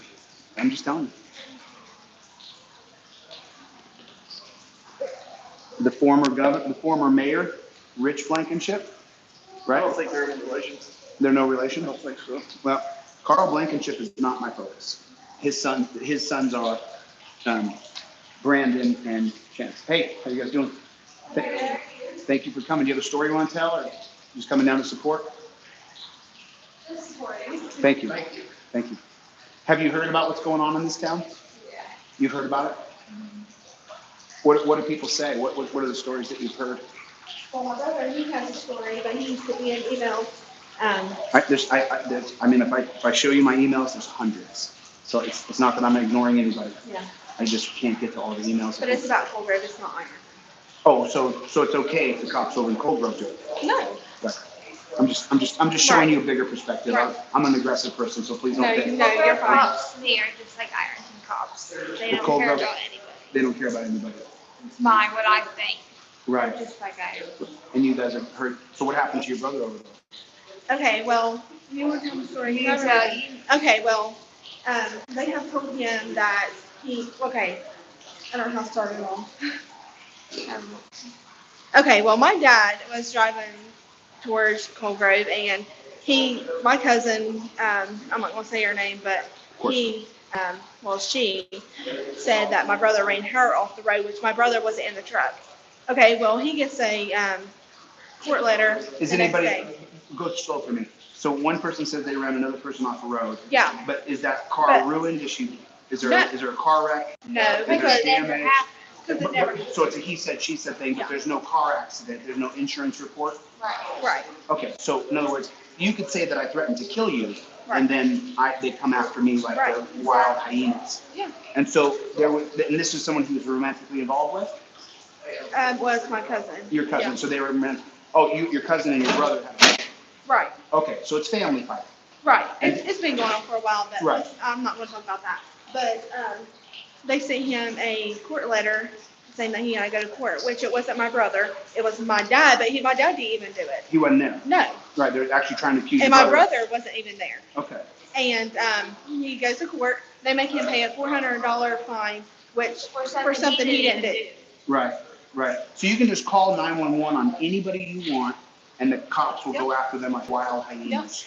I'm just telling you. The former mayor, Rich Blankenship, right? I don't think they're in relation. They're no relation? I don't think so. Well, Carl Blankenship is not my focus. His sons are Brandon and Chance. Hey, how you guys doing? Thank you for coming. Do you have a story you want to tell, or just coming down to support? Thank you. Thank you. Have you heard about what's going on in this town? Yeah. You've heard about it? What do people say? What are the stories that you've heard? Well, my brother, he has a story, but he sent me an email. If I show you my emails, there's hundreds. So it's not that I'm ignoring anybody. Yeah. I just can't get to all the emails. But it's about Cold Grove, it's not mine. Oh, so it's okay if the cops over in Cold Grove do it? No. Right. I'm just showing you a bigger perspective. Right. I'm an aggressive person, so please don't No, think. no, you're fine. Cops here, just like Ironton cops. They The don't Cold care Grove- about anybody. They don't care about anybody. It's mine, what I think. Right. Just like Ironton. And you guys have heard, so what happened to your brother over there? Okay, well, you want to tell the story? You tell you. Okay, well, they have told him that I don't know how to start it all. Okay, well, my dad was driving towards Cold Grove, and my cousin, I'm not going to say her name, but she said that my brother ran her off the road, which my brother wasn't in the truck. Okay, well, he gets a court letter the next day. Go slow for me. So one person says they ran another person off the road. Yeah. But is that car ruined? Is there a car wreck? No, because it never happened. So it's a he said, she said thing, but there's no car accident, there's no insurance report? Right. Okay, so in other words, you could say that I threatened to kill you, Right. and then they come after me like the wild hyenas. Yeah. And so and this is someone who was romantically involved with? Was my cousin. Your cousin, Yeah. so they were your cousin and your brother had. Right. Okay, so it's family fight. Right. It's been going on for a while, but Right. I'm not going to talk about that. But they sent him a court letter saying that he had to go to court, which it wasn't my brother. It was my dad, but my dad didn't even do it. He wasn't there? No. Right, they're actually trying to accuse And your my brother wasn't even there. Okay. And he goes to court. They make him pay a $400 fine, which for something he didn't do. Right. So you can just call 911 on anybody you want, and the cops will go after them like wild hyenas.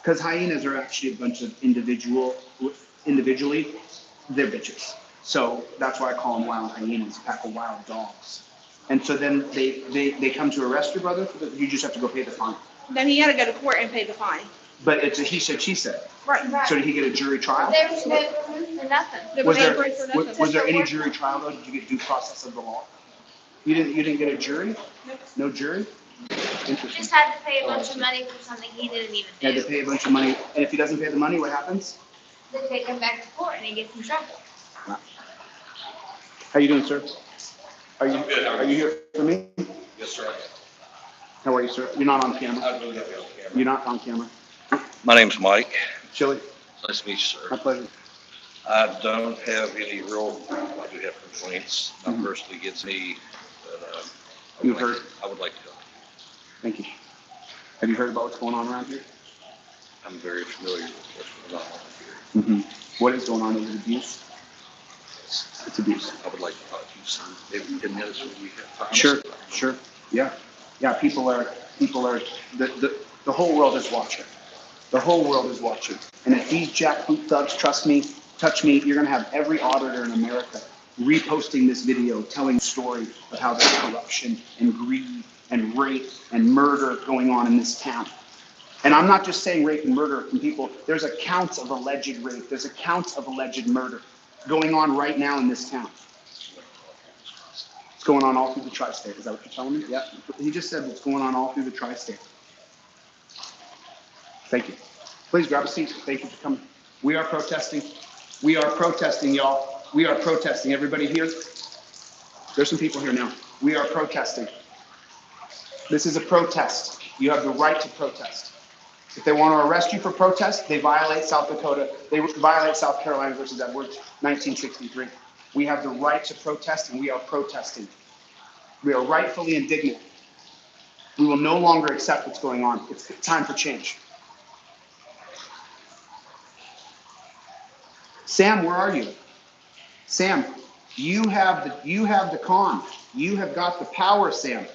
Because hyenas are actually a bunch of individually, they're bitches. So that's why I call them wild hyenas, a pack of wild dogs. And so then they come to arrest your brother, you just have to go pay the fine. Then he had to go to court and pay the fine. But it's a he said, she said. Right. So did he get a jury trial? There was no proof for nothing. Was there any jury trial though? Did you get due process of the law? You didn't get a jury? No jury? Interesting. Just had to pay a bunch of money for something he didn't even do. Had to pay a bunch of money, and if he doesn't pay the money, what happens? They take him back to court and he gets in trouble. How you doing, sir? Are you here for me? Yes, sir. How are you, sir? You're not on camera. I really got to be on camera. You're not on camera. My name's Mike. Chille. Nice to meet you, sir. My pleasure. I don't have any real, I do have complaints. Not personally against me, but You've heard? I would like to help. Thank you. Have you heard about what's going on around here? I'm very familiar with what's going on here. What is going on? Is it abuse? It's abuse. I would like to talk to you some, maybe 10 minutes when we have time. Sure. Yeah, people are, the whole world is watching. The whole world is watching. And if these jackboot thugs touch me, you're going to have every auditor in America reposting this video, telling the story of how there's corruption and greed and rape and murder going on in this town. And I'm not just saying rape and murder from people. There's accounts of alleged rape. There's accounts of alleged murder going on right now in this town. It's going on all through the tri-state. Is that what you're telling me? Yeah. He just said it's going on all through the tri-state. Thank you. Please grab a seat. Thank you for coming. We are protesting. We are protesting, y'all. We are protesting. Everybody here? There's some people here now. We are protesting. This is a protest. You have the right to protest. If they want to arrest you for protest, they violate South Dakota. They violate South Carolina versus Edwards, 1963. We have the right to protest, and we are protesting. We are rightfully indignant. We will no longer accept what's going on. It's time for change. Sam, where are you? Sam, you have the con. You have got the power, Sam.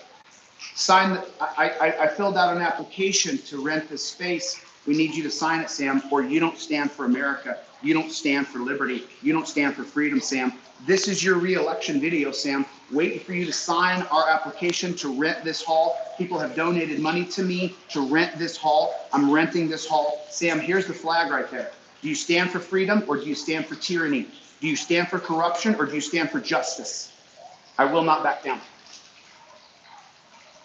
Sign the, I filled out an application to rent this space. We need you to sign it, Sam, or you don't stand for America. You don't stand for liberty. You don't stand for freedom, Sam. This is your re-election video, Sam. Waiting for you to sign our application to rent this hall. People have donated money to me to rent this hall. I'm renting this hall. Sam, here's the flag right there. Do you stand for freedom or do you stand for tyranny? Do you stand for corruption or do you stand for justice? I will not back down.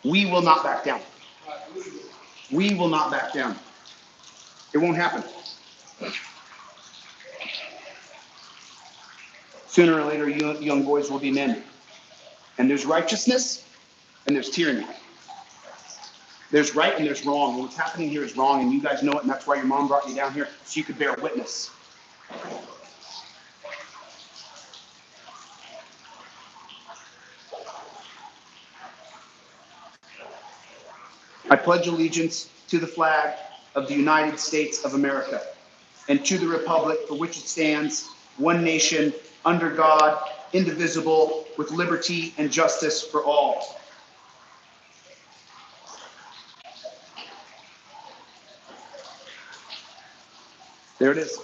We will not back down. We will not back down. It won't happen. Sooner or later, you young boys will be men. And there's righteousness and there's tyranny. There's right and there's wrong. And what's happening here is wrong, and you guys know it, and that's why your mom brought you down here, so you could bear witness. I pledge allegiance to the flag of the United States of America and to the republic for which it stands, one nation, under God, indivisible, with liberty and justice for all. There it is.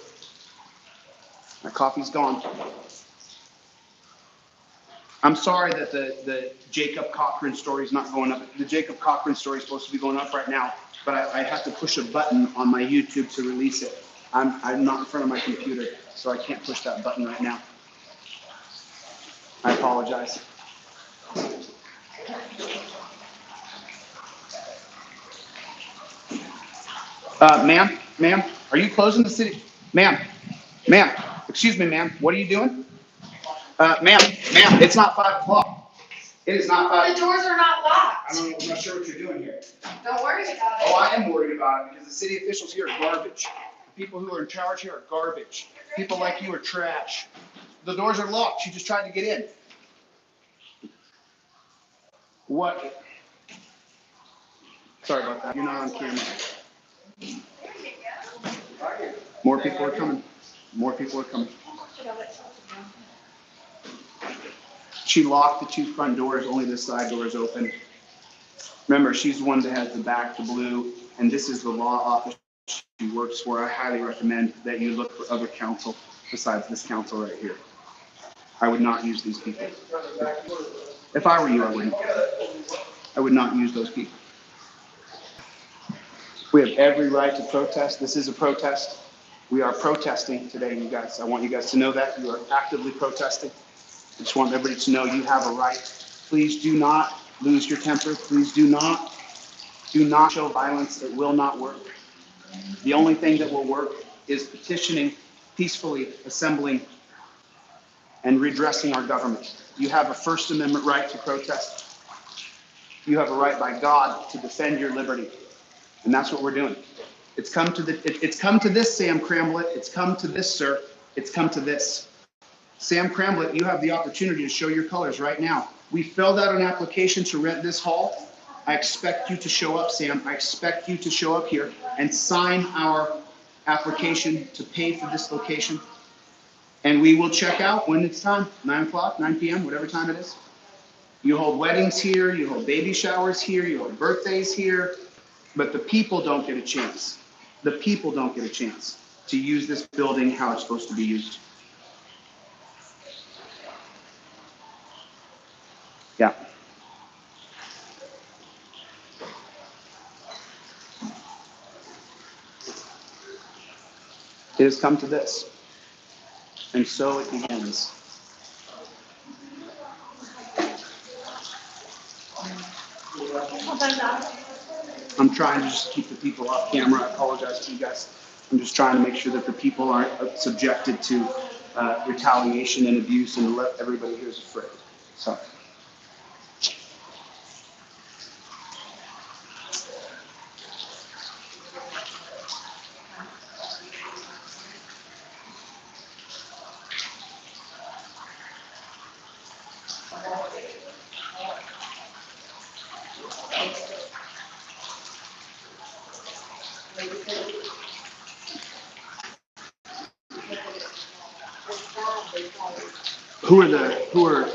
My coffee's gone. I'm sorry that the Jacob Cochran story is not going up. The Jacob Cochran story is supposed to be going up right now, but I have to push a button on my YouTube to release it. I'm not in front of my computer, so I can't push that button right now. I apologize. Ma'am, are you closing the city? Ma'am, excuse me, ma'am, what are you doing? Ma'am, it's not 5 o'clock. It is not 5. The doors are not locked. I'm not sure what you're doing here. Don't worry about it. Oh, I am worried about it because the city officials here are garbage. The people who are in charge here are garbage. People like you are trash. The doors are locked. She just tried to get in. What? Sorry about that. You're not on camera. More people are coming. More people are coming. She locked the 2 front doors. Only the side door is open. Remember, she's the one that has the back, the blue, and this is the law office she works for. I highly recommend that you look for other counsel besides this counsel right here. I would not use these people. If I were you, I wouldn't. I would not use those people. We have every right to protest. This is a protest. We are protesting today, you guys. I want you guys to know that. You are actively protesting. I just want everybody to know you have a right. Please do not lose your temper. Please do not show violence. It will not work. The only thing that will work is petitioning, peacefully assembling, and redressing our government. You have a First Amendment right to protest. You have a right by God to defend your liberty. And that's what we're doing. It's come to this, Sam Cramblett. It's come to this, sir. It's come to this. Sam Cramblett, you have the opportunity to show your colors right now. We filled out an application to rent this hall. I expect you to show up, Sam. I expect you to show up here and sign our application to pay for this location. And we will check out when it's time, 9 o'clock, 9 p.m., whatever time it is. You hold weddings here, you hold baby showers here, you hold birthdays here, but the people don't get a chance. The people don't get a chance to use this building how it's supposed to be used. Yeah. It has come to this. And so it begins. I'm trying to just keep the people off camera. I apologize to you guys. I'm just trying to make sure that the people aren't subjected to retaliation and abuse and let everybody here is afraid. So.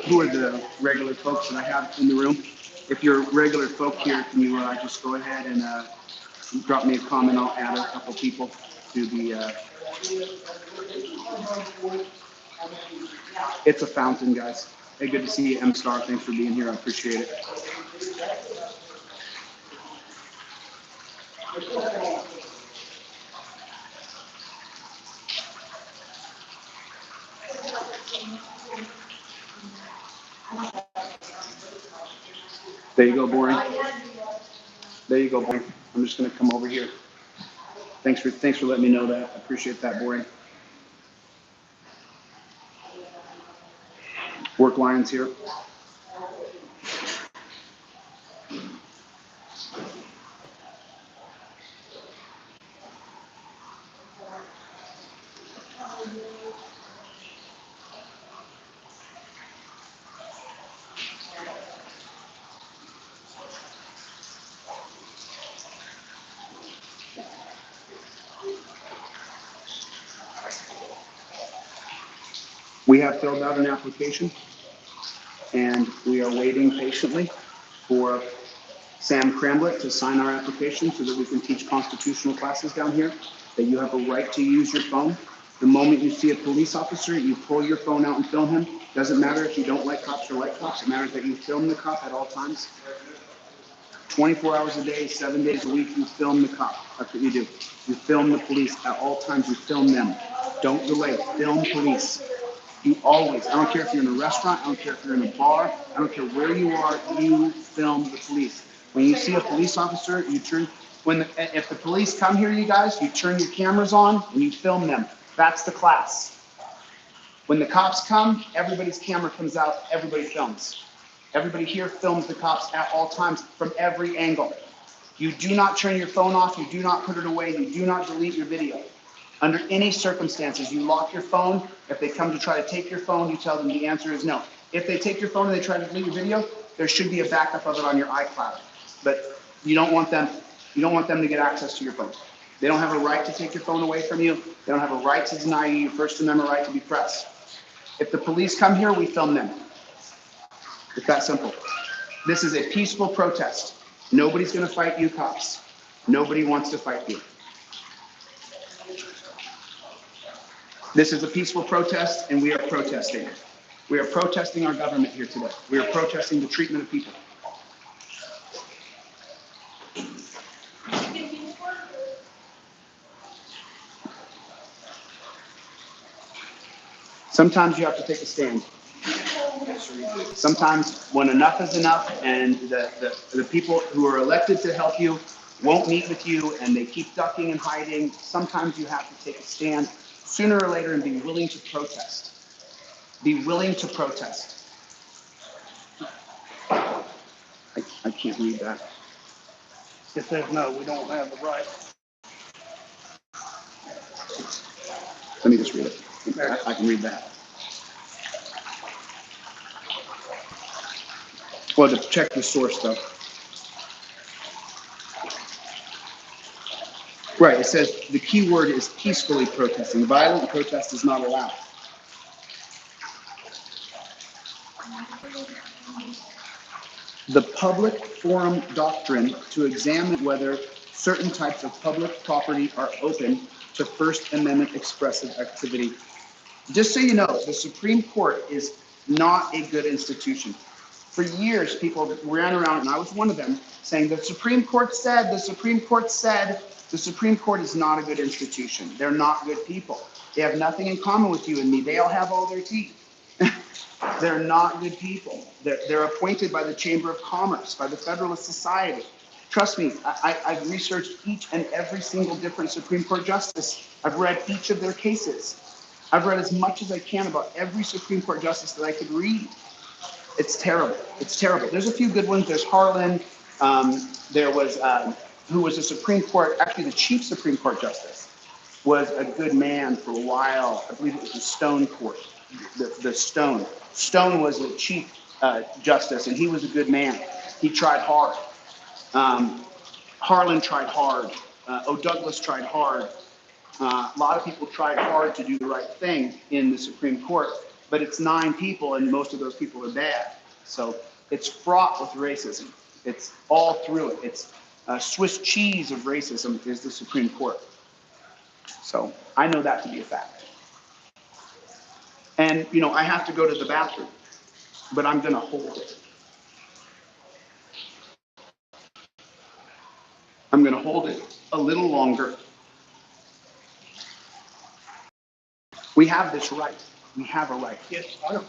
Who are the regular folks that I have in the room? If you're regular folk here, can you just go ahead and drop me a comment? I'll add a couple people to the. It's a fountain, guys. Hey, good to see you, M Star. Thanks for being here. I appreciate it. There you go, boring. There you go, boring. I'm just gonna come over here. Thanks for letting me know that. I appreciate that, boring. Work Lions here. We have filled out an application, and we are waiting patiently for Sam Cramblett to sign our application so that we can teach constitutional classes down here, that you have a right to use your phone. The moment you see a police officer, you pull your phone out and film him. Doesn't matter if you don't like cops or like cops. It matters that you film the cop at all times. 24 hours a day, 7 days a week, you film the cop. That's what you do. You film the police at all times. You film them. Don't delay. Film police. You always, I don't care if you're in a restaurant, I don't care if you're in a bar, I don't care where you are, you film the police. When you see a police officer, you turn, if the police come here, you guys, you turn your cameras on and you film them. That's the class. When the cops come, everybody's camera comes out, everybody films. Everybody here films the cops at all times from every angle. You do not turn your phone off, you do not put it away, you do not delete your video. Under any circumstances, you lock your phone. If they come to try to take your phone, you tell them the answer is no. If they take your phone and they try to delete your video, there should be a backup of it on your iCloud. But you don't want them to get access to your phone. They don't have a right to take your phone away from you. They don't have a right to deny you your First Amendment right to be pressed. If the police come here, we film them. It's that simple. This is a peaceful protest. Nobody's going to fight you cops. Nobody wants to fight you. This is a peaceful protest, and we are protesting. We are protesting our government here today. We are protesting the treatment of people. Sometimes you have to take a stand. Sometimes when enough is enough and the people who are elected to help you won't meet with you and they keep ducking and hiding, sometimes you have to take a stand sooner or later and be willing to protest. Be willing to protest. I can't read that. It says no, we don't have the right. Let me just read it. I can read that. Well, to check the source though. Right, it says the key word is peacefully protesting. Violent protest is not allowed. The public forum doctrine to examine whether certain types of public property are open to First Amendment expressive activity. Just so you know, the Supreme Court is not a good institution. For years, people ran around, and I was one of them, saying the Supreme Court said, the Supreme Court said. The Supreme Court is not a good institution. They're not good people. They have nothing in common with you and me. They all have all their teeth. They're not good people. They're appointed by the Chamber of Commerce, by the Federalist Society. Trust me, I've researched each and every single different Supreme Court justice. I've read each of their cases. I've read as much as I can about every Supreme Court justice that I could read. It's terrible. It's terrible. There's a few good ones. There's Harlan. There was, who was a Supreme Court, actually the chief Supreme Court justice, was a good man for a while. I believe it was the Stone Court, the Stone. Stone was the chief justice, and he was a good man. He tried hard. Harlan tried hard. O'Douglas tried hard. A lot of people tried hard to do the right thing in the Supreme Court, but it's 9 people, and most of those people are bad. So it's fraught with racism. It's all through it. It's Swiss cheese of racism is the Supreme Court. So I know that to be a fact. And, you know, I have to go to the bathroom, but I'm going to hold it. I'm going to hold it a little longer. We have this right. We have a right. Yes, I know.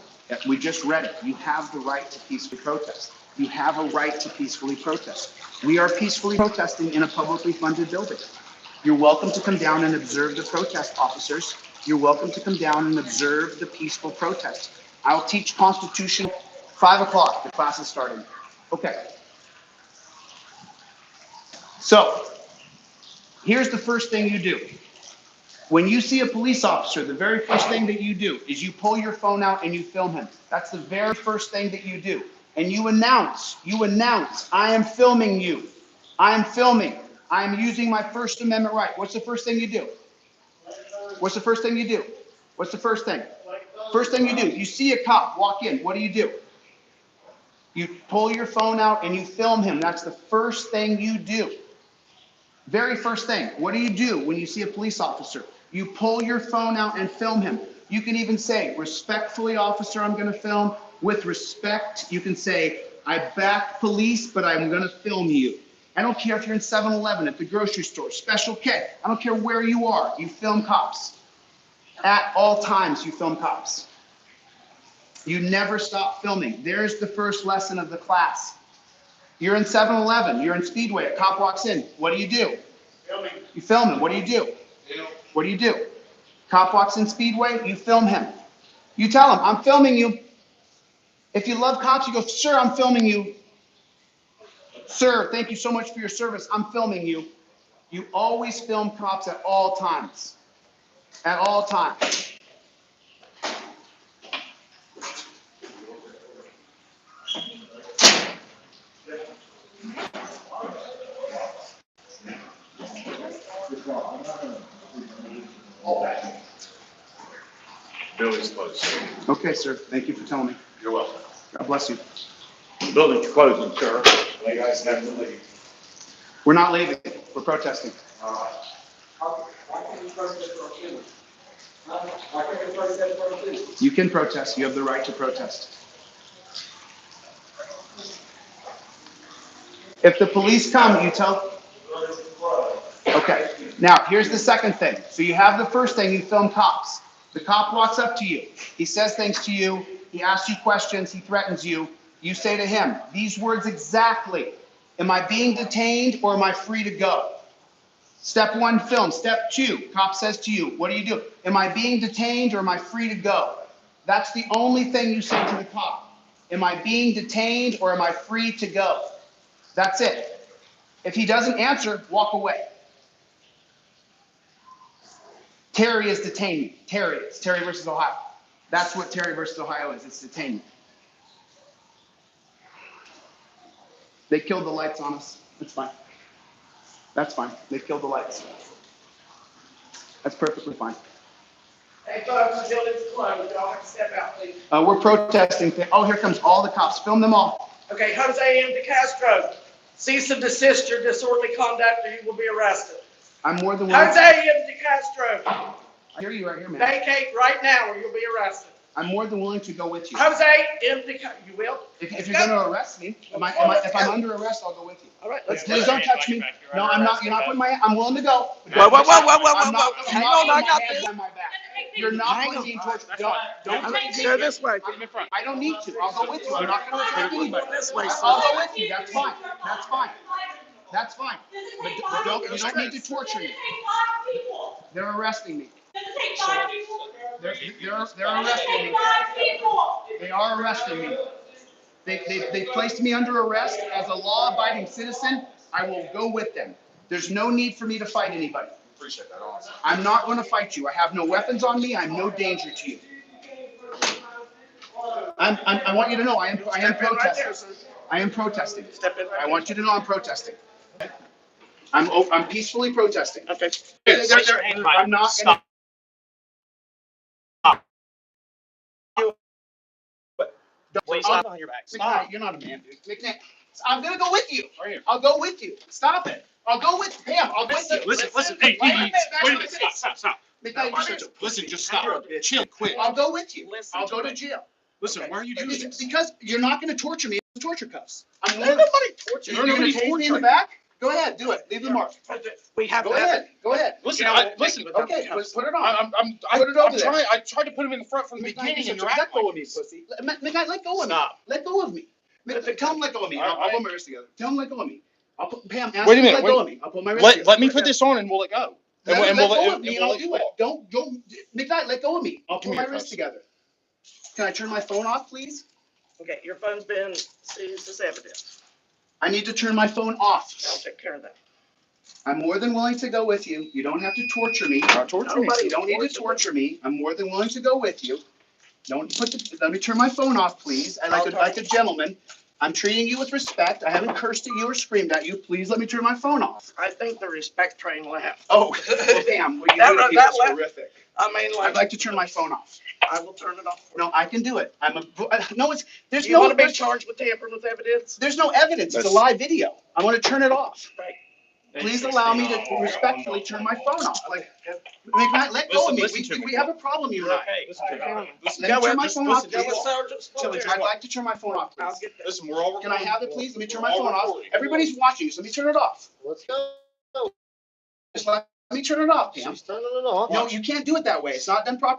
We just read it. You have the right to peacefully protest. You have a right to peacefully protest. We are peacefully protesting in a publicly funded building. You're welcome to come down and observe the protest, officers. You're welcome to come down and observe the peaceful protest. I'll teach Constitution 5 o'clock. The class is starting. Okay. So, here's the first thing you do. When you see a police officer, the very first thing that you do is you pull your phone out and you film him. That's the very first thing that you do. And you announce, I am filming you. I am filming. I am using my First Amendment right. What's the first thing you do? What's the first thing you do? What's the first thing? First thing you do, you see a cop walk in, what do? You pull your phone out and you film him. That's the first thing you do. Very first thing. What do you do when you see a police officer? You pull your phone out and film him. You can even say, respectfully, officer, I'm going to film. With respect, you can say, I back police, but I'm going to film you. I don't care if you're in 7-Eleven, at the grocery store, Special K. I don't care where you are. You film cops. At all times, you film cops. You never stop filming. There's the first lesson of the class. You're in 7-Eleven. You're in Speedway. A cop walks in. What do? Filming. You film him. What do? What do? Cop walks in Speedway. You film him. You tell him, I'm filming you. If you love cops, you go, sir, I'm filming you. Sir, thank you so much for your service. I'm filming you. You always film cops at all times. At all times. Building's closed, sir. Okay, sir. Thank you for telling me. You're welcome. God bless you. Building's closing, sir. You guys have to leave. We're not leaving. We're protesting. All right. Why can't you protest for our children? Why can't you protest for our children? You can protest. You have the right to protest. If the police come, you tell. Okay. Now, here's the second thing. So you have the first thing, you film cops. The cop walks up to you. He says things to you. He asks you questions. He threatens you. You say to him, these words exactly. Am I being detained or am I free to go? Step 1, film. Step 2, cop says to you, what do? Am I being detained or am I free to go? That's the only thing you say to the cop. Am I being detained or am I free to go? That's it. If he doesn't answer, walk away. Terry is detained. Terry. It's Terry versus Ohio. That's what Terry versus Ohio is. It's detained. They killed the lights on us. That's fine. That's fine. They killed the lights. That's perfectly fine. Hey, folks, until it's closed, y'all have to step out, please. We're protesting. Oh, here comes all the cops. Film them all. Okay, Jose M. DeCastro, cease and desist your disorderly conduct or you will be arrested. I'm more than willing. Jose M. DeCastro. I hear you right here, man. Vacate right now or you'll be arrested. I'm more than willing to go with you. Jose M. DeCastro, you will? If you're going to arrest me, if I'm under arrest, I'll go with you. All right, let's Please don't touch me. No, I'm not. You're not putting my. I'm willing to go. Whoa. Hang on, I got this. You're not pointing towards. Don't Go this way. I don't need to. I'll go with you. I'm not going to arrest anybody. I'll go with you. That's fine. That's fine. That's fine. But you don't need to torture me. They're arresting me. They're arresting me. They are arresting me. They placed me under arrest as a law-abiding citizen. I will go with them. There's no need for me to fight anybody. Appreciate that, awesome. I'm not going to fight you. I have no weapons on me. I'm no danger to you. I want you to know I am protesting. I am protesting. I want you to know I'm protesting. I'm peacefully protesting. Okay. I'm not going to. Please stop on your back. Stop. You're not a man, dude. McNair, I'm gonna go with you. I'll go with you. Stop it. I'll go with Pam. I'll go with you. Listen. Hey, wait a minute. Stop. McNair, Listen, just stop. Chill, quit. I'll go with you. I'll go to jail. Listen, why are you doing this? Because you're not gonna torture me with torture cuffs. I'm Nobody torture. You're gonna take me in the back? Go ahead, do it. Leave the mark. We have. Go ahead. Go ahead. Listen, listen. Okay, put it on. I tried to put him in the front from the beginning, and you're let acting go like of me, this. pussy. McNair, let go of me. Stop. Let go of me. Tell him let go of me. I'll put my wrist together. Tell him let go of me. I'll put Pam. Wait a minute. Let go of me. I'll put my wrist together. Let me put this on, and we'll let go. Let go of me, and I'll do it. Don't. McKnight, let go of me. I'll put my wrist together. Can I turn my phone off, please? Okay, your phone's been seized as evidence. I need to turn my phone off. I'll take care of that. I'm more than willing to go with you. You don't have to torture me. You don't need to torture me. I'm more than willing to go with you. Let me turn my phone off, please. Like a gentleman. I'm treating you with respect. I haven't cursed at you or screamed at you. Please let me turn my phone off. I think the respect train left. Oh, well, damn. What you doing here is horrific. I'd like to turn my phone off. I will turn it off. No, I can do it. There's You want to be charged with tampering with evidence? There's no evidence. It's a live video. I want to turn it off. Right. Please allow me to respectfully turn my phone off. McKnight, let go of me. We have a problem here. Okay. Let me turn my phone off, Go with please. Sergeant. I'd like to turn my phone off, I'll please. get that. Listen, we're all. Can I have it, please? Let me turn my phone off. Everybody's watching, so let me turn it off. Let's go. Just let me turn it off, Pam. She's turning it off. No, you can't do it that way. It's not done properly.